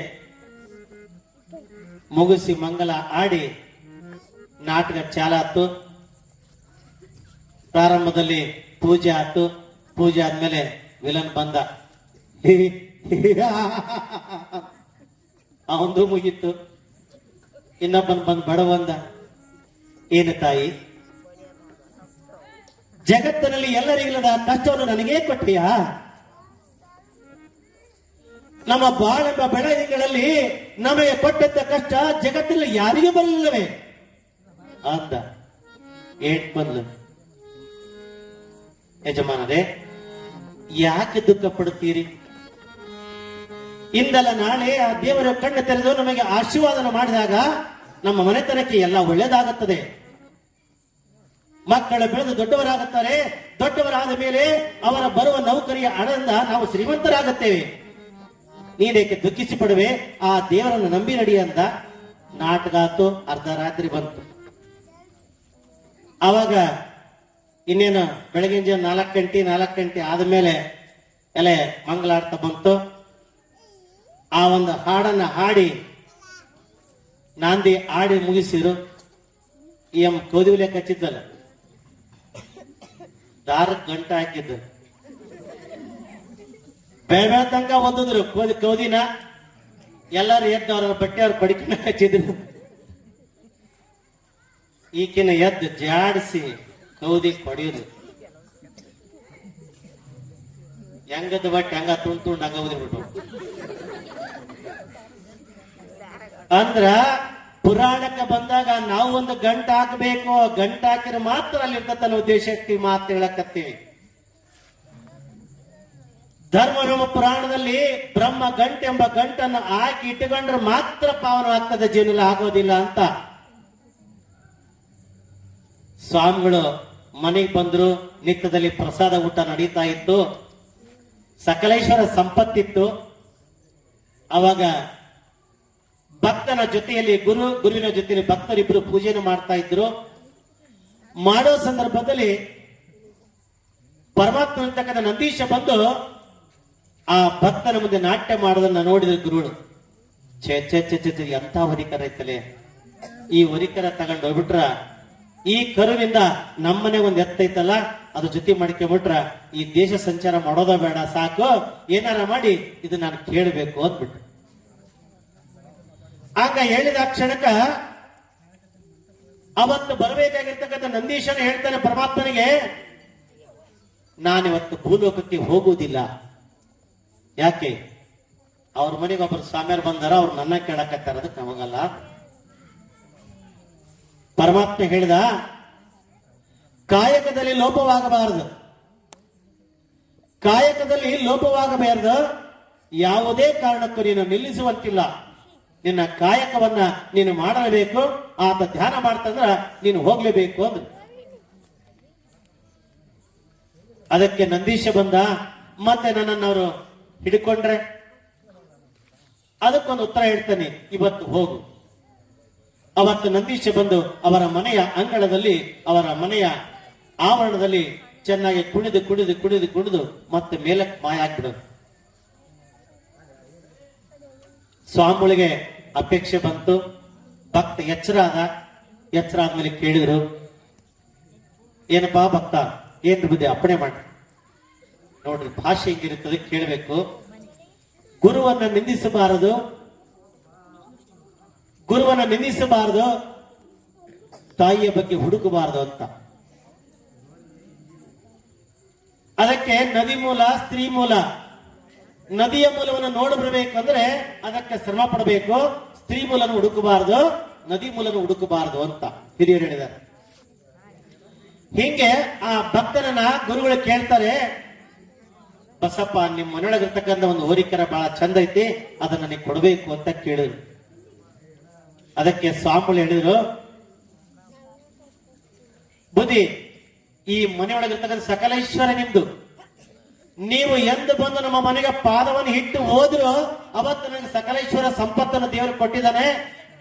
ಮುಗಿಸಿ ಮಂಗಲ ಆಡಿ ನಾಟಕ ಚಾಲಾತು. ಪ್ರಾರಂಭದಲ್ಲಿ ಪೂಜೆ ಆತು. ಪೂಜೆ ಆದ್ಮೇಲೆ ವಿಲನ್ ಬಂದ, ಅವಂದು ಮುಗೀತು. ಇನ್ನೊಬ್ಬನ್ ಬಂದ್ ಬಡವಂದ, ಏನು ತಾಯಿ ಜಗತ್ತಿನಲ್ಲಿ ಎಲ್ಲರಿಗಿಲ್ಲದ ಕಷ್ಟವನ್ನು ನನಗೇ ಕೊಟ್ಟಿಯಾ? ನಮ್ಮ ಬಾಳೆಂಬ ಬೆಳದಿಂಗಳಲ್ಲಿ ನಮಗೆ ಕೊಟ್ಟಂತ ಕಷ್ಟ ಜಗತ್ತಿನಲ್ಲಿ ಯಾರಿಗೂ ಬರಲಿಲ್ಲವೇ ಅಂದ. ಏಟ್ ಬಂದ್ಲು, ಯಜಮಾನರೇ ಯಾಕೆ ದುಃಖ ಪಡುತ್ತೀರಿ? ಇಂದಲ್ಲ ನಾಳೆ ಆ ದೇವರ ಕಣ್ಣು ತೆರೆದು ನಮಗೆ ಆಶೀರ್ವಾದನ ಮಾಡಿದಾಗ ನಮ್ಮ ಮನೆತನಕ್ಕೆ ಎಲ್ಲ ಒಳ್ಳೇದಾಗುತ್ತದೆ. ಮಕ್ಕಳು ಬೆಳೆದು ದೊಡ್ಡವರಾಗುತ್ತಾರೆ. ದೊಡ್ಡವರಾದ ಮೇಲೆ ಅವರ ಬರುವ ನೌಕರಿಯ ಹಣದಿಂದ ನಾವು ಶ್ರೀಮಂತರಾಗುತ್ತೇವೆ. ನೀನೇಕೆ ದುಃಖಿಸಿ ಪಡುವೆ? ಆ ದೇವರನ್ನು ನಂಬಿ ನಡಿ ಅಂತ ನಾಟಕ ಆತು. ಅರ್ಧ ರಾತ್ರಿ ಬಂತು. ಅವಾಗ ಇನ್ನೇನು ಬೆಳಗಿನ 4 ಗಂಟೆ ಆದ್ಮೇಲೆ ಎಲೆ ಮಂಗಳಾರ್ಥ ಬಂತು. ಆ ಒಂದು ಹಾಡನ್ನ ಹಾಡಿ ನಾಂದಿ ಆಡಿ ಮುಗಿಸಿರು. ಎಂ ಕೋದಿವಲೆ ಕಚ್ಚಿದ್ದಲ್ಲ, ದಾರಕ್ಕೆ ಗಂಟ ಹಾಕಿದ್ದು ಬೆಳತಂಕ ಓದಿದ್ರು ಕೌದಿನ. ಎಲ್ಲರೂ ಎದ್ದು ಅವ್ರ ಬಟ್ಟೆ ಅವ್ರ ಪಡಿಕನ ಹಚ್ಚಿದ್ರು. ಈಕಿನ ಎದ್ದು ಜಾಡಿಸಿ ಕೌದಿ ಪಡೆಯುದು. ಹೆಂಗದ ಬಟ್ಟೆ ಹಂಗ ತುಂಡು ಹಂಗ ಓದಿಬಿಟ್ಟು. ಅಂದ್ರ ಪುರಾಣಕ್ಕೆ ಬಂದಾಗ ನಾವು ಒಂದು ಗಂಟ ಹಾಕಬೇಕು. ಗಂಟ ಹಾಕಿದ್ರೆ ಮಾತ್ರ ಅಲ್ಲಿ ಇರ್ತಕ್ಕಂಥ ಉದ್ದೇಶಕ್ಕೆ ಮಾತು ಹೇಳಕತ್ತೀವಿ. ಧರ್ಮರೂಪ ಪುರಾಣದಲ್ಲಿ ಬ್ರಹ್ಮ ಗಂಟೆ ಎಂಬ ಗಂಟನ್ನು ಹಾಕಿ ಇಟ್ಟುಕೊಂಡ್ರೆ ಮಾತ್ರ ಪಾವನವಾಗ್ತದೆ, ಜೀವನ ಆಗೋದಿಲ್ಲ ಅಂತ ಸ್ವಾಮಿಗಳು ಮನೆಗೆ ಬಂದ್ರು. ನಿತ್ಯದಲ್ಲಿ ಪ್ರಸಾದ ಊಟ ನಡೀತಾ ಇತ್ತು. ಸಕಲೇಶ್ವರ ಸಂಪತ್ತಿತ್ತು. ಅವಾಗ ಭಕ್ತನ ಜೊತೆಯಲ್ಲಿ ಗುರುವಿನ ಜೊತೆಯಲ್ಲಿ ಭಕ್ತರಿಬ್ಬರು ಪೂಜೆಯನ್ನು ಮಾಡ್ತಾ ಇದ್ರು. ಮಾಡೋ ಸಂದರ್ಭದಲ್ಲಿ ಪರಮಾತ್ಮ ಇರ್ತಕ್ಕಂಥ ನಂದೀಶ ಬಂದು ಆ ಭಕ್ತನ ಮುಂದೆ ನಾಟ್ಯ ಮಾಡೋದನ್ನ ನೋಡಿದ ಗುರುಗಳು, ಛೇ ಛೇ ಛೇ ಛೇ ಎಂತ ಹೊರಿಕರ ಐತಲೆ, ಈ ಹೊರಿಕರ ತಗೊಂಡು ಹೋಗ್ಬಿಟ್ರ ಈ ಕರುವಿಂದ ನಮ್ಮನೆ ಒಂದ್ ಎತ್ತೈತಲ್ಲ ಅದು ಜೊತೆ ಮಾಡ್ಕೊಂಡ್ಬಿಟ್ರ ಈ ದೇಶ ಸಂಚಾರ ಮಾಡೋದ ಬೇಡ, ಸಾಕು ಏನಾರ ಮಾಡಿ ಇದು ನಾನು ಕೇಳಬೇಕು ಅಂದ್ಬಿಟ್ಟು. ಆಗ ಹೇಳಿದ ಕ್ಷಣಕ್ಕ ಅವತ್ತು ಬರಬೇಕಾಗಿರ್ತಕ್ಕಂಥ ನಂದೀಶನ ಹೇಳ್ತಾನೆ ಪರಮಾತ್ಮನಿಗೆ, ನಾನಿವತ್ತು ಭೂಲೋಕಕ್ಕೆ ಹೋಗುವುದಿಲ್ಲ. ಯಾಕೆ? ಅವ್ರ ಮನೆಗೆ ಒಬ್ಬರು ಸ್ವಾಮಿಯರು ಬಂದಾರ, ಅವ್ರು ನನ್ನ ಕೇಳಕತ್ತಾರ, ಅದಕ್ಕೆ ಹೋಗಲ್ಲ. ಪರಮಾತ್ಮ ಹೇಳಿದ, ಕಾಯಕದಲ್ಲಿ ಲೋಪವಾಗಬಾರದು, ಕಾಯಕದಲ್ಲಿ ಲೋಪವಾಗಬಾರದು. ಯಾವುದೇ ಕಾರಣಕ್ಕೂ ನೀನು ನಿಲ್ಲಿಸುವಂತಿಲ್ಲ. ನಿನ್ನ ಕಾಯಕವನ್ನ ನೀನು ಮಾಡಲೇಬೇಕು. ಆತ ಧ್ಯಾನ ಮಾಡ್ತಂದ್ರ ನೀನು ಹೋಗ್ಲೇಬೇಕು ಅಂದ್ರು. ಅದಕ್ಕೆ ನಂದೀಶ ಬಂದ, ಮತ್ತೆ ನನ್ನನ್ನವರು ಹಿಡ್ಕೊಂಡ್ರೆ ಅದಕ್ಕೊಂದು ಉತ್ತರ ಹೇಳ್ತಾನೆ, ಇವತ್ತು ಹೋಗು. ಅವತ್ತು ನಂದೀಶ ಬಂದು ಅವರ ಮನೆಯ ಅಂಗಳದಲ್ಲಿ, ಅವರ ಮನೆಯ ಆವರಣದಲ್ಲಿ ಚೆನ್ನಾಗಿ ಕುಣಿದು ಕುಣಿದು ಕುಣಿದು ಕುಣಿದು ಮತ್ತೆ ಮೇಲಕ್ಕೆ ಮಾಯ ಹಾಕ್ಬಿಡೋದು. ಸ್ವಾಮಿಗಳಿಗೆ ಅಪೇಕ್ಷೆ ಬಂತು. ಭಕ್ತ ಎಚ್ಚರ ಆದ್ಮೇಲೆ ಕೇಳಿದ್ರು, ಏನಪ್ಪಾ ಭಕ್ತ, ಏನ್ ಬುದ್ಧಿ ಅಪ್ಪಣೆ ಮಾಡಿ. ನೋಡ್ರಿ, ಭಾಷೆ ಹೆಂಗಿರುತ್ತದೆ ಕೇಳಬೇಕು. ಗುರುವನ್ನ ನಿಂದಿಸಬಾರದು, ಗುರುವನ್ನ ನಿಂದಿಸಬಾರದು, ತಾಯಿಯ ಬಗ್ಗೆ ಹುಡುಕಬಾರದು ಅಂತ. ಅದಕ್ಕೆ ನದಿ ಮೂಲ, ಸ್ತ್ರೀ ಮೂಲ. ನದಿಯ ಮೂಲವನ್ನು ನೋಡಬರಬೇಕು ಅಂದ್ರೆ ಅದಕ್ಕೆ ಶ್ರಮ ಪಡಬೇಕು. ಸ್ತ್ರೀ ಮೂಲನ ಹುಡುಕಬಾರದು, ನದಿ ಮೂಲನ ಹುಡುಕಬಾರದು ಅಂತ ಹಿರಿಯರು ಹೇಳಿದ್ದಾರೆ. ಹಿಂಗೆ ಆ ಭಕ್ತನನ್ನ ಗುರುಗಳು ಕೇಳ್ತಾರೆ, ಬಸಪ್ಪ ನಿಮ್ಮ ಮನೆಯೊಳಗಿರ್ತಕ್ಕಂಥ ಒಂದು ಹೋರಿಕರ ಬಹಳ ಚಂದ ಐತಿ, ಅದನ್ನ ನನಗೆ ಕೊಡಬೇಕು ಅಂತ ಕೇಳಿದ್ರು. ಅದಕ್ಕೆ ಸ್ವಾಮಿಗಳು ಹೇಳಿದ್ರು, ಬುದ್ಧಿ, ಈ ಮನೆಯೊಳಗಿರ್ತಕ್ಕಂಥ ಸಕಲೇಶ್ವರ ನಿಮ್ದು. ನೀವು ಎಂದು ಬಂದು ನಮ್ಮ ಮನೆಗೆ ಪಾದವನ್ನು ಇಟ್ಟು ಹೋದ್ರು ಅವತ್ತು ನನಗೆ ಸಕಲೇಶ್ವರ ಸಂಪತ್ತನ್ನು ದೇವರು ಕೊಟ್ಟಿದ್ದಾನೆ.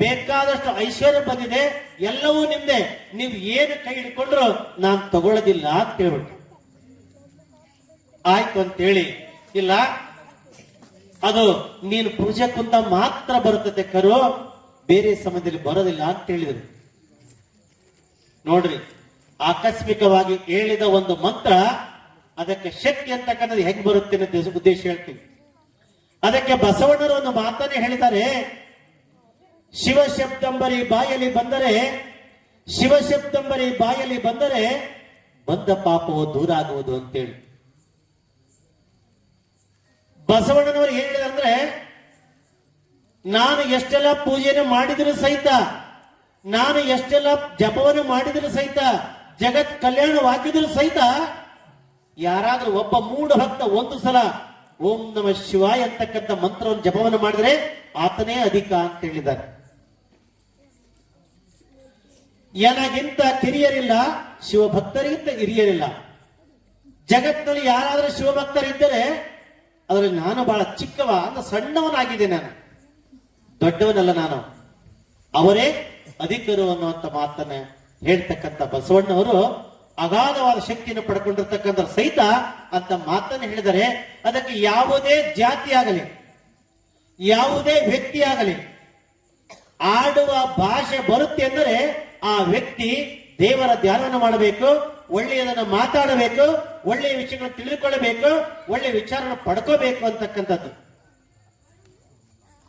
ಬೇಕಾದಷ್ಟು ಐಶ್ವರ್ಯ ಬಂದಿದೆ, ಎಲ್ಲವೂ ನಿಮ್ದೆ. ನೀವು ಏನು ಕೈ ಹಿಡ್ಕೊಂಡ್ರು ನಾನು ತಗೊಳ್ಳೋದಿಲ್ಲ ಅಂತ ಹೇಳ್ಬಿಟ್ಟು. ಆಯ್ತು ಅಂತೇಳಿ, ಇಲ್ಲ ಅದು ನೀನು ಪೂಜೆ ಕುಂತ ಮಾತ್ರ ಬರುತ್ತದೆ ಕರು, ಬೇರೆ ಸಮಯದಲ್ಲಿ ಬರೋದಿಲ್ಲ ಅಂತ ಹೇಳಿದ್ರು. ನೋಡ್ರಿ, ಆಕಸ್ಮಿಕವಾಗಿ ಹೇಳಿದ ಒಂದು ಮಂತ್ರ ಅದಕ್ಕೆ ಶಕ್ತಿ ಅಂತಕ್ಕಂಥದ್ದು ಹೆಂಗ್ ಬರುತ್ತೆ ಅನ್ನೋ ಉದ್ದೇಶ ಹೇಳ್ತೀವಿ. ಅದಕ್ಕೆ ಬಸವಣ್ಣರು ಒಂದು ಮಾತನ್ನೇ ಹೇಳಿದ್ದಾರೆ, ಶಿವಶಬ್ದಂಬರಿ ಬಾಯಲ್ಲಿ ಬಂದರೆ, ಶಿವಶಬ್ದಂಬರಿ ಬಾಯಲ್ಲಿ ಬಂದರೆ ಬಂದ ಪಾಪವು ದೂರ ಆಗುವುದು ಅಂತೇಳಿ. ಬಸವಣ್ಣನವರು ಏನ್ ಹೇಳಿದಂದ್ರೆ, ನಾನು ಎಷ್ಟೆಲ್ಲ ಪೂಜೆಯನ್ನು ಮಾಡಿದ್ರು ಸಹಿತ, ನಾನು ಎಷ್ಟೆಲ್ಲ ಜಪವನ್ನು ಮಾಡಿದ್ರು ಸಹಿತ, ಜಗತ್ ಕಲ್ಯಾಣವಾಗಿದ್ರು ಸಹಿತ, ಯಾರಾದ್ರೂ ಒಬ್ಬ ಮೂಢ ಭಕ್ತ ಒಂದು ಸಲ ಓಂ ನಮ ಶಿವಾಯ ಅಂತಕ್ಕಂಥ ಮಂತ್ರವನ್ನು ಜಪವನ್ನು ಮಾಡಿದ್ರೆ ಆತನೇ ಅಧಿಕ ಅಂತ ಹೇಳಿದ್ದಾರೆ. ನನಗಿಂತ ಕಿರಿಯರಿಲ್ಲ, ಶಿವಭಕ್ತರಿಗಿಂತ ಹಿರಿಯರಿಲ್ಲ. ಜಗತ್ತಿನಲ್ಲಿ ಯಾರಾದ್ರೂ ಶಿವಭಕ್ತರಿದ್ದರೆ ಅದರಲ್ಲಿ ನಾನು ಬಹಳ ಚಿಕ್ಕವ ಅಂದ್ರೆ ಸಣ್ಣವನಾಗಿದೆ, ನಾನು ದೊಡ್ಡವನಲ್ಲ, ನಾನು ಅವರೇ ಅಧಿಕರು ಅನ್ನುವಂತ ಮಾತನ್ನ ಹೇಳ್ತಕ್ಕಂಥ ಬಸವಣ್ಣವರು ಅಗಾಧವಾದ ಶಕ್ತಿಯನ್ನು ಪಡ್ಕೊಂಡಿರ್ತಕ್ಕಂಥ ಸಹಿತ ಅಂತ ಮಾತನ್ನು ಹೇಳಿದರೆ, ಅದಕ್ಕೆ ಯಾವುದೇ ಜಾತಿ ಆಗಲಿ, ಯಾವುದೇ ವ್ಯಕ್ತಿ ಆಗಲಿ, ಆಡುವ ಭಾಷೆ ಬರುತ್ತೆ ಅಂದರೆ ಆ ವ್ಯಕ್ತಿ ದೇವರ ಧ್ಯಾನವನ್ನು ಮಾಡಬೇಕು, ಒಳ್ಳೆಯದನ್ನು ಮಾತಾಡಬೇಕು, ಒಳ್ಳೆಯ ವಿಷಯಗಳನ್ನು ತಿಳಿದುಕೊಳ್ಳಬೇಕು, ಒಳ್ಳೆಯ ವಿಚಾರವನ್ನು ಪಡ್ಕೋಬೇಕು ಅಂತಕ್ಕಂಥದ್ದು.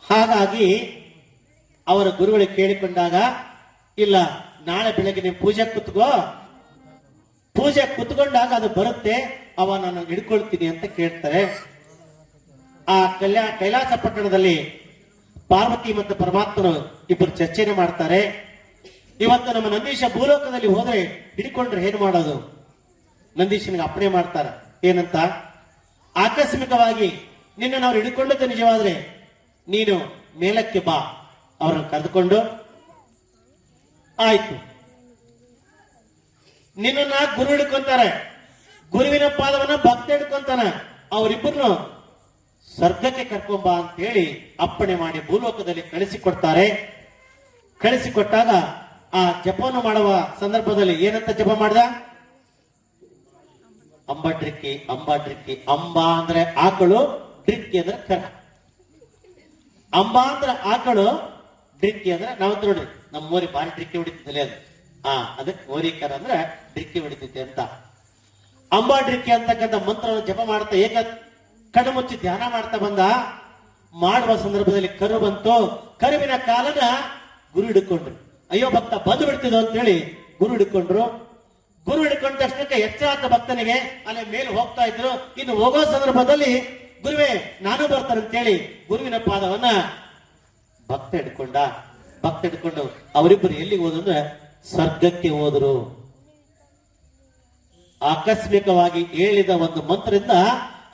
ಹಾಗಾಗಿ ಅವರ ಗುರುಗಳಿಗೆ ಕೇಳಿಕೊಂಡಾಗ, ಇಲ್ಲ ನಾಳೆ ಬೆಳಗ್ಗೆ ನೀವು ಪೂಜೆ ಕುತ್ಕೊಂಡಾಗ ಅದು ಬರುತ್ತೆ, ಅವ ನಾನು ಹಿಡ್ಕೊಳ್ತೀನಿ ಅಂತ ಕೇಳ್ತಾರೆ. ಆ ಕೈಲಾಸ ಪಟ್ಟಣದಲ್ಲಿ ಪಾರ್ವತಿ ಮತ್ತು ಪರಮಾತ್ಮರು ಇಬ್ಬರು ಚರ್ಚೆನೆ ಮಾಡ್ತಾರೆ. ಇವತ್ತು ನಮ್ಮ ನಂದೀಶ ಭೂಲೋಕದಲ್ಲಿ ಹೋದ್ರೆ ಹಿಡ್ಕೊಂಡ್ರೆ ಏನ್ ಮಾಡೋದು? ನಂದೀಶನಿಗೆ ಅಪ್ಪಣೆ ಮಾಡ್ತಾರ, ಏನಂತ, ಆಕಸ್ಮಿಕವಾಗಿ ನಿನ್ನ ನಾವು ಹಿಡ್ಕೊಂಡದ್ದು ನಿಜವಾದ್ರೆ ನೀನು ಮೇಲಕ್ಕೆ ಬಾ. ಅವರನ್ನು ಕರೆದುಕೊಂಡು, ಆಯ್ತು ನಿನ್ನ ಗುರು ಹಿಡ್ಕೊಂತಾರೆ, ಗುರುವಿನ ಪಾದವನ್ನ ಭಕ್ತ ಹಿಡ್ಕೊಂತಾನ. ಅವರಿಬ್ಬರನ್ನು ಸ್ವರ್ಗಕ್ಕೆ ಕರ್ಕೊಂಬ ಅಂತ ಹೇಳಿ ಅಪ್ಪಣೆ ಮಾಡಿ ಭೂಲೋಕದಲ್ಲಿ ಕಳಿಸಿಕೊಡ್ತಾರೆ. ಕಳಿಸಿಕೊಟ್ಟಾಗ ಆ ಜಪವನ್ನು ಮಾಡುವ ಸಂದರ್ಭದಲ್ಲಿ ಏನಂತ ಜಪ ಮಾಡ್ದ? ಅಂಬಡ್ರಿಕ್ಕಿ ಅಂಬಡ್ರಿಕ್ಕಿ. ಅಂಬ ಅಂದ್ರೆ ಆಕಳು, ಡ್ರಿಕ್ಕಿ ಅಂದ್ರೆ ಕರ. ಅಂಬ ಅಂದ್ರೆ ಆಕಳು, ಡ್ರಿಕ್ಕಿ ಅಂದ್ರೆ ನಾವು ನೋಡ್ರಿ ನಮ್ಮ ಮೋರಿ ಬಾರಿ ಡ್ರಿಕ್ಕಿ ಹೊಡಿತಿದ್ದಲ್ಲಿ ಅದು ಅದಕ್ಕೆ ಮೋರಿಕರ ಅಂದ್ರೆ ಡ್ರಿಕ್ಕಿ ಹೊಡಿತೈತೆ ಅಂತ. ಅಂಬಾ ಡ್ರಿಕ್ಕಿ ಅಂತಕ್ಕಂಥ ಮಂತ್ರವನ್ನು ಜಪ ಮಾಡ್ತಾ ಏಕ ಕಣ್ಣು ಧ್ಯಾನ ಮಾಡ್ತಾ ಬಂದ. ಮಾಡುವ ಸಂದರ್ಭದಲ್ಲಿ ಕರು ಬಂತು. ಕರುವಿನ ಕಾಲನ ಗುರು ಹಿಡ್ಕೊಂಡ್ರು. ಅಯ್ಯೋ ಭಕ್ತ ಬಂದು ಬಿಡ್ತಿದ್ದು ಅಂತ ಹೇಳಿ ಗುರು ಹಿಡ್ಕೊಂಡ್ರು. ಗುರು ಹಿಡ್ಕೊಂಡ ತಕ್ಷಣಕ್ಕೆ ಎಚ್ಚರ ಆದ ಭಕ್ತನಿಗೆ ಅಲ್ಲೇ ಮೇಲೆ ಹೋಗ್ತಾ ಇದ್ರು. ಇನ್ನು ಹೋಗೋ ಸಂದರ್ಭದಲ್ಲಿ ಗುರುವೇ ನಾನು ಬರ್ತಾನೆ ಅಂತೇಳಿ ಗುರುವಿನ ಪಾದವನ್ನ ಭಕ್ತ ಹಿಡ್ಕೊಂಡ. ಭಕ್ತ ಹಿಡ್ಕೊಂಡು ಅವರಿಬ್ಬರು ಎಲ್ಲಿಗೆ ಹೋದಂದ್ರೆ ಸ್ವರ್ಗಕ್ಕೆ ಹೋದರು. ಆಕಸ್ಮಿಕವಾಗಿ ಹೇಳಿದ ಒಂದು ಮಂತ್ರದಿಂದ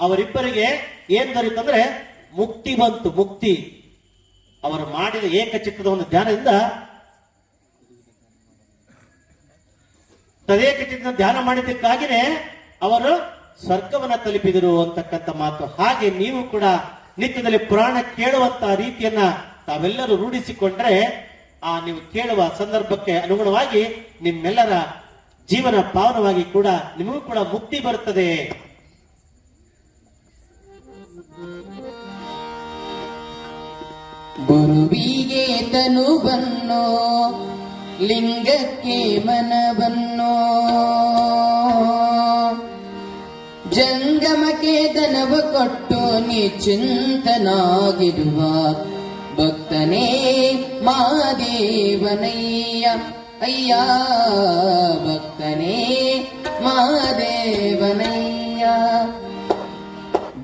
ಅವರಿಬ್ಬರಿಗೆ ಏನ್ ದೊರೀತಂದ್ರೆ ಮುಕ್ತಿ ಬಂತು. ಮುಕ್ತಿ ಅವರು ಮಾಡಿದ ಏಕಚಿತ್ತದ ಒಂದು ಧ್ಯಾನದಿಂದ, ತದೇಕಚಿತ್ತದ ಧ್ಯಾನ ಮಾಡಿದ್ದಕ್ಕಾಗಿನೇ ಅವರು ಸ್ವರ್ಗವನ್ನ ತಲುಪಿದರು ಅಂತಕ್ಕಂಥ ಮಾತು. ಹಾಗೆ ನೀವು ಕೂಡ ನಿತ್ಯದಲ್ಲಿ ಪುರಾಣ ಕೇಳುವಂತ ರೀತಿಯನ್ನ ತಾವೆಲ್ಲರೂ ರೂಢಿಸಿಕೊಂಡ್ರೆ ನೀವು ಕೇಳುವ ಸಂದರ್ಭಕ್ಕೆ ಅನುಗುಣವಾಗಿ ನಿಮ್ಮೆಲ್ಲರ ಜೀವನ ಪಾವನವಾಗಿ ಕೂಡ ನಿಮಗೂ ಕೂಡ ಮುಕ್ತಿ ಬರುತ್ತದೆ. ಗುರುವಿಗೆ ತನುವನ್ನು, ಲಿಂಗಕ್ಕೆ ಮನವನ್ನು, ಜಂಗಮಕ್ಕೆ ಧನವ ಕೊಟ್ಟು ನಿಶ್ಚಿಂತನಾಗಿರುವ ಭಕ್ತನೇ ಮಾದೇವನಯ್ಯ. ಅಯ್ಯ ಭಕ್ತನೇ ಮಾದೇವನಯ್ಯ.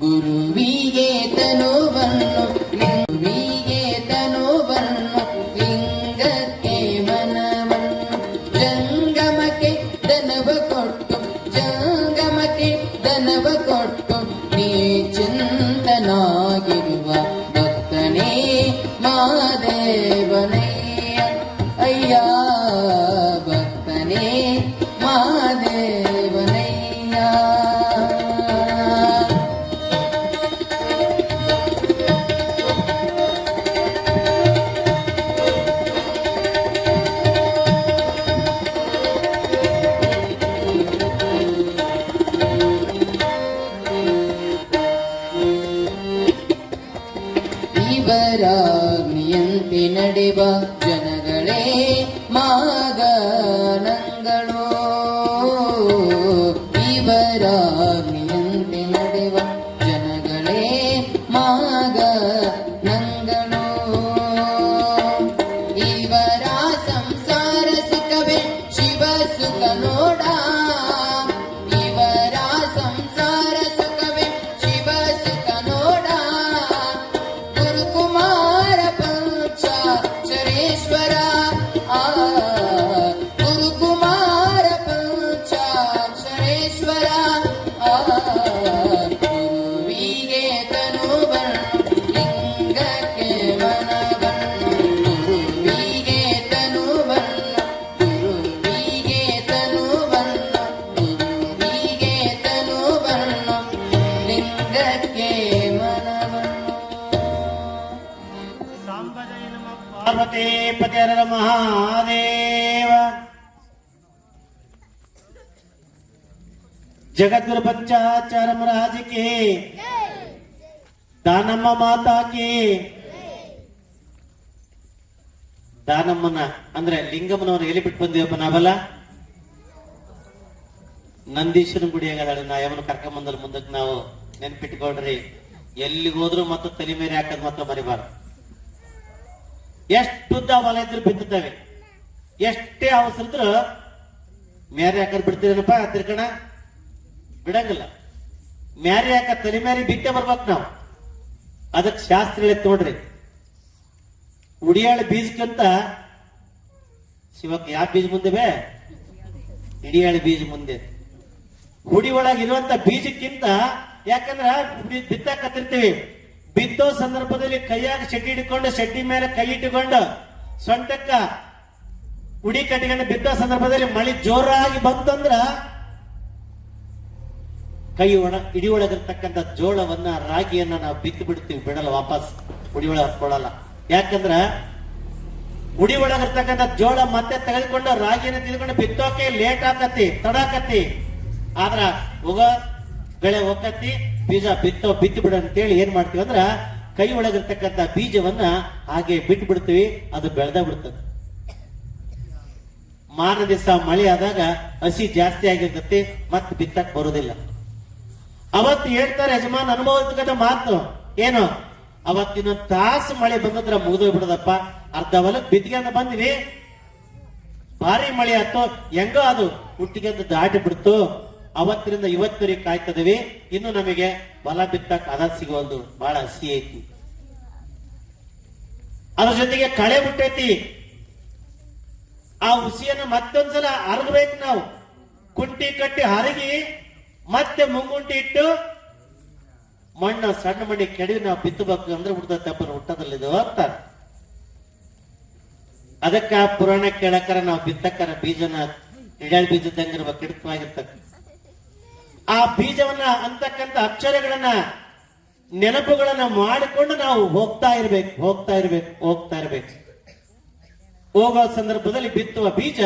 ಗುರುವಿಗೆ ತನುವನ್ನು, ಗುರುವಿಗೆ ತನುವನ್ನು, ಲಿಂಗಕ್ಕೆ ಮನವನ್ನು, ಜಂಗಮಕ್ಕೆ ಧನವ ಕೊಟ್ಟು, ಜಂಗಮಕ್ಕೆ ಧನವ ಕೊಟ್ಟು ನೀ ಚಿಂತನಾಗಿರುವ ಭಕ್ತನೇ ಮಾದೇವನಯ್ಯ. ಅಯ್ಯ ಭಕ್ತನೇ ಮಾದೇವನಯ್ಯ. ಇವರಾಜ್ಞೆಯಂತೆ ನಡೆವ ಜನಗಳೇ ಮಾಗಣಗಳು. ಇವರಾಜ್ಞೆಯಂತೆ ನಡೆವ ಜನಗಳೇ ಮಾಗಣಗಳು. ಇವರ ಸಂಸಾರ ಸುಖವೇ ಶಿವ ಸುಖ ನೋಡ. ಇವರ ಸಂಸಾರ ಸುಖವೇ ಶಿವ ಸುಖ ನೋಡ. ಗುರುಕುಮಾರ ಪಂಚಾಕ್ಷರೇಶ್ವರ, ಗುರುಕುಮಾರ ಪಂಚಾಕ್ಷರೇಶ್ವರ. ಗುರುವಿಗೆ ತನುವನ್ನು, ಲಿಂಗಕ್ಕೆ ಮನವನ್ನು, ಗುರುವಿಗೆ ತನುವನ್ನು, ಗುರುವಿಗೆ ತನುವನ್ನು, ಗುರುವಿಗೆ ತನುವನ್ನು, ಲಿಂಗಕ್ಕೆ ಮನವನ್ನು. ಪಾರ್ವತಿ ಪತಿಯರ ಮಹಾದೇವ. ಜಗದ್ಗುರು ಪಂಚಾಚಾರ್ಯ ಮಹಾರಾಜ್ ಕಿ, ದಾನಮ್ಮ ಮಾತಾ ಕಿ. ದಾನಮ್ಮನ ಅಂದ್ರೆ ಲಿಂಗಮ್ಮನವ್ರು ಎಲ್ಲಿ ಬಿಟ್ಟು ಬಂದಿವಪ್ಪ ನಾವಲ್ಲ? ನಂದೀಶ್ವರನ ಗುಡಿ ಆಗದಾಳೆ. ನಾ ಯಾವನು ಕರ್ಕೊಂಡ್ ಬಂದ್ರ ಮುಂದಕ್ಕೆ ನಾವು ನೆನ್ಪಿಟ್ಕೊಳ್ರಿ. ಎಲ್ಲಿಗೆ ಹೋದ್ರು ಮತ್ತು ತಲೆ ಮೇಲೆ ಹಾಕದ್ ಮಾತ್ರ ಮರಿಬಾರ್ದು. ಎಷ್ಟುದ್ದ ಹೊಲ ಇದ್ರು ಬಿದ್ದಿದ್ದಾವೆ. ಎಷ್ಟೇ ಅವಸರ ಇದ್ರು ಮ್ಯಾರಿ ಹಾಕದ್ ಬಿಡ್ತೀರೇನಪ್ಪ? ತಿರ್ಕಣ ಬಿಡಂಗಿಲ್ಲ. ಮ್ಯಾರಿ ಹಾಕ ತಲೆ ಮ್ಯಾರಿ ಬಿಟ್ಟೆ ಬರ್ಬೇಕು ನಾವು. ಅದಕ್ಕೆ ಶಾಸ್ತ್ರ ಹೇಳಿ ನೋಡ್ರಿ. ಉಡಿಯಾಳ ಬೀಜಕ್ಕಿಂತ ಶಿವಕ್ಕೆ ಯಾವ ಬೀಜ ಮುಂದೆ ಬೇ? ಇಡಿಯಾಳ ಬೀಜ ಮುಂದೆ. ಹುಡಿ ಒಳಗಿರುವಂತ ಬೀಜಕ್ಕಿಂತ, ಯಾಕಂದ್ರ ಬಿತ್ತಾಕತ್ತಿರ್ತೀವಿ. ಬಿತ್ತೋ ಸಂದರ್ಭದಲ್ಲಿ ಕೈಯಾಗ ಶೆಡ್ಡಿ ಹಿಡ್ಕೊಂಡು, ಶೆಡ್ಡಿ ಮೇಲೆ ಕೈ ಇಟ್ಟುಕೊಂಡು, ಸೊಂಟಕ್ಕ ಉಡಿ ಕಟ್ಟಿಕೊಂಡು ಬಿದ್ದ ಸಂದರ್ಭದಲ್ಲಿ ಮಳೆ ಜೋರಾಗಿ ಬಂತಂದ್ರ ಕೈ ಇಡಿ ಒಳಗಿರ್ತಕ್ಕಂಥ ಜೋಳವನ್ನ ರಾಗಿಯನ್ನ ನಾವು ಬಿತ್ತು ಬಿಡ್ತೀವಿ, ಬಿಡಲ್ಲ, ವಾಪಸ್ ಉಡಿ ಒಳಗೆ ಹಾಕೊಳ್ಳಲ್ಲ. ಯಾಕಂದ್ರ ಉಡಿ ಒಳಗಿರ್ತಕ್ಕಂಥ ಜೋಳ ಮತ್ತೆ ತೆಗೆದುಕೊಂಡು ರಾಗಿಯನ್ನು ತೆಗೆದುಕೊಂಡು ಬಿತ್ತೋಕೆ ಲೇಟ್ ಆಕತಿ, ತಡಾಕತಿ. ಆದ್ರ ಹೋಗ ಬೆಳೆ ಹೋಗತಿ, ಬೀಜ ಬಿತ್ತು ಬಿಡ ಅಂತೇಳಿ ಏನ್ ಮಾಡ್ತೀವಿ ಅಂದ್ರ ಕೈ ಒಳಗಿರ್ತಕ್ಕಂಥ ಬೀಜವನ್ನ ಹಾಗೆ ಬಿಟ್ಟು ಬಿಡ್ತೀವಿ, ಅದು ಬೆಳೆದ ಬಿಡ್ತದೆ. ಮಾರನೇ ದಿವಸ ಮಳೆ ಆದಾಗ ಹಸಿ ಜಾಸ್ತಿ ಆಗಿರ್ತತಿ, ಮತ್ತೆ ಬಿತ್ತಕ್ ಬರೋದಿಲ್ಲ. ಅವತ್ತು ಹೇಳ್ತಾರೆ ಯಜಮಾನ್ ಅನುಭವಿಸ್ತಕ್ಕಂಥ ಮಾತು ಏನು, ಅವತ್ತಿನ ತಾಸು ಮಳೆ ಬಂದದ್ರ ಮುಗಿದೋಗ್ ಬಿಡದಪ್ಪ, ಅರ್ಧ ಹೊಲಕ್ ಬಿತ್ತಿಗೆ ಬಂದ್ವಿ, ಭಾರಿ ಮಳೆ ಆಯ್ತು, ಹೆಂಗೋ ಅದು ಹುಟ್ಟಿಗೆ ದಾಟಿ ಬಿಡ್ತು. ಅವತ್ತಿನಿಂದ ಇವತ್ತರಿಗೆ ಕಾಯ್ತದವಿ, ಇನ್ನು ನಮಗೆ ಹೊಲ ಬಿತ್ತಕ್ ಅದ ಸಿಗೋದು, ಬಹಳ ಹಸಿ ಐತಿ. ಅದ್ರ ಜೊತೆಗೆ ಕಳೆ ಬಿಟ್ಟೈತಿ. ಆ ಹುಸಿಯನ್ನು ಮತ್ತೊಂದ್ಸಲ ಹರಗಬೇಕು ನಾವು, ಕುಂಟಿ ಕಟ್ಟಿ ಹರಗಿ ಮತ್ತೆ ಮುಂಗುಂಟಿ ಇಟ್ಟು ಮಣ್ಣು ಸಣ್ಣ ಮಣ್ಣಿ ಕೆಡವಿ ನಾವು ಬಿತ್ತಬೇಕು ಅಂದ್ರೆ ಹುಟ್ಟದಪ್ಪ ಹುಟ್ಟದಲ್ಲಿದು ಅಂತಾರೆ. ಅದಕ್ಕ ಪುರಾಣ ಕೇಳಕ್ಕಾರ ನಾವು ಬಿತ್ತಕ್ಕಾರ ಬೀಜನ ಇಡಾಳ್ ಬೀಜದಂಗಿರ್ಬೇಕು, ಹಿಡಿತವಾಗಿರ್ತಕ್ಕ. ಆ ಬೀಜವನ್ನ ಅಂತಕ್ಕಂಥ ಅಕ್ಷರಗಳನ್ನ ನೆನಪುಗಳನ್ನ ಮಾಡಿಕೊಂಡು ನಾವು ಹೋಗ್ತಾ ಇರ್ಬೇಕು. ಹೋಗೋ ಸಂದರ್ಭದಲ್ಲಿ ಬಿತ್ತುವ ಬೀಜ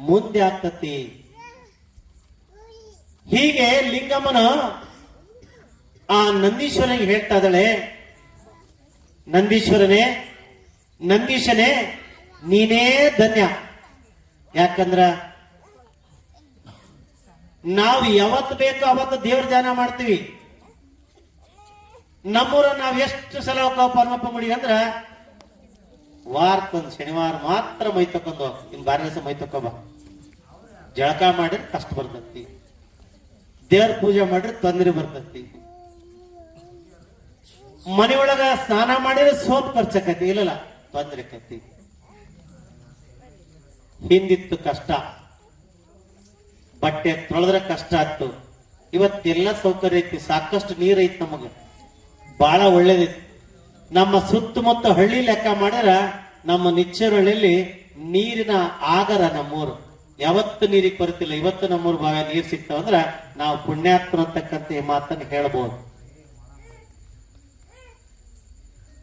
ಮುಂದೆ ಆಗ್ತತಿ. ಹೀಗೆ ಲಿಂಗಮ್ಮನು ಆ ನಂದೀಶ್ವರನಿಗೆ ಹೇಳ್ತಾ ಇದ್ದಾಳೆ, ನಂದೀಶನೇ ನೀನೇ ಧನ್ಯ. ಯಾಕಂದ್ರ ನಾವು ಯಾವತ್ತು ಬೇಕೋ ಅವತ್ತು ದೇವ್ರ ಧ್ಯಾನ ಮಾಡ್ತೀವಿ. ನಮ್ಮೂರ ನಾವ್ ಎಷ್ಟು ಸಲ ಪರಮಪ್ಪ ಮುಡಿ ಅಂದ್ರ ವಾರಕ್ಕೊಂದು ಶನಿವಾರ ಮಾತ್ರ ಮೈ ತಕೊಂಡು, ಇನ್ ಬಾರಿ ದಿವಸ ಮೈ ತಕೊಂಬ. ಜಳಕ ಮಾಡಿದ್ರೆ ಕಷ್ಟ ಬರ್ತತಿ, ದೇವ್ರ ಪೂಜೆ ಮಾಡಿದ್ರೆ ತೊಂದರೆ ಬರ್ತತಿ, ಮನೆಯೊಳಗ ಸ್ನಾನ ಮಾಡಿದ್ರೆ ಸೋಪ್ ಖರ್ಚಕತಿ, ಇಲ್ಲಲ್ಲ ತೊಂದರೆ ಕತಿ. ಹಿಂದಿತ್ತು ಕಷ್ಟ, ಬಟ್ಟೆ ತೊಳೆದ್ರೆ ಕಷ್ಟ ಆಯ್ತು. ಇವತ್ತೆಲ್ಲ ಸೌಕರ್ಯ ಐತಿ, ಸಾಕಷ್ಟು ನೀರ್ ಐತಿ, ನಮಗ ಬಹಳ ಒಳ್ಳೇದೈತಿ. ನಮ್ಮ ಸುತ್ತಮುತ್ತ ಹಳ್ಳಿ ಲೆಕ್ಕ ಮಾಡಿದ್ರ ನಮ್ಮ ನಿಚ್ಚರಹಳ್ಳಿಯಲ್ಲಿ ನೀರಿನ ಆಗರ ನಮ್ಮೂರು, ಯಾವತ್ತು ನೀರಿಗೆ ಬರುತ್ತಿಲ್ಲ. ಇವತ್ತು ನಮ್ಮೂರು ಭಾಗ ನೀರು ಸಿಗ್ತಾವಂದ್ರ ನಾವು ಪುಣ್ಯಾತ್ಮ ಅಂತಕ್ಕಂಥ ಮಾತನ್ನು ಹೇಳಬಹುದು.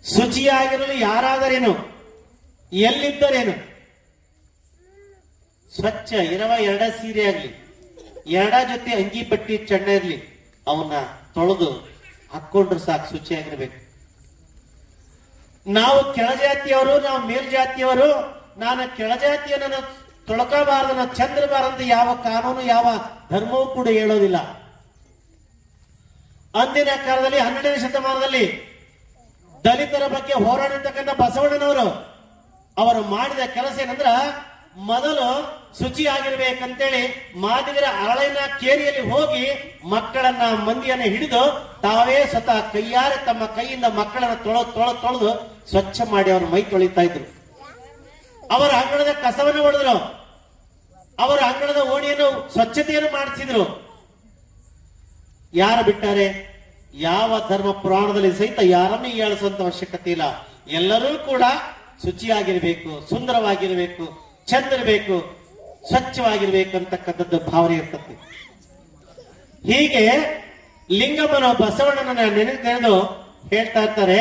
ಶುಚಿಯಾಗಿರಲು ಯಾರಾದರೇನು, ಎಲ್ಲಿದ್ದರೇನು, ಸ್ವಚ್ಛ ಇರವ ಎರಡ ಸೀರೆ ಆಗ್ಲಿ, ಎರಡ ಜೊತೆ ಅಂಗಿ ಪಟ್ಟಿ ಚಣ್ಣ ಇರ್ಲಿ, ಅವನ್ನ ತೊಳೆದು ಹಾಕೊಂಡ್ರು ಸಾಕು, ಶುಚಿಯಾಗಿರ್ಬೇಕು. ನಾವು ಕೆಳಜಾತಿಯವರು, ನಾವು ಮೇಲ್ಜಾತಿಯವರು, ನಾನು ಕೆಳಜಾತಿಯನ್ನು ತೊಳಕಬಾರದು, ಚಂದ್ರಬಾರದು ಯಾವ ಕಾನೂನು ಯಾವ ಧರ್ಮವೂ ಕೂಡ ಹೇಳೋದಿಲ್ಲ. ಅಂದಿನ ಕಾಲದಲ್ಲಿ 12ನೇ ಶತಮಾನದಲ್ಲಿ ದಲಿತರ ಬಗ್ಗೆ ಹೋರಾಡಿರ್ತಕ್ಕಂಥ ಬಸವಣ್ಣನವರು ಅವರು ಮಾಡಿದ ಕೆಲಸ ಏನಂದ್ರ, ಮೊದಲು ಶುಚಿ ಆಗಿರ್ಬೇಕಂತೇಳಿ ಮಾದಿಗರ ಅರಳಿನ ಕೇರಿಯಲ್ಲಿ ಹೋಗಿ ಮಕ್ಕಳನ್ನ ಮಂದಿಯನ್ನ ಹಿಡಿದು ತಾವೇ ಸ್ವತಃ ಕೈಯಾರೆ ತಮ್ಮ ಕೈಯಿಂದ ಮಕ್ಕಳನ್ನ ತೊಳೆದು ಸ್ವಚ್ಛ ಮಾಡಿ ಅವ್ರ ಮೈ ತೊಳಿತಾ ಇದ್ರು. ಅವರ ಅಂಗಣದ ಕಸವನ್ನು ಹೊಡೆದ್ರು, ಅವರ ಅಂಗಣದ ಓಣಿಯನ್ನು ಸ್ವಚ್ಛತೆಯನ್ನು ಮಾಡಿಸಿದ್ರು. ಯಾರು ಬಿಟ್ಟಾರೆ? ಯಾವ ಧರ್ಮ ಪುರಾಣದಲ್ಲಿ ಸಹಿತ ಯಾರನ್ನೂ ಹೇಳಿಸುವಂತ ಅವಶ್ಯಕತೆ ಇಲ್ಲ. ಎಲ್ಲರೂ ಕೂಡ ಶುಚಿಯಾಗಿರ್ಬೇಕು, ಸುಂದರವಾಗಿರ್ಬೇಕು, ಚಂದಿರಬೇಕು, ಸ್ವಚ್ಛವಾಗಿರ್ಬೇಕು ಅಂತಕ್ಕಂಥದ್ದು ಭಾವನೆ ಇರ್ತದೆ. ಹೀಗೆ ಲಿಂಗಮ್ಮನ ಬಸವಣ್ಣನ ನೆನೆದು ಹೇಳ್ತಾ ಇರ್ತಾರೆ,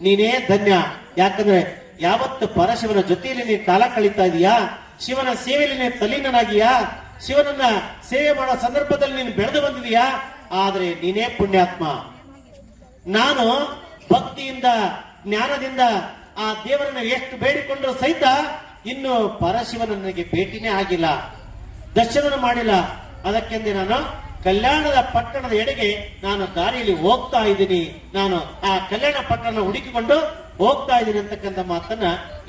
ನೀನೇ ಧನ್ಯ. ಯಾಕಂದ್ರೆ ಯಾವತ್ತು ಪರಶಿವನ ಜೊತೆಯಲ್ಲಿ ನೀನು ಕಾಲ ಕಳೀತಾ ಇದೀಯಾ, ಶಿವನ ಸೇವೆಯಲ್ಲಿ ನೀನು ತಲ್ಲೀನನಾಗಿಯಾ, ಶಿವನನ್ನ ಸೇವೆ ಮಾಡೋ ಸಂದರ್ಭದಲ್ಲಿ ನೀನು ಬೆಳೆದು ಬಂದಿದೀಯಾ, ಆದ್ರೆ ನೀನೇ ಪುಣ್ಯಾತ್ಮ. ನಾನು ಭಕ್ತಿಯಿಂದ ಜ್ಞಾನದಿಂದ ಆ ದೇವರನ್ನು ಎಷ್ಟು ಬೇಡಿಕೊಂಡ್ರು ಸಹಿತ ಇನ್ನು ಪರಶಿವನ ನನಗೆ ಭೇಟಿನೇ ಆಗಿಲ್ಲ, ದರ್ಶನ ಮಾಡಿಲ್ಲ. ಅದಕ್ಕೆಂದೇ ನಾನು ಕಲ್ಯಾಣದ ಪಟ್ಟಣದ ಎಡೆಗೆ ನಾನು ದಾರಿಯಲ್ಲಿ ಹೋಗ್ತಾ ಇದ್ದೀನಿ, ನಾನು ಆ ಕಲ್ಯಾಣ ಪಟ್ಟಣ ಹುಡುಕಿಕೊಂಡು ಹೋಗ್ತಾ ಇದ್ದೀನಿ ಅಂತಕ್ಕಂಥ ಮಾತನ್ನ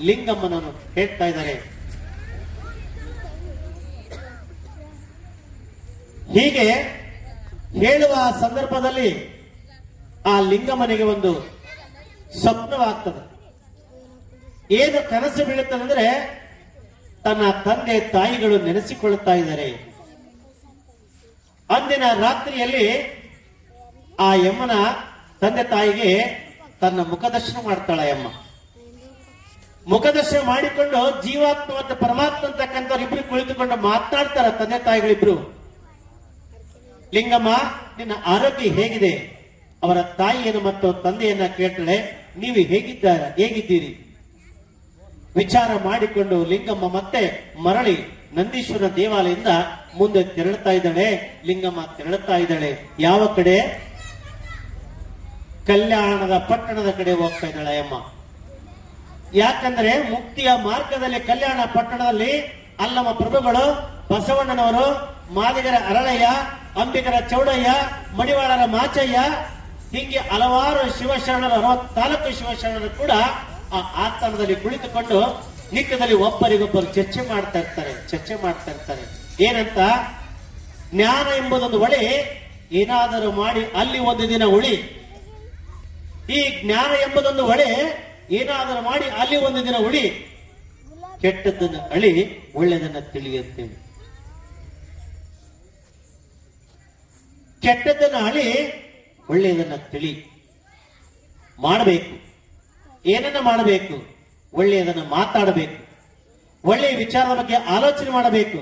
ಲಿಂಗಮ್ಮನವರು ಹೇಳ್ತಾ ಇದ್ದಾರೆ. ಹೀಗೆ ಹೇಳುವ ಸಂದರ್ಭದಲ್ಲಿ ಆ ಲಿಂಗಮ್ಮನಿಗೆ ಒಂದು ಸ್ವಪ್ನವಾಗ್ತದೆ. ಏನು ಕನಸು ಬೀಳುತ್ತದಂದ್ರೆ, ತನ್ನ ತಂದೆ ತಾಯಿಗಳು ನೆನೆಸಿಕೊಳ್ಳುತ್ತಾ ಇದ್ದಾರೆ. ಅಂದಿನ ರಾತ್ರಿಯಲ್ಲಿ ಆ ಯಮ್ಮನ ತಂದೆ ತಾಯಿಗೆ ತನ್ನ ಮುಖದರ್ಶನ ಮಾಡ್ತಾಳ ಯಮ್ಮ. ಮುಖದರ್ಶನ ಮಾಡಿಕೊಂಡು ಜೀವಾತ್ಮ ಮತ್ತು ಪರಮಾತ್ಮ ಅಂತಕ್ಕಂಥವ್ರು ಇಬ್ರು ಕುಳಿತುಕೊಂಡು ಮಾತನಾಡ್ತಾರ ತಂದೆ ತಾಯಿಗಳಿಬ್ರು. ಲಿಂಗಮ್ಮ, ನಿನ್ನ ಆರೋಗ್ಯ ಹೇಗಿದೆ? ಅವರ ತಾಯಿಯನ್ನು ಮತ್ತು ತಂದೆಯನ್ನ ಕೇಳ್ತಾಳೆ, ನೀವು ಹೇಗಿದ್ದೀರಿ? ವಿಚಾರ ಮಾಡಿಕೊಂಡು ಲಿಂಗಮ್ಮ ಮತ್ತೆ ಮರಳಿ ನಂದೀಶ್ವರ ದೇವಾಲಯದಿಂದ ಮುಂದೆ ತೆರಳುತ್ತಾ ಇದ್ದಾಳೆ. ಲಿಂಗಮ್ಮ ತೆರಳುತ್ತಾ ಇದ್ದಾಳೆ. ಯಾವ ಕಡೆ? ಕಲ್ಯಾಣದ ಪಟ್ಟಣದ ಕಡೆ ಹೋಗ್ತಾ ಇದ್ದಾಳೆ ಅಮ್ಮ. ಯಾಕಂದ್ರೆ ಮುಕ್ತಿಯ ಮಾರ್ಗದಲ್ಲಿ ಕಲ್ಯಾಣ ಪಟ್ಟಣದಲ್ಲಿ ಅಲ್ಲಮ್ಮ ಪ್ರಭುಗಳು, ಬಸವಣ್ಣನವರು, ಮಾದಿಗರ ಅರಳಯ್ಯ, ಅಂಬಿಗರ ಚೌಡಯ್ಯ, ಮಡಿವಾಳರ ಮಾಚಯ್ಯ, ಹೀಗೆ ಹಲವಾರು ಶಿವಶರಣರು 64 ಶಿವಶರಣರು ಕೂಡ ಆ ಆಸ್ಥಾನದಲ್ಲಿ ಕುಳಿತುಕೊಂಡು ನಿತ್ಯದಲ್ಲಿ ಒಬ್ಬರಿಗೊಬ್ಬರು ಚರ್ಚೆ ಮಾಡ್ತಾ ಇರ್ತಾರೆ. ಏನಂತ? ಜ್ಞಾನ ಎಂಬುದೊಂದು ಹೊಳೆ, ಏನಾದರೂ ಮಾಡಿ ಅಲ್ಲಿ ಒಂದು ದಿನ ಉಳಿ. ಈ ಜ್ಞಾನ ಎಂಬುದೊಂದು ಹೊಳೆ, ಏನಾದರೂ ಮಾಡಿ ಅಲ್ಲಿ ಒಂದು ದಿನ ಉಳಿ. ಕೆಟ್ಟದ್ದನ್ನು ಅಳಿ, ಒಳ್ಳೆಯದನ್ನ ತಿಳಿಯುತ್ತೇವೆ. ಕೆಟ್ಟದ್ದನ್ನ ಅಳಿ, ಒಳ್ಳೆಯದನ್ನ ತಿಳಿ. ಮಾಡಬೇಕು. ಏನನ್ನ ಮಾಡಬೇಕು? ಒಳ್ಳೆಯದನ್ನು ಮಾತಾಡಬೇಕು. ಒಳ್ಳೆಯ ವಿಚಾರದ ಬಗ್ಗೆ ಆಲೋಚನೆ ಮಾಡಬೇಕು.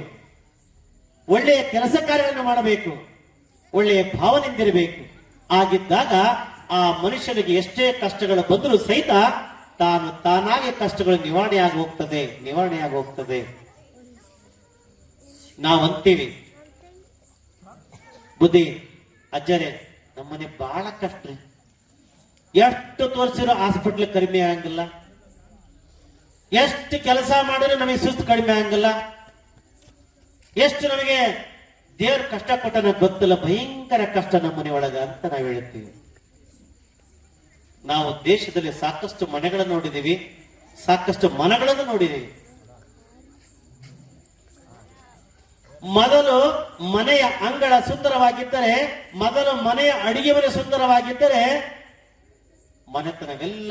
ಒಳ್ಳೆಯ ಕೆಲಸ ಕಾರ್ಯಗಳನ್ನು ಮಾಡಬೇಕು. ಒಳ್ಳೆಯ ಭಾವನೆಯಿಂದಿರಬೇಕು. ಆಗಿದ್ದಾಗ ಆ ಮನುಷ್ಯನಿಗೆ ಎಷ್ಟೇ ಕಷ್ಟಗಳು ಬಂದರೂ ಸಹಿತ ತಾನಾಗಿ ಕಷ್ಟಗಳು ನಿವಾರಣೆಯಾಗಿ ಹೋಗ್ತದೆ. ನಾವಂತೀವಿ, ಬುದ್ಧಿ ಅಜ್ಜರೇ, ನಮ್ಮನೆ ಬಹಳ ಕಷ್ಟ ರೀ, ಎಷ್ಟು ತೋರಿಸಿರೋ ಹಾಸ್ಪಿಟ್ಲ್ ಕಡಿಮೆ ಆಗಂಗಿಲ್ಲ, ಎಷ್ಟು ಕೆಲಸ ಮಾಡಿದ್ರೆ ನಮಗೆ ಸುಸ್ತು ಕಡಿಮೆ ಆಗಂಗಿಲ್ಲ, ಎಷ್ಟು ನಮಗೆ ದೇವ್ರ ಕಷ್ಟ ಕೊಟ್ಟ ನಮಗೆ ಗೊತ್ತಿಲ್ಲ, ಭಯಂಕರ ಕಷ್ಟ ನಮ್ಮ ಮನೆ ಒಳಗ ಅಂತ ನಾವು ಹೇಳ್ತೀವಿ. ನಾವು ದೇಶದಲ್ಲಿ ಸಾಕಷ್ಟು ಮನೆಗಳನ್ನು ನೋಡಿದೀವಿ, ಸಾಕಷ್ಟು ಮನಗಳನ್ನು ನೋಡಿದೀವಿ. ಮೊದಲು ಮನೆಯ ಅಂಗಳ ಸುಂದರವಾಗಿದ್ದರೆ, ಮೊದಲು ಮನೆಯ ಅಡಿಗೆ ಮನೆ ಸುಂದರವಾಗಿದ್ದರೆ ಮನೆತನವೆಲ್ಲ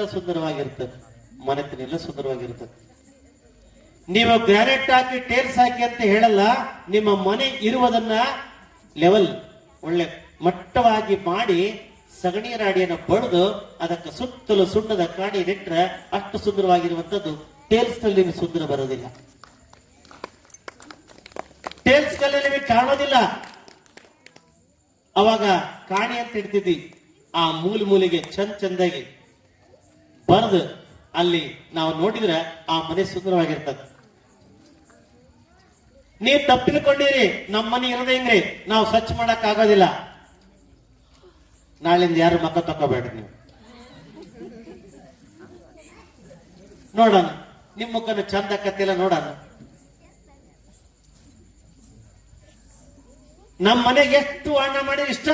ಸುಂದರವಾಗಿರ್ತದೆ. ನೀವು ಗ್ರಾನೈಟ್ ಹಾಕಿ ಟೇಲ್ಸ್ ಹಾಕಿ ಅಂತ ಹೇಳಲ್ಲ. ನಿಮ್ಮ ಮನೆ ಇರುವುದನ್ನ ಲೆವೆಲ್ ಒಳ್ಳೆ ಮಟ್ಟವಾಗಿ ಮಾಡಿ ಸಗಣಿ ರಾಡಿಯನ್ನು ಬಡಿದು ಅದಕ್ಕೆ ಸುತ್ತಲೂ ಸುಣ್ಣದ ಕಾಡಿ ನೆಟ್ರೆ ಅಷ್ಟು ಸುಂದರವಾಗಿರುವಂತದ್ದು ಟೇಲ್ಸ್ ನಲ್ಲಿ ನಿಮಗೆ ಸುಂದರ ಬರೋದಿಲ್ಲ. ಟೇಲ್ಸ್ ಕಲ್ಲಿ ನಿಮಗೆ ಕಾಣೋದಿಲ್ಲ. ಅವಾಗ ಕಾಣಿ ಅಂತ ಇಡ್ತಿದ್ವಿ, ಆ ಮೂಲೆಗೆ ಚಂದಾಗಿ ಬರೆದು ಅಲ್ಲಿ ನಾವು ನೋಡಿದ್ರೆ ಆ ಮನೆ ಸುಂದರವಾಗಿರ್ತದೆ. ನೀವು ತಪ್ಪಿಕೊಂಡಿರಿ, ನಮ್ಮ ಮನೆ ಇರೋದೇ ಹೆಂಗ್ರಿ, ನಾವು ಸ್ವಚ್ಛ ಮಾಡಕ್ ಆಗೋದಿಲ್ಲ. ನಾಳಿಂದ ಯಾರು ಮಕ್ಕ ತಕೋಬೇಡ್ರಿ. ನೀವು ನೋಡೋಣ, ನಿಮ್ ಮುಖನ ಚಂದ ಕತ್ತಿಲ್ಲ ನೋಡೋಣ. ನಮ್ಮ ಮನೆಗೆ ಎಷ್ಟು ಅಣ್ಣ ಮಾಡಿ ಇಷ್ಟ,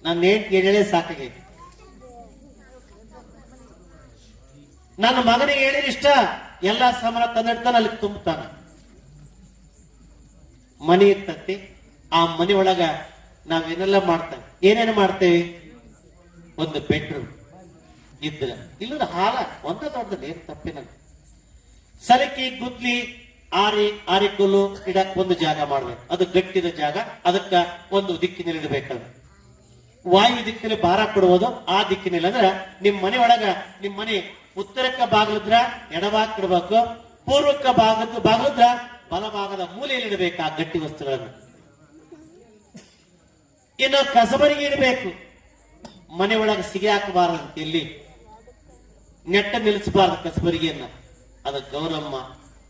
ನನ್ನ ಹೆಂಡತಿ ಹೇಳೇ ಸಾಕಾಗೈತಿ. ನನ್ನ ಮಗನಿಗೆ ಹೇಳಿದ್ರೆ ಇಷ್ಟ, ಎಲ್ಲಾ ಸಾಮಾನ ತಂದಿಡ್ತಾನೆ, ಅಲ್ಲಿ ತುಂಬತಾನ. ಮನೆ ಇರ್ತತಿ, ಆ ಮನೆ ಒಳಗ ನಾವೇನೆಲ್ಲ ಮಾಡ್ತೇವೆ, ಏನೇನು ಮಾಡ್ತೇವೆ? ಒಂದು ಬೆಡ್ರೂಮ್ ಇದ್ರ, ಇಲ್ಲದ ಹಾಲ ಒಂದ ದೊಡ್ಡದ ಏನ್ ತಪ್ಪಿನ. ಸಲಕಿ ಗುದ್ಲಿ ಆರಿಕಲ್ಲು ಇಡಕ್ ಒಂದು ಜಾಗ ಮಾಡ್ಬೇಕು, ಅದು ಗಟ್ಟಿದ ಜಾಗ, ಅದಕ್ಕ ಒಂದು ದಿಕ್ಕಿನಲ್ಲಿ ಇಡಬೇಕದು. ವಾಯು ದಿಕ್ಕಿನಲ್ಲಿ ಭಾರ ಕೊಡುವುದು, ಆ ದಿಕ್ಕಿನಲ್ಲಿ ಅಂದ್ರೆ ನಿಮ್ ಮನೆ ಒಳಗ, ನಿಮ್ ಮನೆ ಉತ್ತರಕ್ಕ ಬಾಗಿಲಿದ್ರ ಎಡಭಾಗ ಇಡಬೇಕು, ಪೂರ್ವಕ್ಕ ಬಾಗಿಲಿದ್ರ ಬಲಭಾಗದ ಮೂಲೆಯಲ್ಲಿ ಇಡಬೇಕು ಆ ಗಟ್ಟಿ ವಸ್ತುಗಳನ್ನು. ಇನ್ನು ಕಸಬರಿಗೆ ಇಡಬೇಕು, ಮನೆ ಒಳಗೆ ಸಿಗಿ ಹಾಕಬಾರದು, ಎಲ್ಲಿ ನೆಟ್ಟ ನಿಲ್ಲಿಸಬಾರದು ಕಸಬರಿಗೆಯನ್ನ. ಅದ ಗೌರಮ್ಮ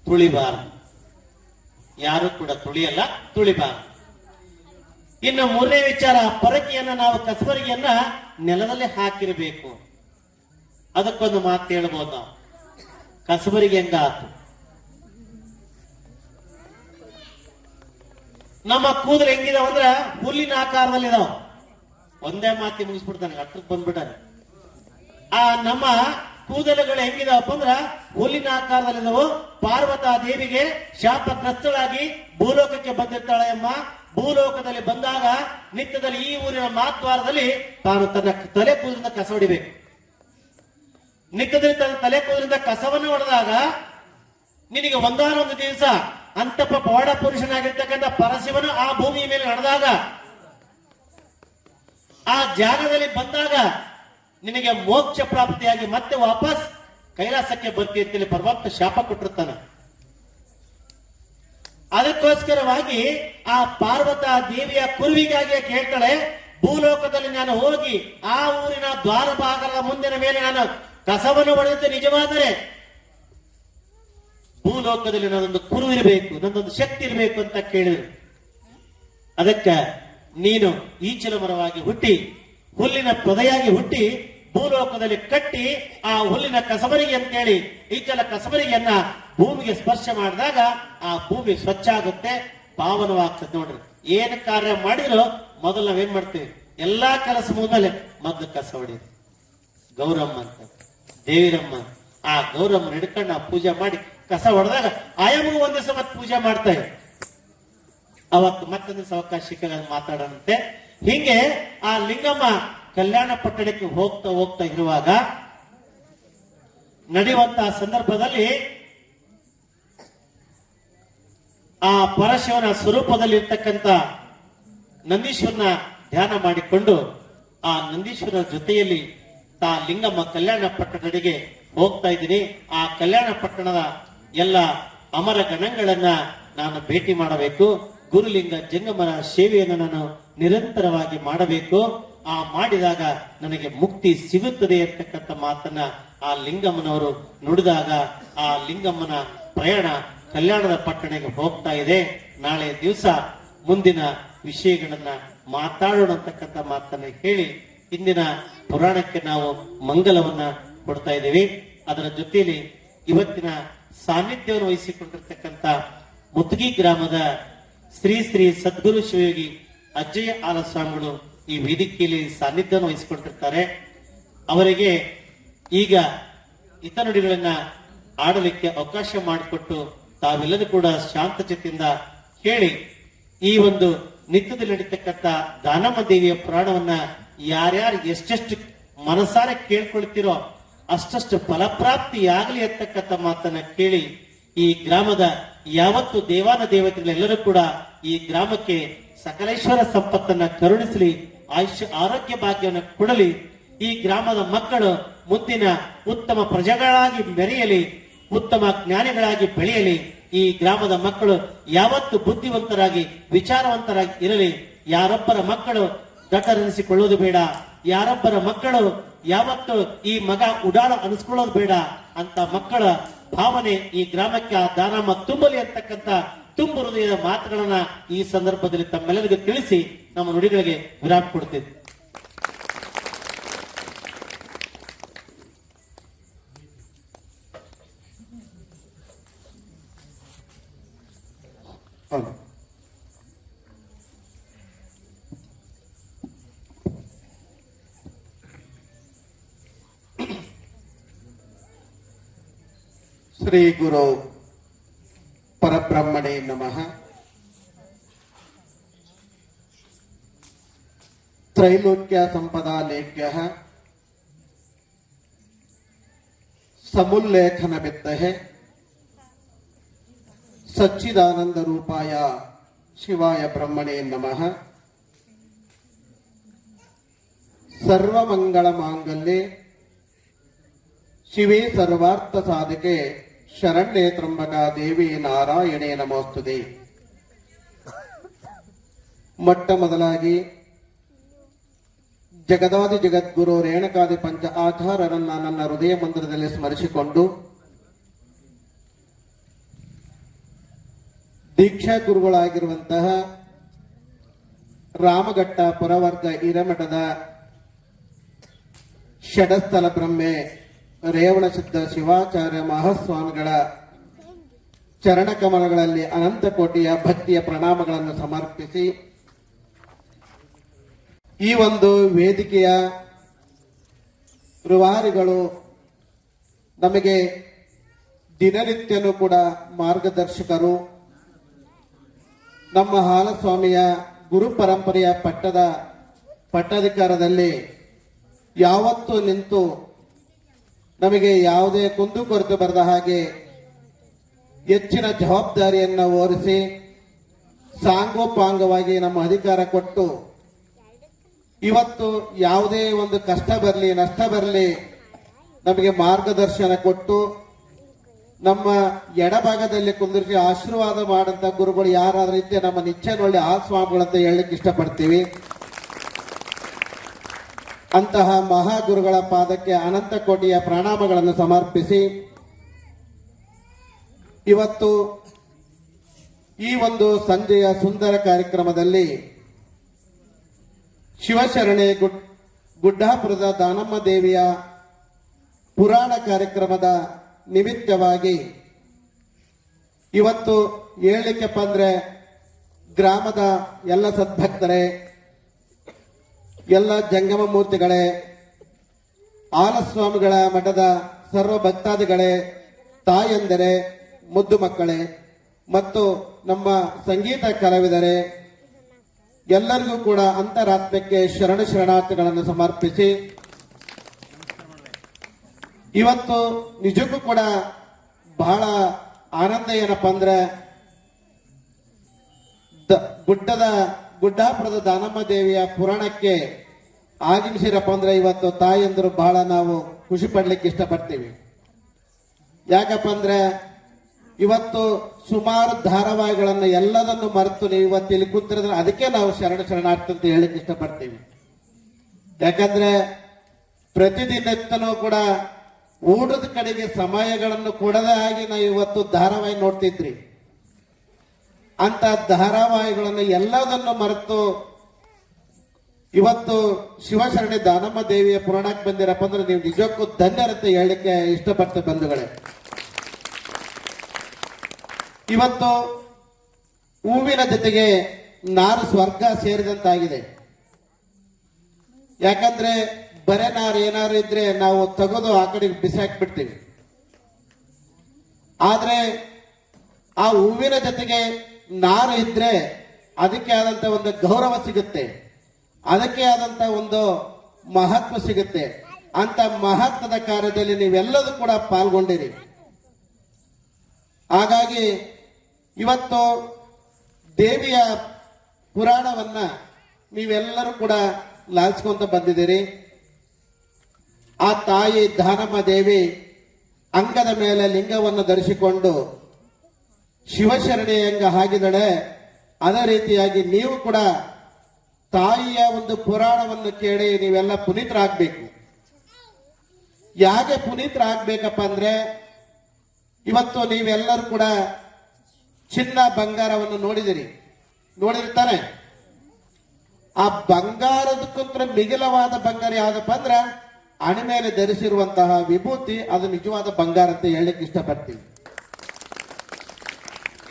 ತುಳಿಬಾರದು, ಯಾರು ಕೂಡ ತುಳಿಬಾರದು. ಇನ್ನು ಮೂರನೇ ವಿಚಾರ, ಪರಕೆಯನ್ನ ನಾವು ಕಸಬರಿಗೆಯನ್ನ ನೆಲದಲ್ಲಿ ಹಾಕಿರಬೇಕು. ಅದಕ್ಕೊಂದು ಮಾತು ಹೇಳ್ಬೋದು ನಾವು, ಕಸಬರಿಗೆ ಹೆಂಗ ಆತು, ನಮ್ಮ ಕೂದಲು ಹೆಂಗಿದಾವ ಅಂದ್ರ ಹುಲ್ಲಿನ ಆಕಾರದಲ್ಲಿ ಇದಾವ. ಒಂದೇ ಮಾತಿ ಮುಗಿಸ್ಬಿಡ್ತಾನೆ, ಹತ್ರಕ್ಕೆ ಬಂದ್ಬಿಟ್ಟಾನೆ. ಆ ನಮ್ಮ ಕೂದಲುಗಳು ಹೆಂಗಿದಾವಪ್ಪ ಅಂದ್ರ ಹುಲ್ಲಿನ ಆಕಾರದಲ್ಲಿದಾವು. ಪಾರ್ವತಾ ದೇವಿಗೆ ಶಾಪಗ್ರಸ್ತಳಾಗಿ ಭೂಲೋಕಕ್ಕೆ ಬಂದಿರ್ತಾಳೆ ಅಮ್ಮ. ಭೂಲೋಕದಲ್ಲಿ ಬಂದಾಗ ನಿತ್ಯದಲ್ಲಿ ಈ ಊರಿನ ಮಾತ್ವಾರದಲ್ಲಿ ತಾನು ತನ್ನ ತಲೆ ಕೂದಲಿಂದ ಕಸ ಹೊಡಿಬೇಕು. ನಿತ್ಯದಲ್ಲಿ ತನ್ನ ತಲೆ ಕೂದಲಿಂದ ಕಸವನ್ನು ಹೊಡೆದಾಗ ನಿನಗೆ ಒಂದಾನೊಂದು ದಿವಸ ಅಂತಪ್ಪ ಪವಾಡ ಪುರುಷನಾಗಿರ್ತಕ್ಕಂಥ ಪರಶಿವನು ಆ ಭೂಮಿಯ ಮೇಲೆ ನಡೆದಾಗ, ಆ ಜಾಗದಲ್ಲಿ ಬಂದಾಗ ನಿನಗೆ ಮೋಕ್ಷ ಪ್ರಾಪ್ತಿಯಾಗಿ ಮತ್ತೆ ವಾಪಸ್ ಕೈಲಾಸಕ್ಕೆ ಬರ್ತಿ ಅಂತೇಳಿ ಪರಮಾತ್ಮ ಶಾಪ ಕೊಟ್ಟಿರ್ತಾನೆ. ಅದಕ್ಕೋಸ್ಕರವಾಗಿ ಆ ಪಾರ್ವತ ದೇವಿಯ ಕುರುವಿಗಾಗಿ ಕೇಳ್ತಾಳೆ, ಭೂಲೋಕದಲ್ಲಿ ನಾನು ಹೋಗಿ ಆ ಊರಿನ ದ್ವಾರ ಭಾಗದ ಮುಂದಿನ ಮೇಲೆ ನಾನು ಕಸವನ್ನು ಹೊಡೆದಂತೆ ನಿಜವಾದರೆ ಭೂಲೋಕದಲ್ಲಿ ನನ್ನೊಂದು ಕುರು ಇರಬೇಕು, ನನ್ನೊಂದು ಶಕ್ತಿ ಇರಬೇಕು ಅಂತ ಕೇಳಿದ್ರು. ಅದಕ್ಕೆ ನೀನು ಈಚಲ ಮರವಾಗಿ ಹುಟ್ಟಿ ಹುಲ್ಲಿನ ಪೊದೆಯಾಗಿ ಹುಟ್ಟಿ ಭೂಲೋಕದಲ್ಲಿ ಕಟ್ಟಿ ಆ ಹುಲ್ಲಿನ ಕಸಬರಿಗೆ ಅಂತೇಳಿ ಈಚಲ ಕಸಬರಿಗೆಯನ್ನ ಭೂಮಿಗೆ ಸ್ಪರ್ಶ ಮಾಡಿದಾಗ ಆ ಭೂಮಿ ಸ್ವಚ್ಛ ಆಗುತ್ತೆ, ಪಾವನವಾಗ್ತದೆ. ನೋಡ್ರಿ, ಏನ್ ಕಾರ್ಯ ಮಾಡಿದ್ರು ಮೊದಲು ನಾವೇನ್ ಮಾಡ್ತೀವಿ, ಎಲ್ಲಾ ಕೆಲಸ ಮುಗಿದ್ಮೇಲೆ ಮೊದಲು ಕಸ ಹೊಡೆಯೋದು. ಗೌರಮ್ಮ ಅಂತ ದೇವಿರಮ್ಮ, ಆ ಗೌರಮ್ಮನ ಹಿಡ್ಕೊಂಡು ನಾವು ಪೂಜೆ ಮಾಡಿ ಕಸ ಹೊಡೆದಾಗ ಆಯಮ್ಗೂ ಒಂದ್ ದಿವಸ ಮತ್ತೆ ಪೂಜೆ ಮಾಡ್ತಾರೆ. ಅವತ್ತು ಮತ್ತೊಂದು ದಿವಸ ಅವಕಾಶ ಸಿಕ್ಕಾಗ ಮಾತಾಡೋಣಂತೆ. ಹಿಂಗೆ ಆ ಲಿಂಗಮ್ಮ ಕಲ್ಯಾಣ ಪಟ್ಟಣಕ್ಕೆ ಹೋಗ್ತಾ ಹೋಗ್ತಾ ಇರುವಾಗ ನಡೆಯುವಂತಹ ಸಂದರ್ಭದಲ್ಲಿ ಆ ಪರಶಿವನ ಸ್ವರೂಪದಲ್ಲಿ ಇರ್ತಕ್ಕಂಥ ನಂದೀಶ್ವರನ ಧ್ಯಾನ ಮಾಡಿಕೊಂಡು ಆ ನಂದೀಶ್ವರನ ಜೊತೆಯಲ್ಲಿ ತಾ ಲಿಂಗಮ್ಮ ಕಲ್ಯಾಣ ಪಟ್ಟಣಕ್ಕೆ ಹೋಗ್ತಾ ಇದ್ದೀನಿ. ಆ ಕಲ್ಯಾಣ ಪಟ್ಟಣದ ಎಲ್ಲ ಅಮರ ಗಣಗಳನ್ನ ನಾನು ಭೇಟಿ ಮಾಡಬೇಕು. ಗುರುಲಿಂಗ ಜಂಗಮರ ಸೇವೆಯನ್ನು ನಾನು ನಿರಂತರವಾಗಿ ಮಾಡಬೇಕು. ಆ ಮಾಡಿದಾಗ ನನಗೆ ಮುಕ್ತಿ ಸಿಗುತ್ತದೆ ಅಂತಕ್ಕಂಥ ಮಾತನ್ನ ಆ ಲಿಂಗಮ್ಮನವರು ನುಡಿದಾಗ ಆ ಲಿಂಗಮ್ಮನ ಪ್ರಯಾಣ ಕಲ್ಯಾಣದ ಪಟ್ಟಣಕ್ಕೆ ಹೋಗ್ತಾ ಇದೆ. ನಾಳೆ ದಿವಸ ಮುಂದಿನ ವಿಷಯಗಳನ್ನ ಮಾತಾಡೋಣ ಅಂತಕ್ಕಂಥ ಮಾತನ್ನ ಹೇಳಿ ಇಂದಿನ ಪುರಾಣಕ್ಕೆ ನಾವು ಮಂಗಲವನ್ನ ಕೊಡ್ತಾ ಇದ್ದೀವಿ. ಅದರ ಜೊತೆಯಲ್ಲಿ ಇವತ್ತಿನ ಸಾನ್ನಿಧ್ಯವನ್ನು ವಹಿಸಿಕೊಂಡಿರ್ತಕ್ಕಂಥ ಮುತ್ಗಿ ಗ್ರಾಮದ ಶ್ರೀ ಶ್ರೀ ಸದ್ಗುರು ಶಿವಯೋಗಿ ಅಜ್ಜಯ್ಯ ಆಲಸ್ವಾಮಿಗಳು ಈ ವೇದಿಕೆಯಲ್ಲಿ ಸಾನ್ನಿಧ್ಯವನ್ನು ವಹಿಸಿಕೊಂಡಿರ್ತಾರೆ. ಅವರಿಗೆ ಈಗ ಹಿತನುಡಿಗಳನ್ನ ಆಡಲಿಕ್ಕೆ ಅವಕಾಶ ಮಾಡಿಕೊಟ್ಟು ತಾವೆಲ್ಲರೂ ಕೂಡ ಶಾಂತಚಿತ್ತಿಂದ ಕೇಳಿ ಈ ಒಂದು ನಿತ್ಯದಲ್ಲಿ ನಡೀತಕ್ಕಂಥ ದಾನಮ್ಮ ದೇವಿಯ ಪುರಾಣವನ್ನ ಯಾರ್ಯಾರು ಎಷ್ಟೆಷ್ಟು ಮನಸಾರೆ ಕೇಳ್ಕೊಳ್ತಿರೋ ಅಷ್ಟಷ್ಟು ಫಲಪ್ರಾಪ್ತಿಯಾಗಲಿ ಅಂತಕ್ಕಂಥ ಮಾತನ್ನ ಕೇಳಿ ಈ ಗ್ರಾಮದ ಯಾವತ್ತು ದೇವಾನ ದೇವತೆಗಳೆಲ್ಲರೂ ಕೂಡ ಈ ಗ್ರಾಮಕ್ಕೆ ಸಕಲೇಶ್ವರ ಸಂಪತ್ತನ್ನ ಕರುಣಿಸಲಿ, ಆಯುಷ್ಯ ಆರೋಗ್ಯ ಭಾಗ್ಯವನ್ನು ಕೊಡಲಿ. ಈ ಗ್ರಾಮದ ಮಕ್ಕಳು ಮುಂದಿನ ಉತ್ತಮ ಪ್ರಜೆಗಳಾಗಿ ಮೆರೆಯಲಿ, ಉತ್ತಮ ಜ್ಞಾನಿಗಳಾಗಿ ಬೆಳೆಯಲಿ. ಈ ಗ್ರಾಮದ ಮಕ್ಕಳು ಯಾವತ್ತು ಬುದ್ಧಿವಂತರಾಗಿ ವಿಚಾರವಂತರಾಗಿ ಇರಲಿ. ಯಾರೊಬ್ಬರ ಮಕ್ಕಳು ದಟ್ಟರೆನಿಸಿಕೊಳ್ಳುವುದು ಬೇಡ, ಯಾರೊಬ್ಬರ ಮಕ್ಕಳು ಯಾವತ್ತು ಈ ಮಗ ಉಡಾಳ ಅನಿಸ್ಕೊಳ್ಳೋದು ಬೇಡ ಅಂತ ಮಕ್ಕಳ ಭಾವನೆ ಈ ಗ್ರಾಮಕ್ಕೆ ಆ ದಾನಮ್ಮ ತುಂಬಲಿ ಅಂತಕ್ಕಂಥ ತುಂಬು ಹೃದಯದ ಮಾತುಗಳನ್ನ ಈ ಸಂದರ್ಭದಲ್ಲಿ ತಮ್ಮೆಲ್ಲರಿಗೂ ತಿಳಿಸಿ ನಮ್ಮ ನುಡಿಗಳಿಗೆ ವಿರಾಮ ಕೊಡ್ತೇವೆ. ಶ್ರೀ ಗುರು ಪರಬ್ರಹ್ಮಣೇ ನಮಃ. ತ್ರೈಲೋಕ್ಯ ಸಂಪದಾ ಲೇಖ್ಯ ಸಮುಲ್ಲೇಖನ ಬಿತ್ತಹೆ ಸಚ್ಚಿದಾನಂದ ರೂಪಾಯ ಶಿವಾಯ ಬ್ರಹ್ಮಣೇ ನಮಃ. ಸರ್ವಮಂಗಳ ಮಾಂಗಲ್ಯೆ ಶಿವೇ ಸರ್ವಾರ್ಥ ಸಾಧಕೆ ಶರಣ್ಯೇ ತ್ರಂಬಕ ದೇವಿ ನಾರಾಯಣೇ ನಮೋಸ್ತುತೆ. ಮೊಟ್ಟ ಮೊದಲಾಗಿ ಜಗದಾದಿ ಜಗದ್ಗುರು ರೇಣುಕಾದಿ ಪಂಚ ಆಚಾರ್ಯರನ್ನ ನನ್ನ ಹೃದಯ ಮಂದಿರದಲ್ಲಿ ಸ್ಮರಿಸಿಕೊಂಡು ದೀಕ್ಷಾ ಗುರುಗಳಾಗಿರುವಂತಹ ರಾಮಘಟ್ಟ ಪುರವರ್ಗ ಹಿರೇಮಠದ ಷಡಸ್ಥಲ ಬ್ರಹ್ಮೆ ರೇವಣ ಸಿದ್ಧ ಶಿವಾಚಾರ್ಯ ಮಹಾಸ್ವಾಮಿಗಳ ಚರಣ ಕಮಲಗಳಲ್ಲಿ ಅನಂತ ಕೋಟಿಯ ಭಕ್ತಿಯ ಪ್ರಣಾಮಗಳನ್ನು ಸಮರ್ಪಿಸಿ ಈ ಒಂದು ವೇದಿಕೆಯ ರೂವಾರಿಗಳು ನಮಗೆ ದಿನನಿತ್ಯನೂ ಕೂಡ ಮಾರ್ಗದರ್ಶಕರು, ನಮ್ಮ ಹಾಲಸ್ವಾಮಿಯ ಗುರು ಪರಂಪರೆಯ ಪಟ್ಟಾಧಿಕಾರದಲ್ಲಿ ಯಾವತ್ತೂ ನಿಂತು ನಮಗೆ ಯಾವುದೇ ಕುಂದುಕೊರತೆ ಬರದ ಹಾಗೆ ಹೆಚ್ಚಿನ ಜವಾಬ್ದಾರಿಯನ್ನು ಹೊರಿಸಿ ಸಾಂಗೋಪಾಂಗವಾಗಿ ನಮ್ಮ ಅಧಿಕಾರ ಕೊಟ್ಟು ಇವತ್ತು ಯಾವುದೇ ಒಂದು ಕಷ್ಟ ಬರಲಿ ನಷ್ಟ ಬರಲಿ ನಮಗೆ ಮಾರ್ಗದರ್ಶನ ಕೊಟ್ಟು ನಮ್ಮ ಎಡಭಾಗದಲ್ಲಿ ಕುಂದಿರಿಸಿ ಆಶೀರ್ವಾದ ಮಾಡಂತ ಗುರುಗಳು ಯಾರಾದ್ರೂ ಇದ್ದೆ ನಮ್ಮ ನಿಚ್ಚನೊಳ್ಳೆ ಆ ಸ್ವಾಮಿಗಳಂತ ಹೇಳಲಿಕ್ಕೆ ಇಷ್ಟಪಡ್ತೀವಿ. ಅಂತಹ ಮಹಾಗುರುಗಳ ಪಾದಕ್ಕೆ ಅನಂತ ಕೋಟಿಯ ಪ್ರಣಾಮಗಳನ್ನು ಸಮರ್ಪಿಸಿ ಇವತ್ತು ಈ ಒಂದು ಸಂಜೆಯ ಸುಂದರ ಕಾರ್ಯಕ್ರಮದಲ್ಲಿ ಶಿವಶರಣೆ ಗುಡ್ಡಾಪುರದ ದಾನಮ್ಮ ದೇವಿಯ ಪುರಾಣ ಕಾರ್ಯಕ್ರಮದ ನಿಮಿತ್ತವಾಗಿ ಇವತ್ತು ಹೇಳಲಿಕ್ಕೆಪ್ಪ ಅಂದ್ರೆ ಗ್ರಾಮದ ಎಲ್ಲ ಸದ್ಭಕ್ತರೇ, ಎಲ್ಲ ಜಂಗಮ ಮೂರ್ತಿಗಳೇ, ಆಲಸ್ವಾಮಿಗಳ ಮಠದ ಸರ್ವ ಭಕ್ತಾದಿಗಳೇ, ತಾಯಂದರೇ, ಮುದ್ದು ಮಕ್ಕಳೇ ಮತ್ತು ನಮ್ಮ ಸಂಗೀತ ಕಲಾವಿದರೇ ಎಲ್ಲರಿಗೂ ಕೂಡ ಅಂತರಾತ್ಮಕ್ಕೆ ಶರಣಾರ್ಥಿಗಳನ್ನು ಸಮರ್ಪಿಸಿ ಇವತ್ತು ನಿಜಕ್ಕೂ ಕೂಡ ಬಹಳ ಆನಂದ ಏನಪ್ಪ ಅಂದ್ರೆ ಗುಡ್ಡಾಪುರದ ದಾನಮ್ಮ ದೇವಿಯ ಪುರಾಣಕ್ಕೆ ಆಗಮಿಸಿರಪ್ಪ ಅಂದ್ರೆ ಇವತ್ತು ತಾಯಂದರು ಬಹಳ ನಾವು ಖುಷಿ ಪಡ್ಲಿಕ್ಕೆ ಇಷ್ಟಪಡ್ತೀವಿ. ಯಾಕಪ್ಪ ಅಂದ್ರೆ ಇವತ್ತು ಸುಮಾರು ಧಾರಾವಾಹಿಗಳನ್ನು ಎಲ್ಲದನ್ನು ಮರೆತು ನೀವು ಇವತ್ತು ಇಲ್ಲಿ ಕೂತಿರೋದ್ರೆ ಅದಕ್ಕೆ ನಾವು ಶರಣಾರ್ಥಿ ಅಂತ ಹೇಳಿಕ್ಕೆ ಇಷ್ಟಪಡ್ತೀವಿ. ಯಾಕಂದ್ರೆ ಪ್ರತಿದಿನತ್ತೂ ಕೂಡ ಊಟದ ಕಡೆಗೆ ಸಮಯಗಳನ್ನು ಕೊಡದ ಹಾಗೆ ನಾವು ಇವತ್ತು ಧಾರಾವಾಹಿ ನೋಡ್ತಿದ್ರಿ. ಅಂತ ಧಾರಾವಾಹಿಗಳನ್ನು ಎಲ್ಲದನ್ನು ಮರೆತು ಇವತ್ತು ಶಿವಶರಣೆ ದಾನಮ್ಮ ದೇವಿಯ ಪುರಾಣಕ್ಕೆ ಬಂದಿರಪ್ಪ ಅಂದ್ರೆ ನೀವು ನಿಜಕ್ಕೂ ಧನ್ಯರಂತ ಹೇಳಲಿಕ್ಕೆ ಇಷ್ಟಪಡ್ತೇವೆ ಬಂಧುಗಳೇ. ಇವತ್ತು ಹೂವಿನ ಜೊತೆಗೆ ನಾರು ಸ್ವರ್ಗ ಸೇರಿದಂತಾಗಿದೆ. ಯಾಕಂದ್ರೆ ಬರೆ ನಾರು ಏನಾರು ಇದ್ರೆ ನಾವು ತೆಗೆದು ಆ ಕಡೆ ಬಿಸಾಕ್ಬಿಡ್ತೀವಿ. ಆದ್ರೆ ಆ ಹೂವಿನ ಜೊತೆಗೆ ನಾರು ಇದ್ರೆ ಅದಕ್ಕೆ ಆದಂತ ಒಂದು ಗೌರವ ಸಿಗುತ್ತೆ, ಅದಕ್ಕೆ ಆದಂತ ಒಂದು ಮಹತ್ವ ಸಿಗುತ್ತೆ. ಅಂತ ಮಹತ್ವದ ಕಾರ್ಯದಲ್ಲಿ ನೀವೆಲ್ಲದೂ ಕೂಡ ಪಾಲ್ಗೊಂಡಿರಿ. ಹಾಗಾಗಿ ಇವತ್ತು ದೇವಿಯ ಪುರಾಣವನ್ನ ನೀವೆಲ್ಲರೂ ಕೂಡ ಲಾಲಿಸ್ಕೊಂತ ಬಂದಿದ್ದೀರಿ. ಆ ತಾಯಿ ದಾನಮ್ಮ ದೇವಿ ಅಂಗದ ಮೇಲೆ ಲಿಂಗವನ್ನು ಧರಿಸಿಕೊಂಡು ಶಿವಶರಣೆ ಹೆಂಗ ಆಗಿದಳೆ ಅದೇ ರೀತಿಯಾಗಿ ನೀವು ಕೂಡ ತಾಯಿಯ ಒಂದು ಪುರಾಣವನ್ನು ಕೇಳಿ ನೀವೆಲ್ಲ ಪುನೀತರಾಗಬೇಕು. ಯಾಕೆ ಪುನೀತರಾಗಬೇಕಪ್ಪ ಅಂದ್ರೆ ಇವತ್ತು ನೀವೆಲ್ಲರೂ ಕೂಡ ಚಿನ್ನ ಬಂಗಾರವನ್ನು ನೋಡಿದಿರ್ತಾನೆ. ಆ ಬಂಗಾರದಕ್ಕಿಂತ ಮಿಗಿಲವಾದ ಬಂಗಾರ ಯಾವ್ದಪ್ಪ ಅಂದ್ರ ಹಣೆ ಮೇಲೆ ಧರಿಸಿರುವಂತಹ ವಿಭೂತಿ, ಅದು ನಿಜವಾದ ಬಂಗಾರ ಅಂತ ಹೇಳಲಿಕ್ಕೆ ಇಷ್ಟಪಡ್ತೀವಿ.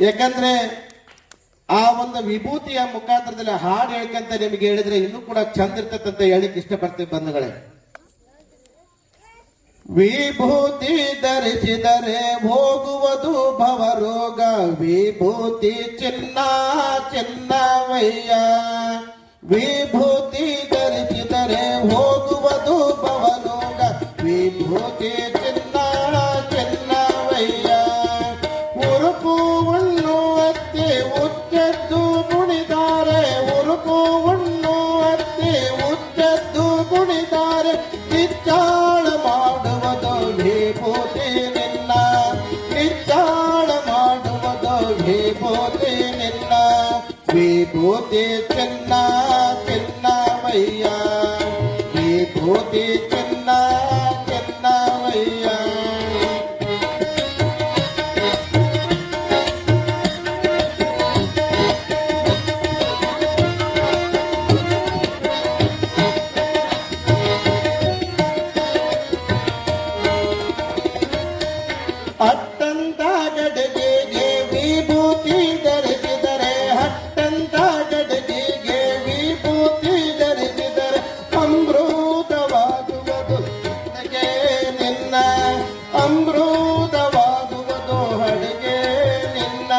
ಯಾಕಂದ್ರೆ ಆ ಒಂದು ವಿಭೂತಿಯ ಮುಖಾಂತರದಲ್ಲಿ ಹಾಡು ಹೇಳ್ಕಂತ ನಿಮಗೆ ಹೇಳಿದ್ರೆ ಇನ್ನೂ ಕೂಡ ಚಂದ ಇರ್ತದಂತ ಹೇಳಲಿಕ್ಕೆ ಇಷ್ಟಪಡ್ತೀವಿ ಬಂಧುಗಳೇ. ವಿಭೂತಿ ಧರಿಸಿದರೆ ಹೋಗುವುದು ಭವರೋಗ, ವಿಭೂತಿ ಚಿನ್ನ ಚಿನ್ನವಯ್ಯ. ವಿಭೂತಿ ಧರಿಸಿದರೆ ಹೋಗುವುದು ಭವರೋಗ, ವಿಭೂತಿ ಚಿನ್ನ ಚಿನ್ನವಯ್ಯ. ಉರುಕು ಉಣ್ಣು ಅತ್ತಿ ಉಚ್ಚದ್ದು ಕುಣಿತಾರೆ, ಉರುಕು ಉಣ್ಣು ಅತ್ತಿ ಉಚ್ಚದ್ದು ಕುಣಿತಾರೆ. ನಿಚ್ಚಾಳ ಮಾಡುವುದು ವಿಭೂತಿ ನಿನ್ನ, ನಿಚ್ಚಾಳ ಮಾಡುವುದು ವಿಭೂತಿ ನಿನ್ನ. ವಿಭೂತಿ ಚಿನ್ನ ಚಿನ್ನವಯ್ಯ, ವಿಭೂತಿ ಚಿನ್ನ ಚಿನ್ನವಯ್ಯ. ಹಟ್ಟಂತ ಗಡಗಿಗೆ ವಿಭೂತಿ ಧರಿಸಿದರೆ, ಹಟ್ಟಂತ ಗಡಗಿಗೆ ವಿಭೂತಿ ಧರಿಸಿದರೆ ಅಮೃತವಾಗುವುದು ಅಡುಗೆ ನಿನ್ನ, ಅಮೃತವಾಗುವುದು ಅಡುಗೆ ನಿನ್ನ.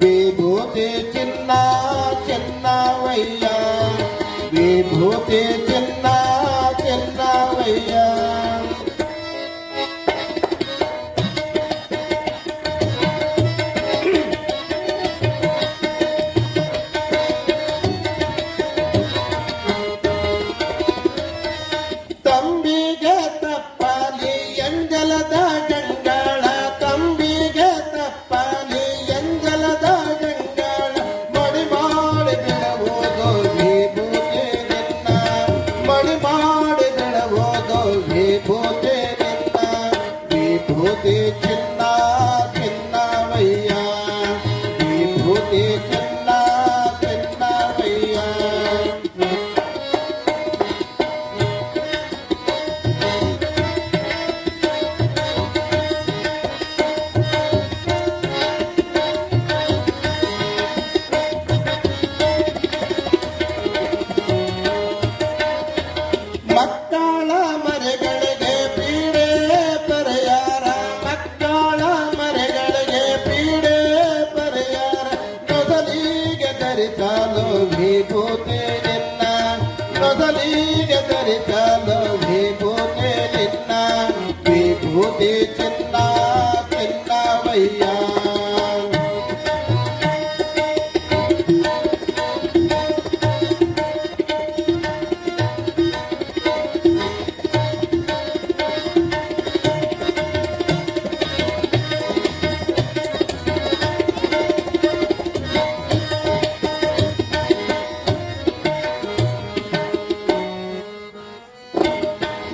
ವಿಭೂತಿ ಚಿನ್ನ ಚಿನ್ನವಯ್ಯ, ವಿಭೂತಿ ಚಿನ್ನ ಚಿನ್ನವಯ್ಯ. ತಂಬಿಗೆ ತಪ್ಪಲಿ ಮೊದಲಿಗೆ ಧರಿಸಲು ವಿಭೂತಿ ನಿನ್ನ ವಿಭೂತಿ ಚಿನ್ನ ಚಿನ್ನವಯ್ಯ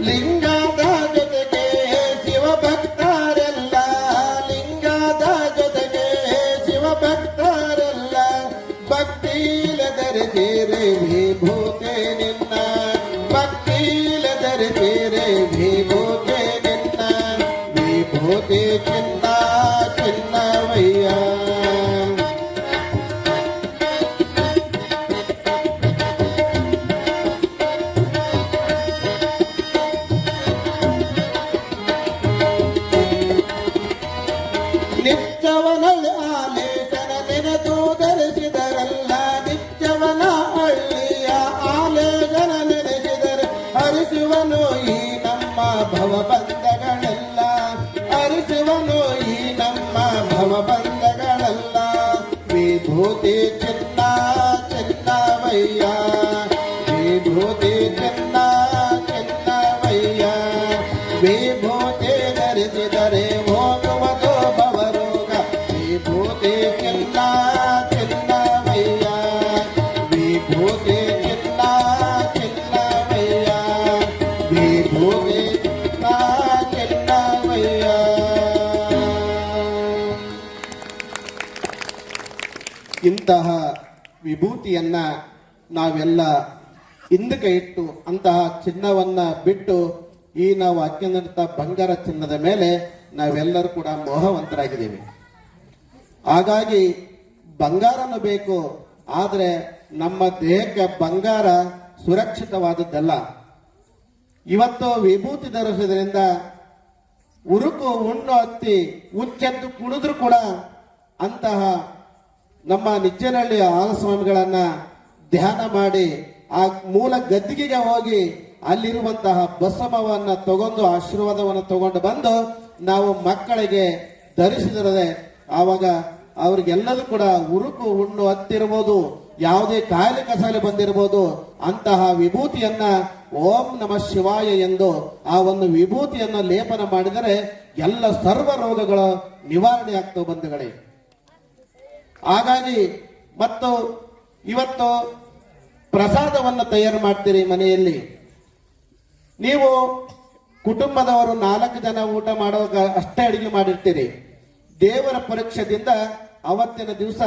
ಲಿಂಗದ ಜೊತೆಗೆ ಶಿವಭಕ್ತರೆಲ್ಲ ಲಿಂಗದ ಜೊತೆಗೆ ಶಿವಭಕ್ತರೆಲ್ಲ ಭಕ್ತಿಲ ಧರಿಸಿರೆ ವಿಭೂತಿ ನಿನ್ನ ಭಕ್ತಿಲ ಧರಿಸಿರೆ ವಿಭೂತಿ ನಿನ್ನ ವಿಭೂತಿ ಚಿನ್ನ ಚಿನ್ನವಯ್ಯ ನಿತ್ಯವನಲ್ಲಿ ಆಲೇಖನ ನೆನೆದು ಧರಿಸಿದರಲ್ಲ ನಿತ್ಯವನ ಹಳ್ಳಿಯ ಆಲೇಖನ ನೆನೆಸಿದರೆ ಹರಿಸುವನು ಈ ನಮ್ಮ ಭವಬಂಧಗಳೆಲ್ಲ ಹರಿಸುವನು ಈ ನಮ್ಮ ಭವಬಂಧಗಳೆಲ್ಲ ವಿಭೂತಿ ಚಿನ್ನ ಚಿನ್ನವಯ್ಯ ವಿಭೂತಿ ಚಿನ್ನ ಚಿನ್ನವಯ್ಯ ವಿಭೂತಿ ಧರಿಸಿದರೆ ಹೋಗುವುದು ಭವರೋಗ ವಿಭೂತಿ ಚಿನ್ನ ಚಿನ್ನವಯ್ಯ ವಿಭೂತಿ ಚಿನ್ನ ಚಿನ್ನವಯ್ಯ ವಿಭೂತಿ ಚಿನ್ನ ಚಿನ್ನವಯ್ಯ ಇಂತಹ ವಿಭೂತಿಯನ್ನ ನಾವೆಲ್ಲ ಹಿಂದಕ್ಕೆ ಇಟ್ಟು ಅಂತಹ ಚಿನ್ನವನ್ನ ಬಿಟ್ಟು ಈ ನಾವು ಹಾಕಿದಂತ ಬಂಗಾರ ಚಿನ್ನದ ಮೇಲೆ ನಾವೆಲ್ಲರೂ ಕೂಡ ಮೋಹವಂತರಾಗಿದ್ದೀವಿ. ಹಾಗಾಗಿ ಬಂಗಾರನು ಬೇಕು, ಆದರೆ ನಮ್ಮ ದೇಹಕ್ಕೆ ಬಂಗಾರ ಸುರಕ್ಷಿತವಾದದ್ದಲ್ಲ. ಇವತ್ತು ವಿಭೂತಿ ಧರಿಸೋದ್ರಿಂದ ಉರುಕು ಹುಣ್ಣು ಹತ್ತಿ ಹುಚ್ಚೆದ್ದು ಕುಣಿದ್ರು ಕೂಡ ಅಂತಹ ನಮ್ಮ ನಿಚ್ಚನಹಳ್ಳಿ ಆಲಸ್ವಾಮಿಗಳನ್ನ ಧ್ಯಾನ ಮಾಡಿ ಆ ಮೂಲ ಗದ್ದಿಗೆಗೆ ಹೋಗಿ ಅಲ್ಲಿರುವಂತಹ ಬಸವವನ್ನ ತಗೊಂಡು ಆಶೀರ್ವಾದವನ್ನು ತಗೊಂಡು ಬಂದು ನಾವು ಮಕ್ಕಳಿಗೆ ಧರಿಸಿದರೆ ಆವಾಗ ಅವ್ರಿಗೆಲ್ಲದೂ ಕೂಡ ಉರುಕು ಹುಣ್ಣು ಹತ್ತಿರ್ಬೋದು, ಯಾವುದೇ ಕಾಯಿಲೆ ಕಸಾಲೆ ಬಂದಿರಬಹುದು, ಅಂತಹ ವಿಭೂತಿಯನ್ನ ಓಂ ನಮಃ ಶಿವಾಯ ಎಂದು ಆ ಒಂದು ವಿಭೂತಿಯನ್ನು ಲೇಪನ ಮಾಡಿದರೆ ಎಲ್ಲ ಸರ್ವ ರೋಗಗಳು ನಿವಾರಣೆ ಆಗ್ತವೆ ಬಂಧುಗಳೇ. ಹಾಗಾಗಿ ಮತ್ತು ಇವತ್ತು ಪ್ರಸಾದವನ್ನು ತಯಾರು ಮಾಡ್ತೀರಿ ಮನೆಯಲ್ಲಿ. ನೀವು ಕುಟುಂಬದವರು 4 ಜನ ಊಟ ಮಾಡುವಾಗ ಅಷ್ಟೇ ಅಡಿಗೆ ಮಾಡಿರ್ತೀರಿ. ದೇವರ ಪರೀಕ್ಷದಿಂದ ಅವತ್ತಿನ ದಿವಸ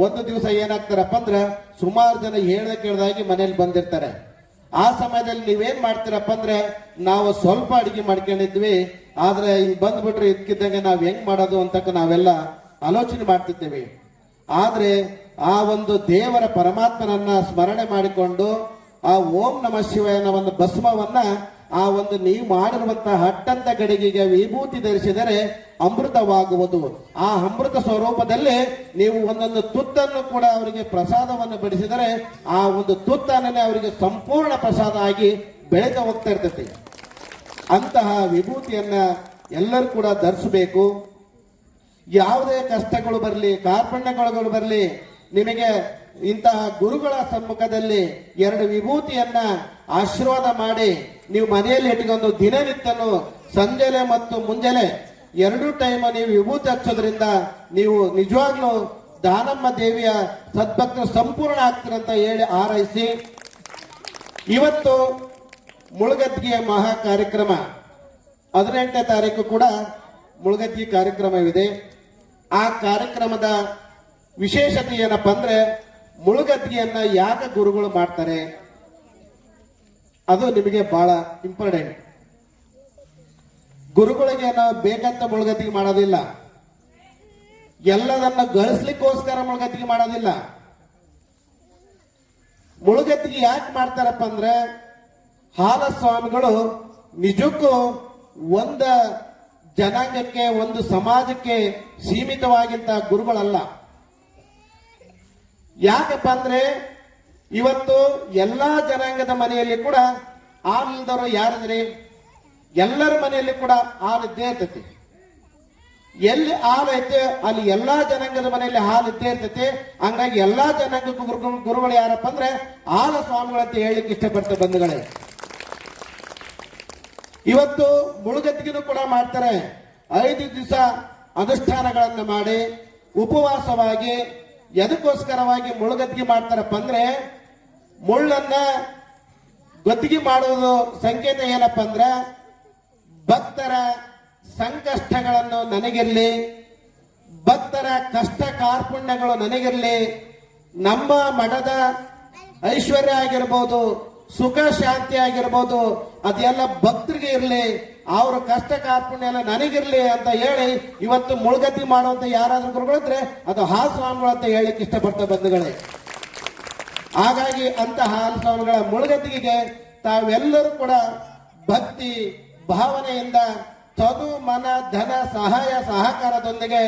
ಒಂದು ದಿವಸ ಏನಾಗ್ತಾರಪ್ಪ ಅಂದ್ರೆ ಸುಮಾರು ಜನ ಹೇಳ್ದ ಕೇಳ್ದಾಗಿ ಮನೇಲಿ ಬಂದಿರ್ತಾರೆ. ಆ ಸಮಯದಲ್ಲಿ ನೀವೇನ್ ಮಾಡ್ತೀರಪ್ಪ ಅಂದ್ರೆ ನಾವು ಸ್ವಲ್ಪ ಅಡಿಗೆ ಮಾಡ್ಕೊಂಡಿದ್ವಿ, ಆದ್ರೆ ಹಿಂಗ್ ಬಂದ್ಬಿಟ್ರೆ ಇದಕ್ಕಿದ್ದಂಗೆ ನಾವ್ ಹೆಂಗ್ ಮಾಡೋದು ಅಂತ ನಾವೆಲ್ಲ ಆಲೋಚನೆ ಮಾಡ್ತಿದ್ದೇವೆ. ಆದ್ರೆ ಆ ಒಂದು ದೇವರ ಪರಮಾತ್ಮನನ್ನ ಸ್ಮರಣೆ ಮಾಡಿಕೊಂಡು ಆ ಓಂ ನಮಃ ಶಿವಾಯನ ಒಂದು ಭಸ್ಮವನ್ನ ಆ ಒಂದು ನೀವು ಮಾಡಿರುವಂತಹ ಹಟ್ಟಂತ ಗಡಿಗೆಗೆ ವಿಭೂತಿ ಧರಿಸಿದರೆ ಅಮೃತವಾಗುವುದು. ಆ ಅಮೃತ ಸ್ವರೂಪದಲ್ಲಿ ನೀವು ಒಂದೊಂದು ತುತ್ತನ್ನು ಕೂಡ ಅವರಿಗೆ ಪ್ರಸಾದವನ್ನು ಬಡಿಸಿದರೆ ಆ ಒಂದು ತುತ್ತನ್ನೇ ಅವರಿಗೆ ಸಂಪೂರ್ಣ ಪ್ರಸಾದ ಆಗಿ ಬೆಳೆದು ಹೋಗ್ತಾ ಇರ್ತೈತಿ. ಅಂತಹ ವಿಭೂತಿಯನ್ನ ಎಲ್ಲರೂ ಕೂಡ ಧರಿಸಬೇಕು. ಯಾವುದೇ ಕಷ್ಟಗಳು ಬರಲಿ, ಕಾರ್ಪಣ್ಯಗಳು ಬರಲಿ, ನಿಮಗೆ ಇಂತಹ ಗುರುಗಳ ಸಮ್ಮುಖದಲ್ಲಿ 2 ವಿಭೂತಿಯನ್ನ ಆಶೀರ್ವಾದ ಮಾಡಿ ನೀವು ಮನೆಯಲ್ಲಿ ಇಟ್ಕೊಂಡು ದಿನನಿತ್ಯನು ಸಂಜೆಲೆ ಮತ್ತು ಮುಂಜಾನೆ 2 ಟೈಮ್ ನೀವು ವಿಭೂತಿ ಹಚ್ಚೋದ್ರಿಂದ ನೀವು ನಿಜವಾಗ್ಲೂ ದಾನಮ್ಮ ದೇವಿಯ ಸದ್ಭಕ್ತರು ಸಂಪೂರ್ಣ ಆಗ್ತೀರಂತ ಹೇಳಿ ಹಾರೈಸಿ, ಇವತ್ತು ಮುಳುಗದ್ದಿಗೆ ಮಹಾ ಕಾರ್ಯಕ್ರಮ 18ನೇ ತಾರೀಕು ಕೂಡ ಮುಳುಗದ್ದಿಗೆ ಕಾರ್ಯಕ್ರಮವಿದೆ. ಆ ಕಾರ್ಯಕ್ರಮದ ವಿಶೇಷತೆ ಏನಪ್ಪಾ ಅಂದ್ರೆ ಮುಳುಗದ್ದಿಗೆಯನ್ನ ಯಾಕೆ ಗುರುಗಳು ಮಾಡ್ತಾರೆ ಅದು ನಿಮಗೆ ಬಹಳ ಇಂಪಾರ್ಟೆಂಟ್. ಗುರುಗಳಿಗೆ ನಾವು ಬೇಕಂತ ಮುಳುಗದ್ದಿಗೆ ಮಾಡೋದಿಲ್ಲ, ಎಲ್ಲದನ್ನ ಗಳಿಸ್ಲಿಕ್ಕೋಸ್ಕರ ಮುಳುಗದ್ದಿಗೆ ಮಾಡೋದಿಲ್ಲ. ಮುಳುಗದ್ದಿಗೆ ಯಾಕೆ ಮಾಡ್ತಾರಪ್ಪ ಅಂದ್ರೆ ಹಾಲಸ್ವಾಮಿಗಳು ನಿಜಕ್ಕೂ ಒಂದು ಜನಾಂಗಕ್ಕೆ ಒಂದು ಸಮಾಜಕ್ಕೆ ಸೀಮಿತವಾಗಿದ್ದ ಗುರುಗಳಲ್ಲ. ಯಾಕಪ್ಪ ಅಂದ್ರೆ ಇವತ್ತು ಎಲ್ಲಾ ಜನಾಂಗದ ಮನೆಯಲ್ಲಿ ಕೂಡ ಹಾಲಿಲ್ದವರು ಯಾರಿದ್ರಿ? ಎಲ್ಲರ ಮನೆಯಲ್ಲಿ ಕೂಡ ಹಾಲು ಇದ್ದೇ ಇರ್ತೈತಿ. ಎಲ್ಲಿ ಹಾಲು ಐತೆ ಅಲ್ಲಿ ಎಲ್ಲಾ ಜನಾಂಗದ ಮನೆಯಲ್ಲಿ ಹಾಲು ಇದ್ದೇ ಇರ್ತೈತಿ. ಹಂಗಾಗಿ ಎಲ್ಲಾ ಜನಾಂಗ ಗುರುಗಳು ಯಾರಪ್ಪ ಅಂದ್ರೆ ಹಾಲ ಸ್ವಾಮಿಗಳಂತ ಹೇಳಲಿಕ್ಕೆ ಇಷ್ಟಪಡ್ತಾರೆ ಬಂಧುಗಳೇ. ಇವತ್ತು ಮುಳುಗತ್ತಿಗೆನೂ ಕೂಡ ಮಾಡ್ತಾರೆ. 5 ದಿವಸ ಅನುಷ್ಠಾನಗಳನ್ನು ಮಾಡಿ ಉಪವಾಸವಾಗಿ ಎದಕ್ಕೋಸ್ಕರವಾಗಿ ಮುಳುಗತ್ತಿಗೆ ಮಾಡ್ತಾರಪ್ಪ ಅಂದ್ರೆ ಮುಳ್ಳನ್ನ ಗದ್ದಿಗೆ ಮಾಡುವುದು ಸಂಕೇತ ಏನಪ್ಪ ಅಂದ್ರೆ ಭಕ್ತರ ಸಂಕಷ್ಟಗಳನ್ನು ನನಗಿರಲಿ, ಭಕ್ತರ ಕಷ್ಟ ಕಾರ್ಪಣ್ಯಗಳು ನನಗಿರಲಿ, ನಮ್ಮ ಮಠದ ಐಶ್ವರ್ಯ ಆಗಿರ್ಬೋದು, ಸುಖ ಶಾಂತಿ ಆಗಿರ್ಬೋದು, ಅದೆಲ್ಲ ಭಕ್ತರಿಗೆ ಇರಲಿ, ಅವ್ರ ಕಷ್ಟ ಕಾರ್ಪಣ್ಯ ಎಲ್ಲ ನನಗಿರ್ಲಿ ಅಂತ ಹೇಳಿ ಇವತ್ತು ಮುಳುಗದ್ದಿ ಮಾಡುವಂತ ಯಾರಾದ್ರೂ ಗುರುಗಳಿದ್ರೆ ಅದು ಹಾಲು ಸ್ವಾಮಿಗಳು ಅಂತ ಹೇಳಿಕ್ಕೆ ಇಷ್ಟಪಡ್ತಾ ಬಂಧುಗಳೇ. ಹಾಗಾಗಿ ಅಂತ ಹಾಲು ಸ್ವಾಮಿಗಳ ಮುಳುಗದ್ದಿಗೆ ತಾವೆಲ್ಲರೂ ಕೂಡ ಭಕ್ತಿ ಭಾವನೆಯಿಂದ ತನು ಮನ ಧನ ಸಹಾಯ ಸಹಕಾರದೊಂದಿಗೆ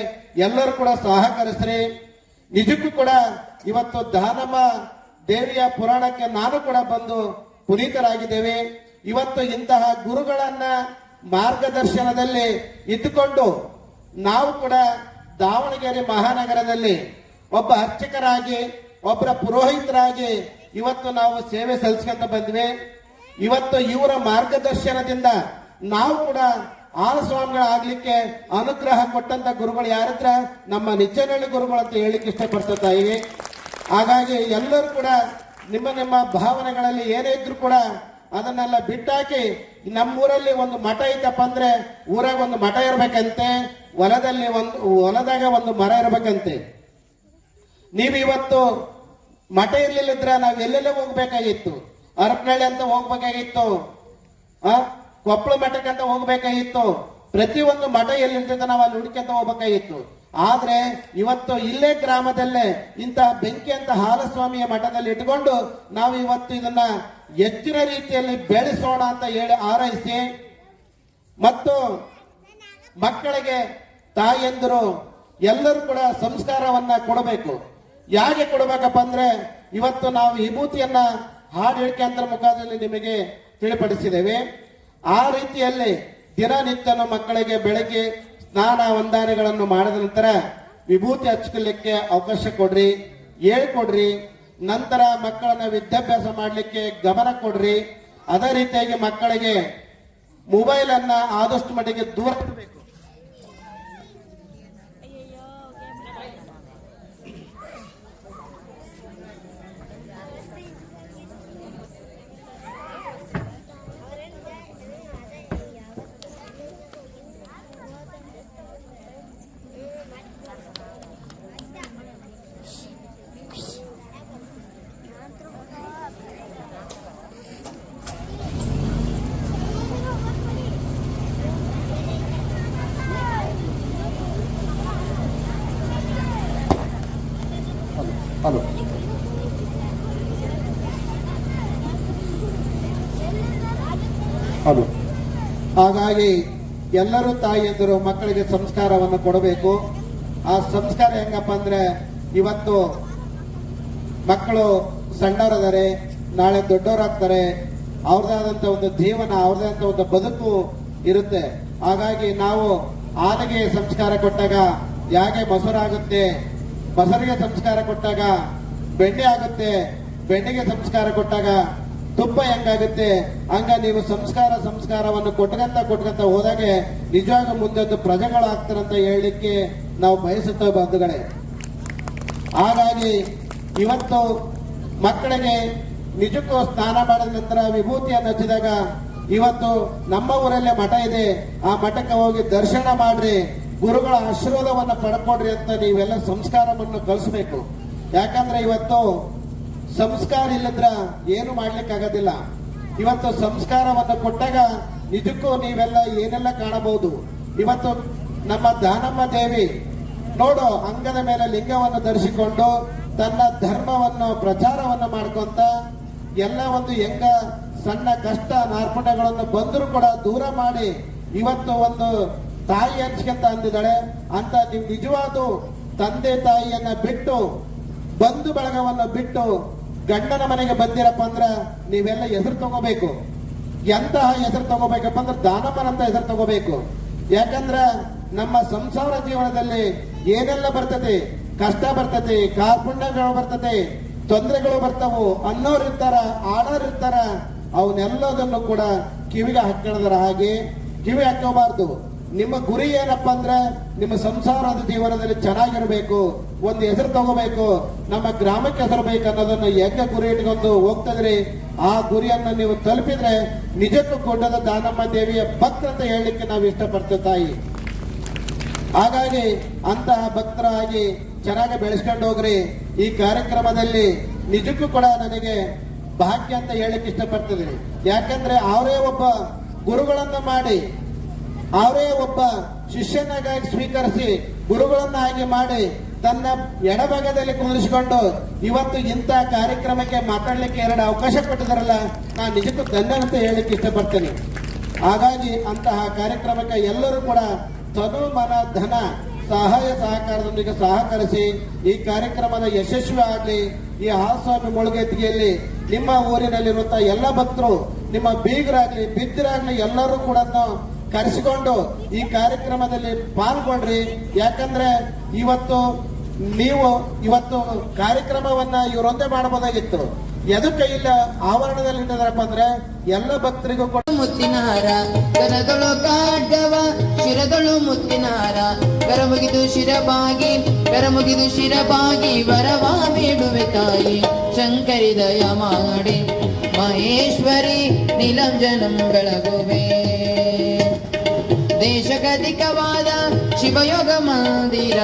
ಎಲ್ಲರೂ ಕೂಡ ಸಹಕರಿಸ್ರಿ. ನಿಜಕ್ಕೂ ಕೂಡ ಇವತ್ತು ದಾನಮ್ಮ ದೇವಿಯ ಪುರಾಣಕ್ಕೆ ನಾನು ಕೂಡ ಬಂದು ಪುನೀತರಾಗಿದ್ದೇವೆ. ಇವತ್ತು ಇಂತಹ ಗುರುಗಳನ್ನ ಮಾರ್ಗದರ್ಶನದಲ್ಲಿ ಇದ್ದುಕೊಂಡು ನಾವು ಕೂಡ ದಾವಣಗೆರೆ ಮಹಾನಗರದಲ್ಲಿ ಒಬ್ಬ ಅರ್ಚಕರಾಗಿ ಒಬ್ಬರ ಪುರೋಹಿತರಾಗಿ ಇವತ್ತು ನಾವು ಸೇವೆ ಸಲ್ಲಿಸ್ಕೊಂತ ಬಂದ್ವಿ. ಇವತ್ತು ಇವರ ಮಾರ್ಗದರ್ಶನದಿಂದ ನಾವು ಕೂಡ ಹಾಲು ಸ್ವಾಮಿಗಳಾಗ್ಲಿಕ್ಕೆ ಅನುಗ್ರಹ ಕೊಟ್ಟಂತ ಗುರುಗಳು ಯಾರಿದ್ರ ನಮ್ಮ ನಿಚ್ಚನಹಳ್ಳಿ ಗುರುಗಳು ಅಂತ ಹೇಳಿಕ್ಕೆ ಇಷ್ಟಪಡ್ತಾ ಇವಿ. ಹಾಗಾಗಿ ಎಲ್ಲರೂ ಕೂಡ ನಿಮ್ಮ ನಿಮ್ಮ ಭಾವನೆಗಳಲ್ಲಿ ಏನೇ ಇದ್ರು ಕೂಡ ಅದನ್ನೆಲ್ಲ ಬಿಟ್ಟಾಕಿ ನಮ್ಮೂರಲ್ಲಿ ಒಂದು ಮಠ ಐತಪ್ಪ ಅಂದ್ರೆ ಊರಾಗ ಒಂದು ಮಠ ಇರ್ಬೇಕಂತೆ, ಹೊಲದಾಗ ಒಂದು ಮರ ಇರ್ಬೇಕಂತೆ. ನೀವು ಇವತ್ತು ಮಠ ಇರ್ಲಿಲ್ಲಿದ್ರೆ ನಾವ್ ಎಲ್ಲೆಲ್ಲೇ ಹೋಗ್ಬೇಕಾಗಿತ್ತು. ಹರಪನಹಳ್ಳಿ ಅಂತ ಹೋಗ್ಬೇಕಾಗಿತ್ತು, ಕೊಪ್ಪಳ ಮಠಕ್ಕಂತ ಹೋಗ್ಬೇಕಾಗಿತ್ತು. ಪ್ರತಿಯೊಂದು ಮಠ ಎಲ್ಲಿರ್ತದೆ ನಾವು ಅಲ್ಲಿ ಹುಡುಕಂತ ಹೋಗ್ಬೇಕಾಗಿತ್ತು. ಆದ್ರೆ ಇವತ್ತು ಇಲ್ಲೇ ಗ್ರಾಮದಲ್ಲೇ ಇಂತಹ ಬೆಂಕಿ ಅಂತ ಹಾಲಸ್ವಾಮಿಯ ಮಠದಲ್ಲಿ ಇಟ್ಕೊಂಡು ನಾವು ಇವತ್ತು ಇದನ್ನ ಹೆಚ್ಚಿನ ರೀತಿಯಲ್ಲಿ ಬೆಳೆಸೋಣ ಅಂತ ಹೇಳಿ ಹಾರೈಸಿ ಮತ್ತು ಮಕ್ಕಳಿಗೆ ತಾಯಿಯಂದರು ಎಲ್ಲರೂ ಕೂಡ ಸಂಸ್ಕಾರವನ್ನ ಕೊಡಬೇಕು. ಯಾಕೆ ಕೊಡಬೇಕಪ್ಪ ಅಂದ್ರೆ ಇವತ್ತು ನಾವು ವಿಭೂತಿಯನ್ನ ಹಾಡು ಹೇಳಿಕೆಂದ್ರ ಮುಖಾಂತರ ನಿಮಗೆ ತಿಳಿಪಡಿಸಿದ್ದೇವೆ. ಆ ರೀತಿಯಲ್ಲಿ ದಿನನಿತ್ಯನೂ ಮಕ್ಕಳಿಗೆ ಬೆಳಗ್ಗೆ ಸ್ನಾನ ವಂದನೆಗಳನ್ನು ಮಾಡಿದ ನಂತರ ವಿಭೂತಿ ಹಚ್ಕೊಳ್ಳಿಕ್ಕೆ ಅವಕಾಶ ಕೊಡ್ರಿ, ಹೇಳ್ಕೊಡ್ರಿ. ನಂತರ ಮಕ್ಕಳನ್ನ ವಿದ್ಯಾಭ್ಯಾಸ ಮಾಡಲಿಕ್ಕೆ ಗಮನ ಕೊಡ್ರಿ. ಅದೇ ರೀತಿಯಾಗಿ ಮಕ್ಕಳಿಗೆ ಮೊಬೈಲ್ ಅನ್ನ ಆದಷ್ಟು ಮಟ್ಟಿಗೆ ದೂರ ಇಡಬೇಕು. ಹಲೋ ಹಲೋ ಹಾಗಾಗಿ ಎಲ್ಲರೂ ತಾಯಿಯಂದರು ಮಕ್ಕಳಿಗೆ ಸಂಸ್ಕಾರವನ್ನು ಕೊಡಬೇಕು. ಆ ಸಂಸ್ಕಾರ ಹೆಂಗಪ್ಪ ಅಂದ್ರೆ ಇವತ್ತು ಮಕ್ಕಳು ಸಣ್ಣವರದಾರೆ, ನಾಳೆ ದೊಡ್ಡವರಾಗ್ತಾರೆ, ಅವ್ರದಾದಂತ ಒಂದು ಜೀವನ, ಅವ್ರದಾದಂತ ಒಂದು ಬದುಕು ಇರುತ್ತೆ. ಹಾಗಾಗಿ ನಾವು ಆನೆಗೆ ಸಂಸ್ಕಾರ ಕೊಟ್ಟಾಗ ಯಾಕೆ ಮೊಸರಾಗುತ್ತೆ, ಮೊಸರಿಗೆ ಸಂಸ್ಕಾರ ಕೊಟ್ಟಾಗ ಬೆಣ್ಣೆ ಆಗುತ್ತೆ, ಬೆಣ್ಣೆಗೆ ಸಂಸ್ಕಾರ ಕೊಟ್ಟಾಗ ತುಪ್ಪ ಹೆಂಗಾಗುತ್ತೆ, ಹಂಗ ನೀವು ಸಂಸ್ಕಾರವನ್ನು ಕೊಟ್ಕೊಂತ ಹೋದಾಗೆ ನಿಜವಾಗ ಮುಂದೆ ಪ್ರಜೆಗಳಾಗ್ತಾರಂತ ಹೇಳಲಿಕ್ಕೆ ನಾವು ಬಯಸುತ್ತೇವೆ ಬಂಧುಗಳೇ. ಹಾಗಾಗಿ ಇವತ್ತು ಮಕ್ಕಳಿಗೆ ನಿಜಕ್ಕೂ ಸ್ನಾನ ಮಾಡಿದ ನಂತರ ವಿಭೂತಿಯನ್ನು ಹಚ್ಚಿದಾಗ ಇವತ್ತು ನಮ್ಮ ಊರಲ್ಲೇ ಮಠ ಇದೆ, ಆ ಮಠಕ್ಕೆ ಹೋಗಿ ದರ್ಶನ ಮಾಡ್ರಿ, ಗುರುಗಳ ಆಶೀರ್ವಾದವನ್ನ ಪಡ್ಕೊಡ್ರಿ ಅಂತ ನೀವೆಲ್ಲ ಸಂಸ್ಕಾರವನ್ನು ಕಲಿಸ್ಬೇಕು. ಯಾಕಂದ್ರೆ ಇವತ್ತು ಸಂಸ್ಕಾರ ಇಲ್ಲದ್ರ ಏನು ಮಾಡ್ಲಿಕ್ಕೆ ಆಗೋದಿಲ್ಲ. ಇವತ್ತು ಸಂಸ್ಕಾರವನ್ನು ಕೊಟ್ಟಾಗ ನಿಜಕ್ಕೂ ನೀವೆಲ್ಲ ಏನೆಲ್ಲ ಕಾಣಬಹುದು. ಇವತ್ತು ನಮ್ಮ ದಾನಮ್ಮ ದೇವಿ ನೋಡು ಅಂಗದ ಮೇಲೆ ಲಿಂಗವನ್ನು ಧರಿಸಿಕೊಂಡು ತನ್ನ ಧರ್ಮವನ್ನು ಪ್ರಚಾರವನ್ನು ಮಾಡ್ಕೊಂತ ಎಲ್ಲ ಒಂದು ಹೆಂಗ ಸಣ್ಣ ಕಷ್ಟ ನಾರ್ಪಣ್ಯಗಳನ್ನು ಬಂದರೂ ಕೂಡ ದೂರ ಮಾಡಿ ಇವತ್ತು ಒಂದು ತಾಯಿ ಹಂಚ್ಕೊಂತ ಅಂದಿದ್ದಾಳೆ ಅಂತ. ನೀವು ನಿಜವಾದ ತಂದೆ ತಾಯಿಯನ್ನ ಬಿಟ್ಟು ಬಂಧು ಬಳಗವನ್ನು ಬಿಟ್ಟು ಗಂಡನ ಮನೆಗೆ ಬಂದಿರಪ್ಪ ಅಂದ್ರ ನೀವೆಲ್ಲ ಹೆಸರು ತಗೋಬೇಕು. ಎಂತಹ ಹೆಸರು ತಗೋಬೇಕಪ್ಪ ಅಂದ್ರೆ ದಾನಮ್ಮನಂತ ಹೆಸರು ತಗೋಬೇಕು. ಯಾಕಂದ್ರ ನಮ್ಮ ಸಂಸಾರ ಜೀವನದಲ್ಲಿ ಏನೆಲ್ಲ ಬರ್ತದೆ, ಕಷ್ಟ ಬರ್ತದೆ, ಕಾರ್ಪಣ್ಯಗಳು ಬರ್ತದೆ, ತೊಂದರೆಗಳು ಬರ್ತಾವು. ಅನ್ನೋರು ಇರ್ತಾರ, ಆಡೋರು ಇರ್ತಾರ, ಅವನ್ನೆಲ್ಲದನ್ನು ಕೂಡ ಕಿವಿಗೆ ಹಾಕೊಳ್ಳೋದರ ಹಾಗೆ ಕಿವಿ ಹಾಕೋಬಾರ್ದು. ನಿಮ್ಮ ಗುರಿ ಏನಪ್ಪಾ ಅಂದ್ರೆ ನಿಮ್ಮ ಸಂಸಾರದ ಜೀವನದಲ್ಲಿ ಚೆನ್ನಾಗಿರ್ಬೇಕು, ಒಂದು ಹೆಸರು ತಗೋಬೇಕು, ನಮ್ಮ ಗ್ರಾಮಕ್ಕೆ ಹೆಸರು ಬೇಕು ಅನ್ನೋದನ್ನು ಹೆಂಗ ಗುರಿ ಇಟ್ಕೊಂಡು ಹೋಗ್ತದ್ರಿ. ಆ ಗುರಿಯನ್ನು ನೀವು ತಲುಪಿದ್ರೆ ನಿಜಕ್ಕೂ ಕೊಂಡದ ದಾನಮ್ಮ ದೇವಿಯ ಭಕ್ತ ಅಂತ ಹೇಳಲಿಕ್ಕೆ ನಾವು ಇಷ್ಟಪಡ್ತೇವೆ ತಾಯಿ. ಹಾಗಾಗಿ ಅಂತಹ ಭಕ್ತರಾಗಿ ಚೆನ್ನಾಗಿ ಬೆಳೆಸ್ಕೊಂಡು ಹೋಗ್ರಿ. ಈ ಕಾರ್ಯಕ್ರಮದಲ್ಲಿ ನಿಜಕ್ಕೂ ಕೂಡ ನನಗೆ ಭಾಗ್ಯ ಅಂತ ಹೇಳಲಿಕ್ಕೆ ಇಷ್ಟಪಡ್ತಿದ್ದೀನಿ. ಯಾಕಂದ್ರೆ ಅವರೇ ಒಬ್ಬ ಗುರುಗಳನ್ನ ಮಾಡಿ, ಅವರೇ ಒಬ್ಬ ಶಿಷ್ಯನಾಗಿ ಸ್ವೀಕರಿಸಿ, ಗುರುಗಳನ್ನಾಗಿ ಮಾಡಿ, ತನ್ನ ಎಡಭಾಗದಲ್ಲಿ ಕುಂದಿರಿಸಿಕೊಂಡು ಇವತ್ತು ಇಂಥ ಕಾರ್ಯಕ್ರಮಕ್ಕೆ ಮಾತಾಡ್ಲಿಕ್ಕೆ 2 ಅವಕಾಶ ಕೊಟ್ಟಿದಾರಲ್ಲ, ನಾನು ನಿಜಕ್ಕೂ ಧನ್ಯ ಅಂತ ಹೇಳಲಿಕ್ಕೆ ಇಷ್ಟಪಡ್ತೇನೆ. ಹಾಗಾಗಿ ಅಂತಹ ಕಾರ್ಯಕ್ರಮಕ್ಕೆ ಎಲ್ಲರೂ ಕೂಡ ತನು ಮನ ಧನ ಸಹಾಯ ಸಹಕಾರದೊಂದಿಗೆ ಸಹಕರಿಸಿ ಈ ಕಾರ್ಯಕ್ರಮದ ಯಶಸ್ವಿ ಆಗಲಿ. ಈ ಹಾಲಸ್ವಾಮಿ ಮುಳುಗೇತಿಗೆಯಲ್ಲಿ ನಿಮ್ಮ ಊರಿನಲ್ಲಿರುವಂತಹ ಎಲ್ಲ ಭಕ್ತರು, ನಿಮ್ಮ ಬೀಗರಾಗ್ಲಿ ಬಿದ್ದರಾಗ್ಲಿ ಎಲ್ಲರೂ ಕೂಡ ಕರೆಸಿಕೊಂಡು ಈ ಕಾರ್ಯಕ್ರಮದಲ್ಲಿ ಪಾಲ್ಗೊಳ್ರಿ. ಯಾಕಂದ್ರೆ ಇವತ್ತು ಕಾರ್ಯಕ್ರಮವನ್ನ ಇವರೊಂದೇ ಮಾಡಬಹುದಾಗಿತ್ತು. ಎದಕ್ಕೆ ಇಲ್ಲ ಆವರಣದಲ್ಲಿ ಇಟ್ಟಿದಾರಪ್ಪ ಅಂದ್ರೆ ಎಲ್ಲ ಭಕ್ತರಿಗೂ ಕೂಡ ಮುತ್ತಿನ ಹಾರ ಕರದೊಳು ಕಾಡ್ಗವ ಶಿರದೊಳು ಮುತ್ತಿನ ಹಾರ ಕರಮುಗಿದು ಶಿರಬಾಗಿ ವರವ ಬೇಡುವೆ ತಾಯಿ. ಶಂಕರಿ ದಯ ಮಾಡಿ ಮಹೇಶ್ವರಿ ನೀಲಂಜನಂ ಬೆಳಗುವೆ. ದೇಶಗಧಿಕವಾದ ಶಿವಯೋಗ ಮಂದಿರ